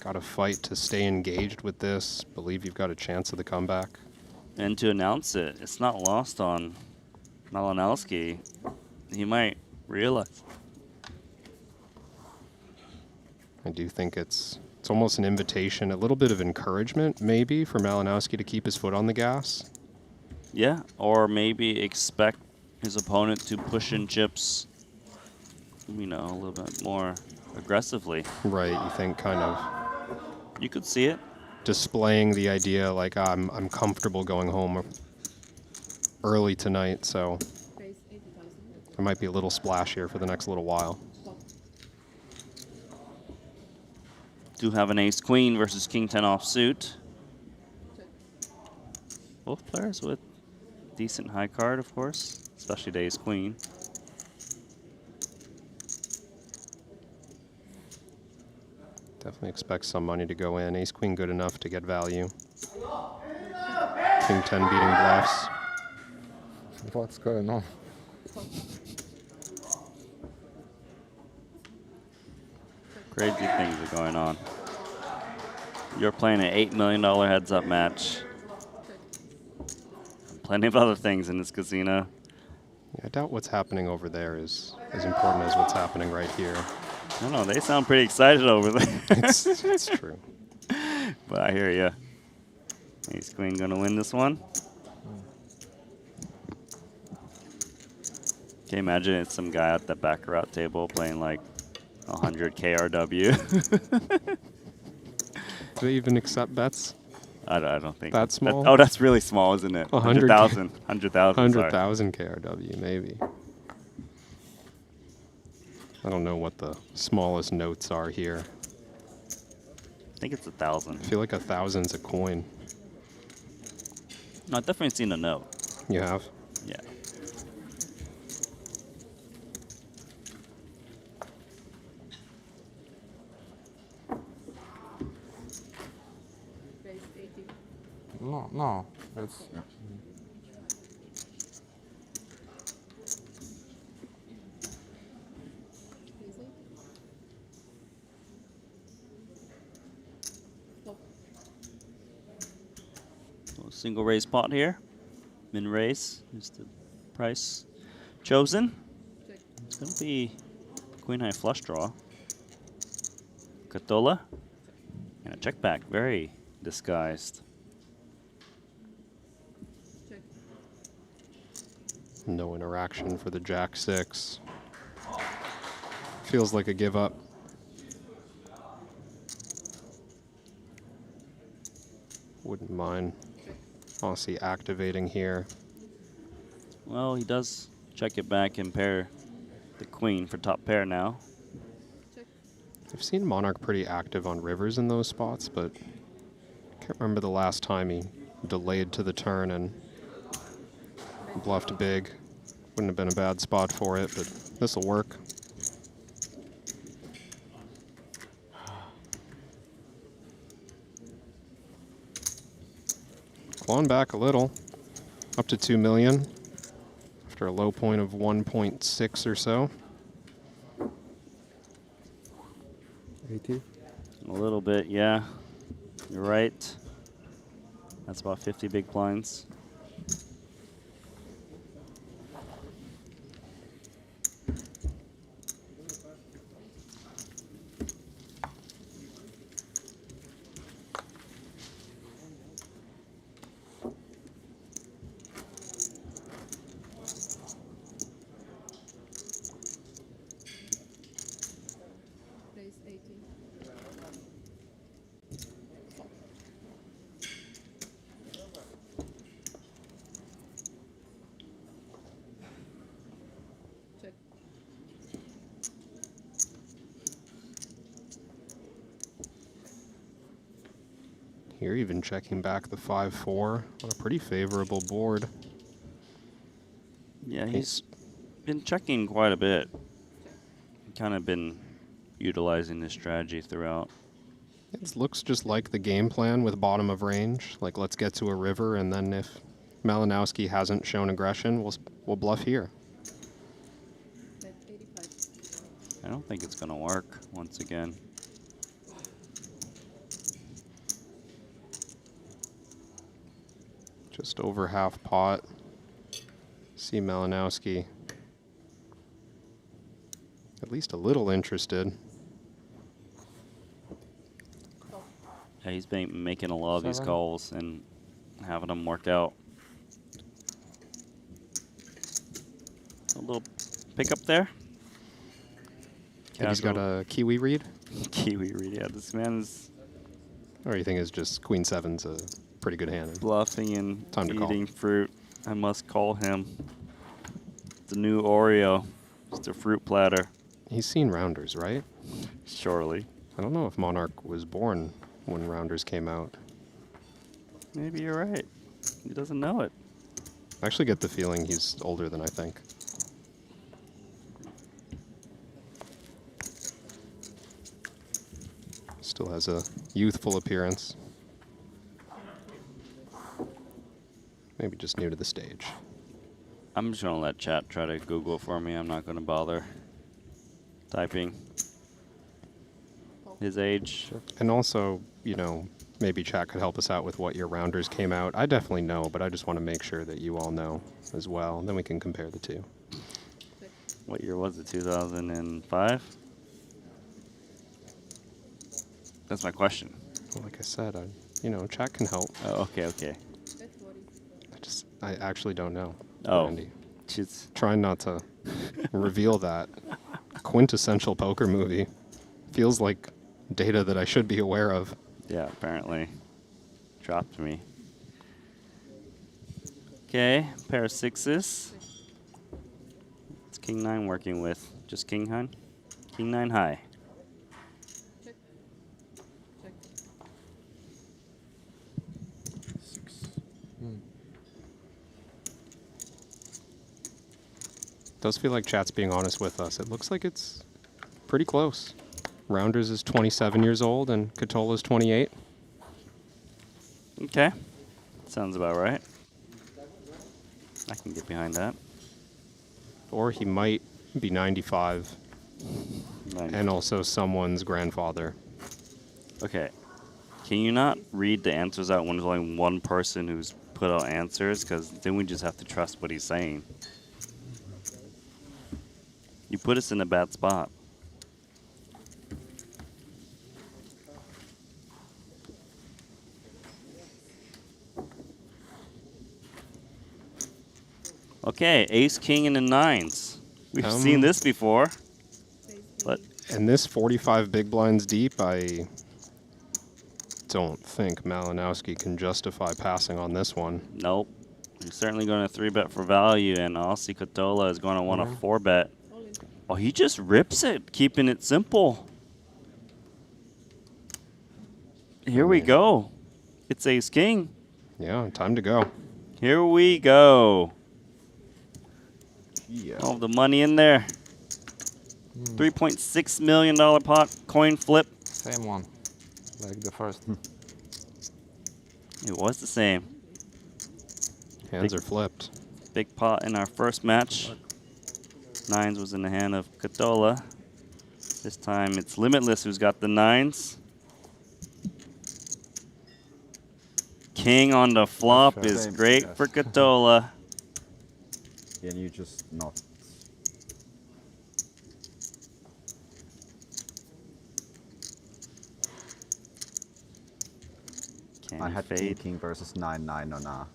Speaker 2: Got to fight to stay engaged with this. Believe you've got a chance of the comeback.
Speaker 1: And to announce it, it's not lost on Malinowski. He might realize.
Speaker 2: I do think it's almost an invitation, a little bit of encouragement maybe for Malinowski to keep his foot on the gas.
Speaker 1: Yeah, or maybe expect his opponent to push in chips, you know, a little bit more aggressively.
Speaker 2: Right, you think kind of
Speaker 1: You could see it.
Speaker 2: displaying the idea like I'm comfortable going home early tonight, so
Speaker 8: Raise 80,000.
Speaker 2: there might be a little splash here for the next little while.
Speaker 8: Stop.
Speaker 1: Do have an ace queen versus king 10 offsuit.
Speaker 8: Check.
Speaker 1: Both players with decent high card, of course, especially the ace queen.
Speaker 2: Definitely expect some money to go in. Ace queen good enough to get value. King 10 beating bluffs.
Speaker 4: What's going on?
Speaker 1: Crazy things are going on. You're playing an $8 million heads-up match. Plenty of other things in this casino.
Speaker 2: Yeah, I doubt what's happening over there is as important as what's happening right here.
Speaker 1: I don't know, they sound pretty excited over there.
Speaker 2: It's true.
Speaker 1: But I hear you. Ace queen gonna win this one. Can you imagine it's some guy at the baccarat table playing like 100 KRW?
Speaker 2: Do they even accept bets?
Speaker 1: I don't think.
Speaker 2: That small?
Speaker 1: Oh, that's really small, isn't it? 100,000. 100,000.
Speaker 2: 100,000 KRW, maybe. I don't know what the smallest notes are here.
Speaker 1: I think it's 1,000.
Speaker 2: I feel like 1,000's a coin.
Speaker 1: No, I've definitely seen a note.
Speaker 2: You have?
Speaker 1: Yeah.
Speaker 8: Raise 80.
Speaker 4: No, it's
Speaker 8: Raise 80. Stop.
Speaker 1: So single raise pot here. Min raise is the price chosen.
Speaker 8: Check.
Speaker 1: It's going to be queen high flush draw. Ketola. And a check back. Very disguised.
Speaker 8: Check.
Speaker 2: No interaction for the Jack 6. Feels like a give up. Wouldn't mind Ossi activating here.
Speaker 1: Well, he does check it back and pair the queen for top pair now.
Speaker 8: Check.
Speaker 2: I've seen Monarch pretty active on rivers in those spots, but can't remember the last time he delayed to the turn and bluffed big. Wouldn't have been a bad spot for it, but this'll work. Clawing back a little, up to 2 million after a low point of 1.6 or so.
Speaker 4: 80.
Speaker 1: A little bit, yeah. You're right. That's about 50 big blinds.
Speaker 8: Raise 80. Stop. Check.
Speaker 2: Here, even checking back the 5-4 on a pretty favorable board.
Speaker 1: Yeah, he's been checking quite a bit. Kind of been utilizing this strategy throughout.
Speaker 2: It looks just like the game plan with bottom of range. Like, let's get to a river, and then if Malinowski hasn't shown aggression, we'll bluff here.
Speaker 8: Bet 85.
Speaker 1: I don't think it's going to work once again.
Speaker 2: Just over half pot. See Malinowski at least a little interested.
Speaker 1: Yeah, he's been making a lot of these
Speaker 4: 7.
Speaker 1: calls and having them work out. little pickup there.
Speaker 2: Think he's got a Kiwi read?
Speaker 1: Kiwi read. Yeah, this man is
Speaker 2: Or you think it's just Queen 7's a pretty good hand?
Speaker 1: bluffing and
Speaker 2: Time to call.
Speaker 1: eating fruit. I must call him. The new Oreo. Just a fruit platter.
Speaker 2: He's seen Rounders, right?
Speaker 1: Surely.
Speaker 2: I don't know if Monarch was born when Rounders came out.
Speaker 1: Maybe you're right. He doesn't know it.
Speaker 2: I actually get the feeling he's older than I think. Still has a youthful appearance. Maybe just new to the stage.
Speaker 1: I'm just going to let chat try to Google it for me. I'm not going to bother typing his age.
Speaker 2: And also, you know, maybe chat could help us out with what year Rounders came out. I definitely know, but I just want to make sure that you all know as well. Then we can compare the two.
Speaker 1: What year was it? 2005? That's my question.
Speaker 2: Well, like I said, you know, chat can help.
Speaker 1: Oh, okay, okay.
Speaker 2: I actually don't know.
Speaker 1: Oh,
Speaker 2: Randy.
Speaker 1: jeez.
Speaker 2: Trying not to reveal that. Quintessential poker movie. Feels like data that I should be aware of.
Speaker 1: Yeah, apparently. Dropped me. Okay, pair of sixes. It's King 9 working with. Just King 9? King 9 high.
Speaker 8: Check. Check.
Speaker 2: Does feel like chat's being honest with us. It looks like it's pretty close. Rounders is 27 years old and Ketola is 28.
Speaker 1: Okay. Sounds about right. I can get behind that.
Speaker 2: Or he might be 95 and also someone's grandfather.
Speaker 1: Okay. Can you not read the answers out when there's only one person who's put out answers? Because then we just have to trust what he's saying. You put us in a bad spot. Okay, ace, king, and the nines. We've seen this before. But
Speaker 2: And this 45 big blinds deep, I don't think Malinowski can justify passing on this one.
Speaker 1: nope. He's certainly going to 3-bet for value, and Ossi Ketola is going to want to 4-bet. Oh, he just rips it, keeping it simple. Here we go. It's ace, king.
Speaker 2: Yeah, time to go.
Speaker 1: Here we go.
Speaker 3: Yeah.
Speaker 1: All the money in there. $3.6 million pot, coin flip.
Speaker 4: Same one, like the first.
Speaker 1: It was the same.
Speaker 2: Hands are flipped.
Speaker 1: Big pot in our first match. Nines was in the hand of Ketola. This time it's Limitless who's got the nines. King on the flop is
Speaker 3: Same,
Speaker 1: great
Speaker 3: yes.
Speaker 1: for Ketola.
Speaker 3: Can you just not?
Speaker 1: Can
Speaker 3: I
Speaker 1: he
Speaker 3: had
Speaker 1: fade?
Speaker 3: king versus 9-9 on a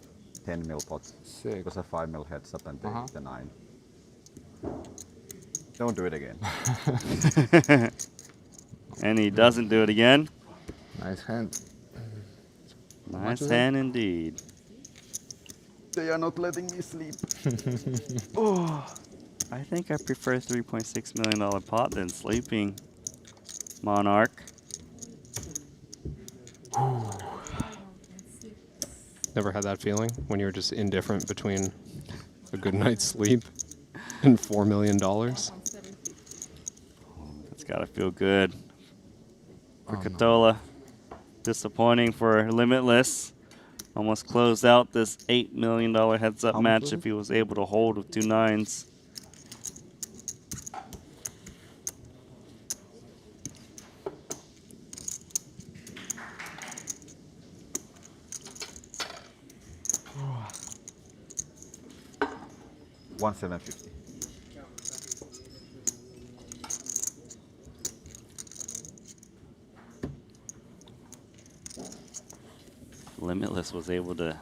Speaker 3: 10 mil pot.
Speaker 4: Sick.
Speaker 3: It was a 5 mil heads up and take
Speaker 4: Uh-huh.
Speaker 3: the 9. Don't do it again.
Speaker 1: And he doesn't do it again.
Speaker 4: Nice hand.
Speaker 1: Nice
Speaker 4: is it?
Speaker 1: hand indeed.
Speaker 3: They are not letting me sleep.
Speaker 1: I think I prefer $3.6 million pot than sleeping. Monarch.
Speaker 2: Never had that feeling when you were just indifferent between a good night's sleep and $4 million.
Speaker 1: It's got to feel good for Ketola. Disappointing for Limitless. Almost closed out this $8 million heads-up
Speaker 3: How much
Speaker 1: match
Speaker 3: was
Speaker 1: if
Speaker 3: it?
Speaker 1: he was able to hold with 2 nines.
Speaker 3: One 750.
Speaker 1: Limitless was able to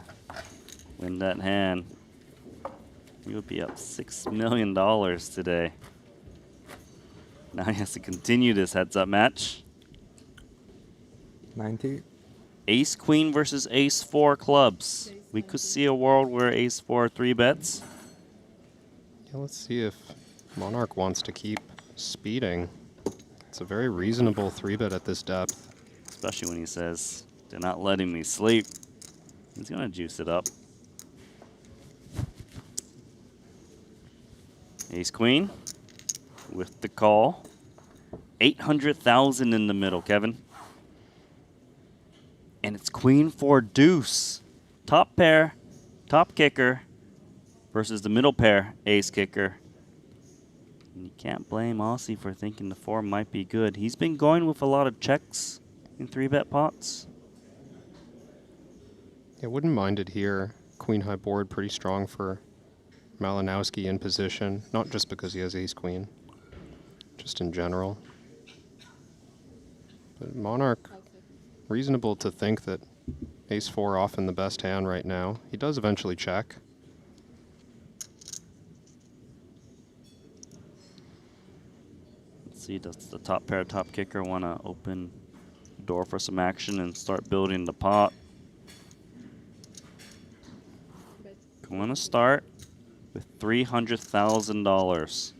Speaker 1: win that hand. He would be up $6 million today. Now he has to continue this heads-up match.
Speaker 6: 90.
Speaker 1: Ace Queen versus Ace 4 clubs. We could see a world where Ace 4 3-bets.
Speaker 2: Yeah, let's see if Monarch wants to keep speeding. It's a very reasonable 3-bet at this depth.
Speaker 1: Especially when he says, they're not letting me sleep. He's going to juice it up. Ace Queen with the call. 800,000 in the middle, Kevin. And it's Queen 4 deuce. Top pair, top kicker versus the middle pair, ace kicker. And you can't blame Ossi for thinking the 4 might be good. He's been going with a lot of checks in 3-bet pots.
Speaker 2: Yeah, wouldn't mind it here. Queen high board pretty strong for Malinowski in position. Not just because he has ace queen, just in general. But Monarch, reasonable to think that ace 4 often the best hand right now. He does eventually check.
Speaker 1: Let's see, does the top pair, top kicker want to open the door for some action and start building the pot? Going to start with $300,000.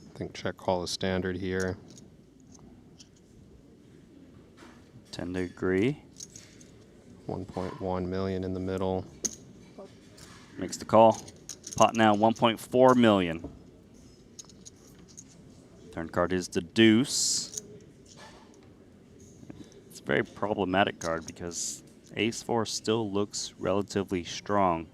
Speaker 2: I think check call is standard here.
Speaker 1: Tend to agree.
Speaker 2: 1.1 million in the middle.
Speaker 1: Makes the call. Pot now 1.4 million. Turn card is the deuce. It's a very problematic card because ace 4 still looks relatively strong.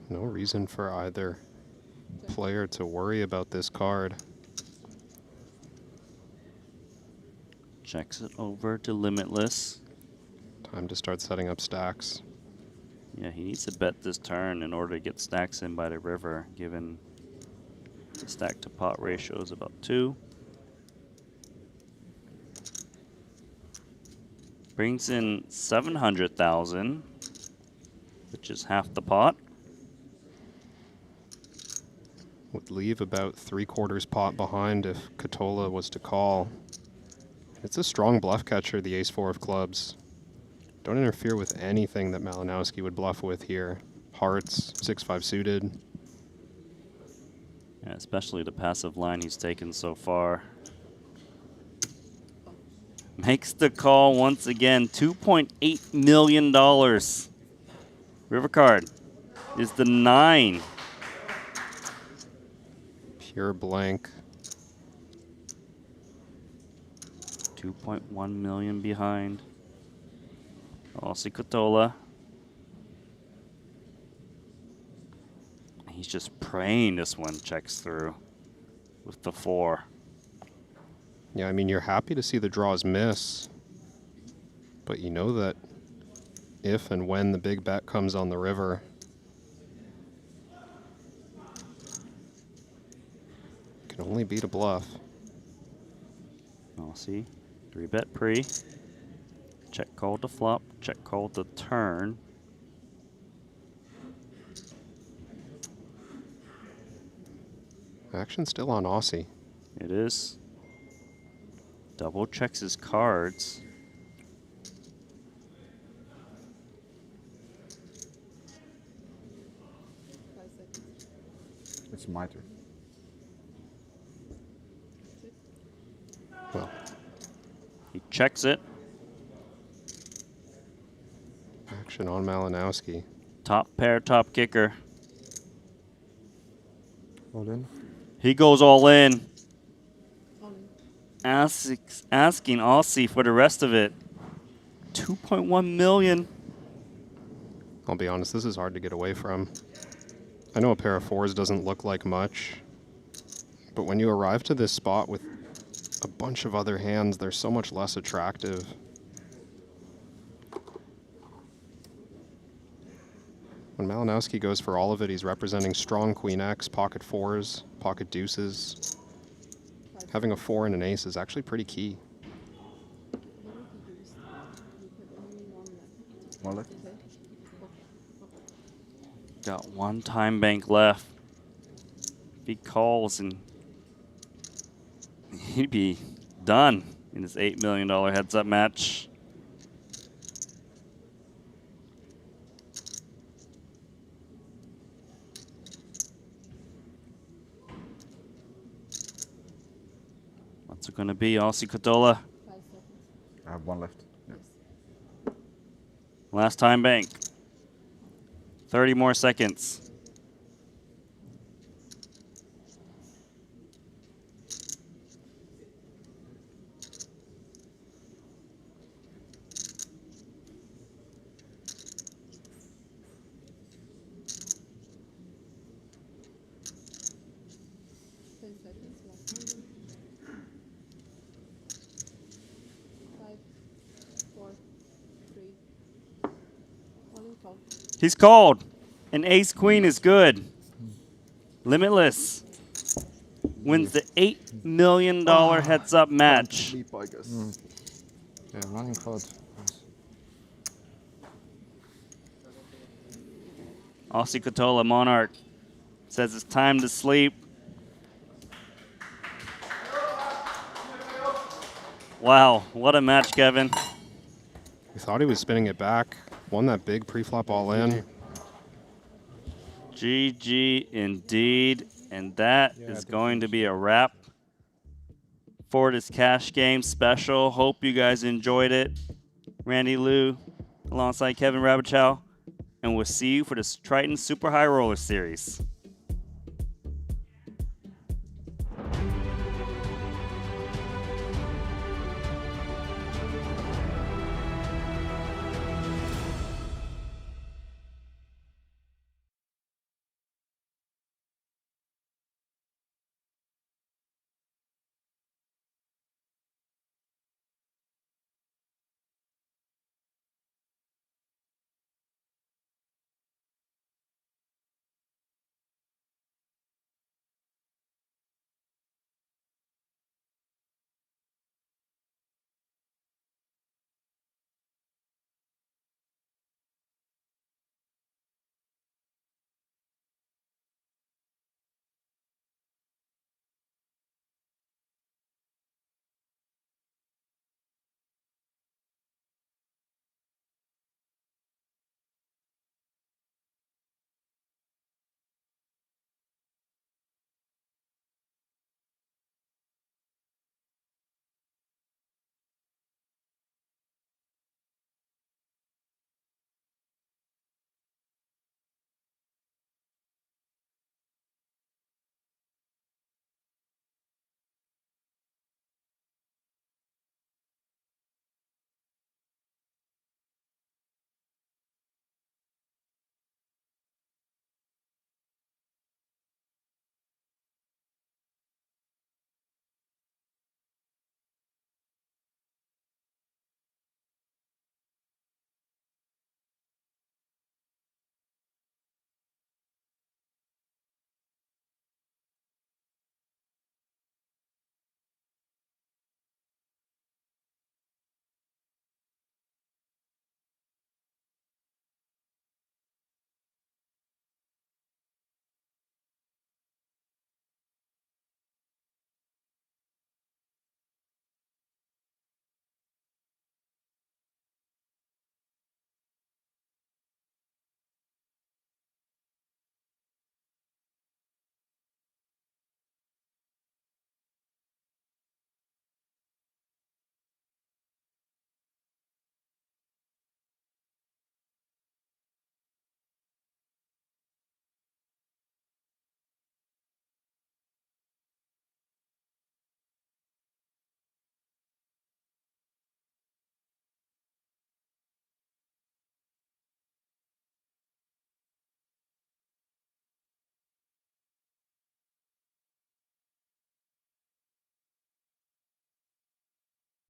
Speaker 2: No reason for either player to worry about this card.
Speaker 1: Checks it over to Limitless.
Speaker 2: Time to start setting up stacks.
Speaker 1: Yeah, he needs to bet this turn in order to get stacks in by the river, given the stack to pot ratio is about 2. Brings in 700,000, which is half the pot.
Speaker 2: Would leave about 3/4 pot behind if Ketola was to call. It's a strong bluff catcher, the ace 4 of clubs. Don't interfere with anything that Malinowski would bluff with here. Hearts, 6-5 suited.
Speaker 1: Yeah, especially the passive line he's taken so far. Makes the call once again, $2.8 million. River card is the 9.
Speaker 2: Pure blank.
Speaker 1: 2.1 million behind. Ossi Ketola. He's just praying this one checks through with the 4.
Speaker 2: Yeah, I mean, you're happy to see the draws miss, but you know that if and when the big bet comes on the river, it can only beat a bluff.
Speaker 1: Ossi, 3-bet pre. Check call to flop, check call to turn.
Speaker 2: Action still on Ossi.
Speaker 1: It is. Double checks his cards.
Speaker 3: It's my turn.
Speaker 2: Well,
Speaker 1: He checks it.
Speaker 2: action on Malinowski.
Speaker 1: Top pair, top kicker.
Speaker 6: All in.
Speaker 1: He goes all in. Asking Ossi for the rest of it. 2.1 million.
Speaker 2: I'll be honest, this is hard to get away from. I know a pair of 4s doesn't look like much, but when you arrive to this spot with a bunch of other hands, they're so much less attractive. When Malinowski goes for all of it, he's representing strong queen X, pocket fours, pocket deuces. Having a 4 and an ace is actually pretty key.
Speaker 3: One left.
Speaker 1: Got one time bank left. If he calls, and he'd be done in his $8 million heads-up match. What's it going to be, Ossi Ketola?
Speaker 3: I have one left. Yeah.
Speaker 1: Last time bank. 30 more seconds. He's called. An ace queen is good. Limitless wins the $8 million heads up match.
Speaker 3: Sleep, I guess.
Speaker 9: Yeah, running code.
Speaker 1: Ossi Ketola, Monarch, says it's time to sleep. Wow, what a match, Kevin.
Speaker 2: We thought he was spinning it back. Won that big pre-flop all in.
Speaker 1: GG indeed. And that is going to be a wrap for this cash game special. Hope you guys enjoyed it. Randy Liu alongside Kevin Rabichow. And we'll see you for this Triton Super High Roller Series.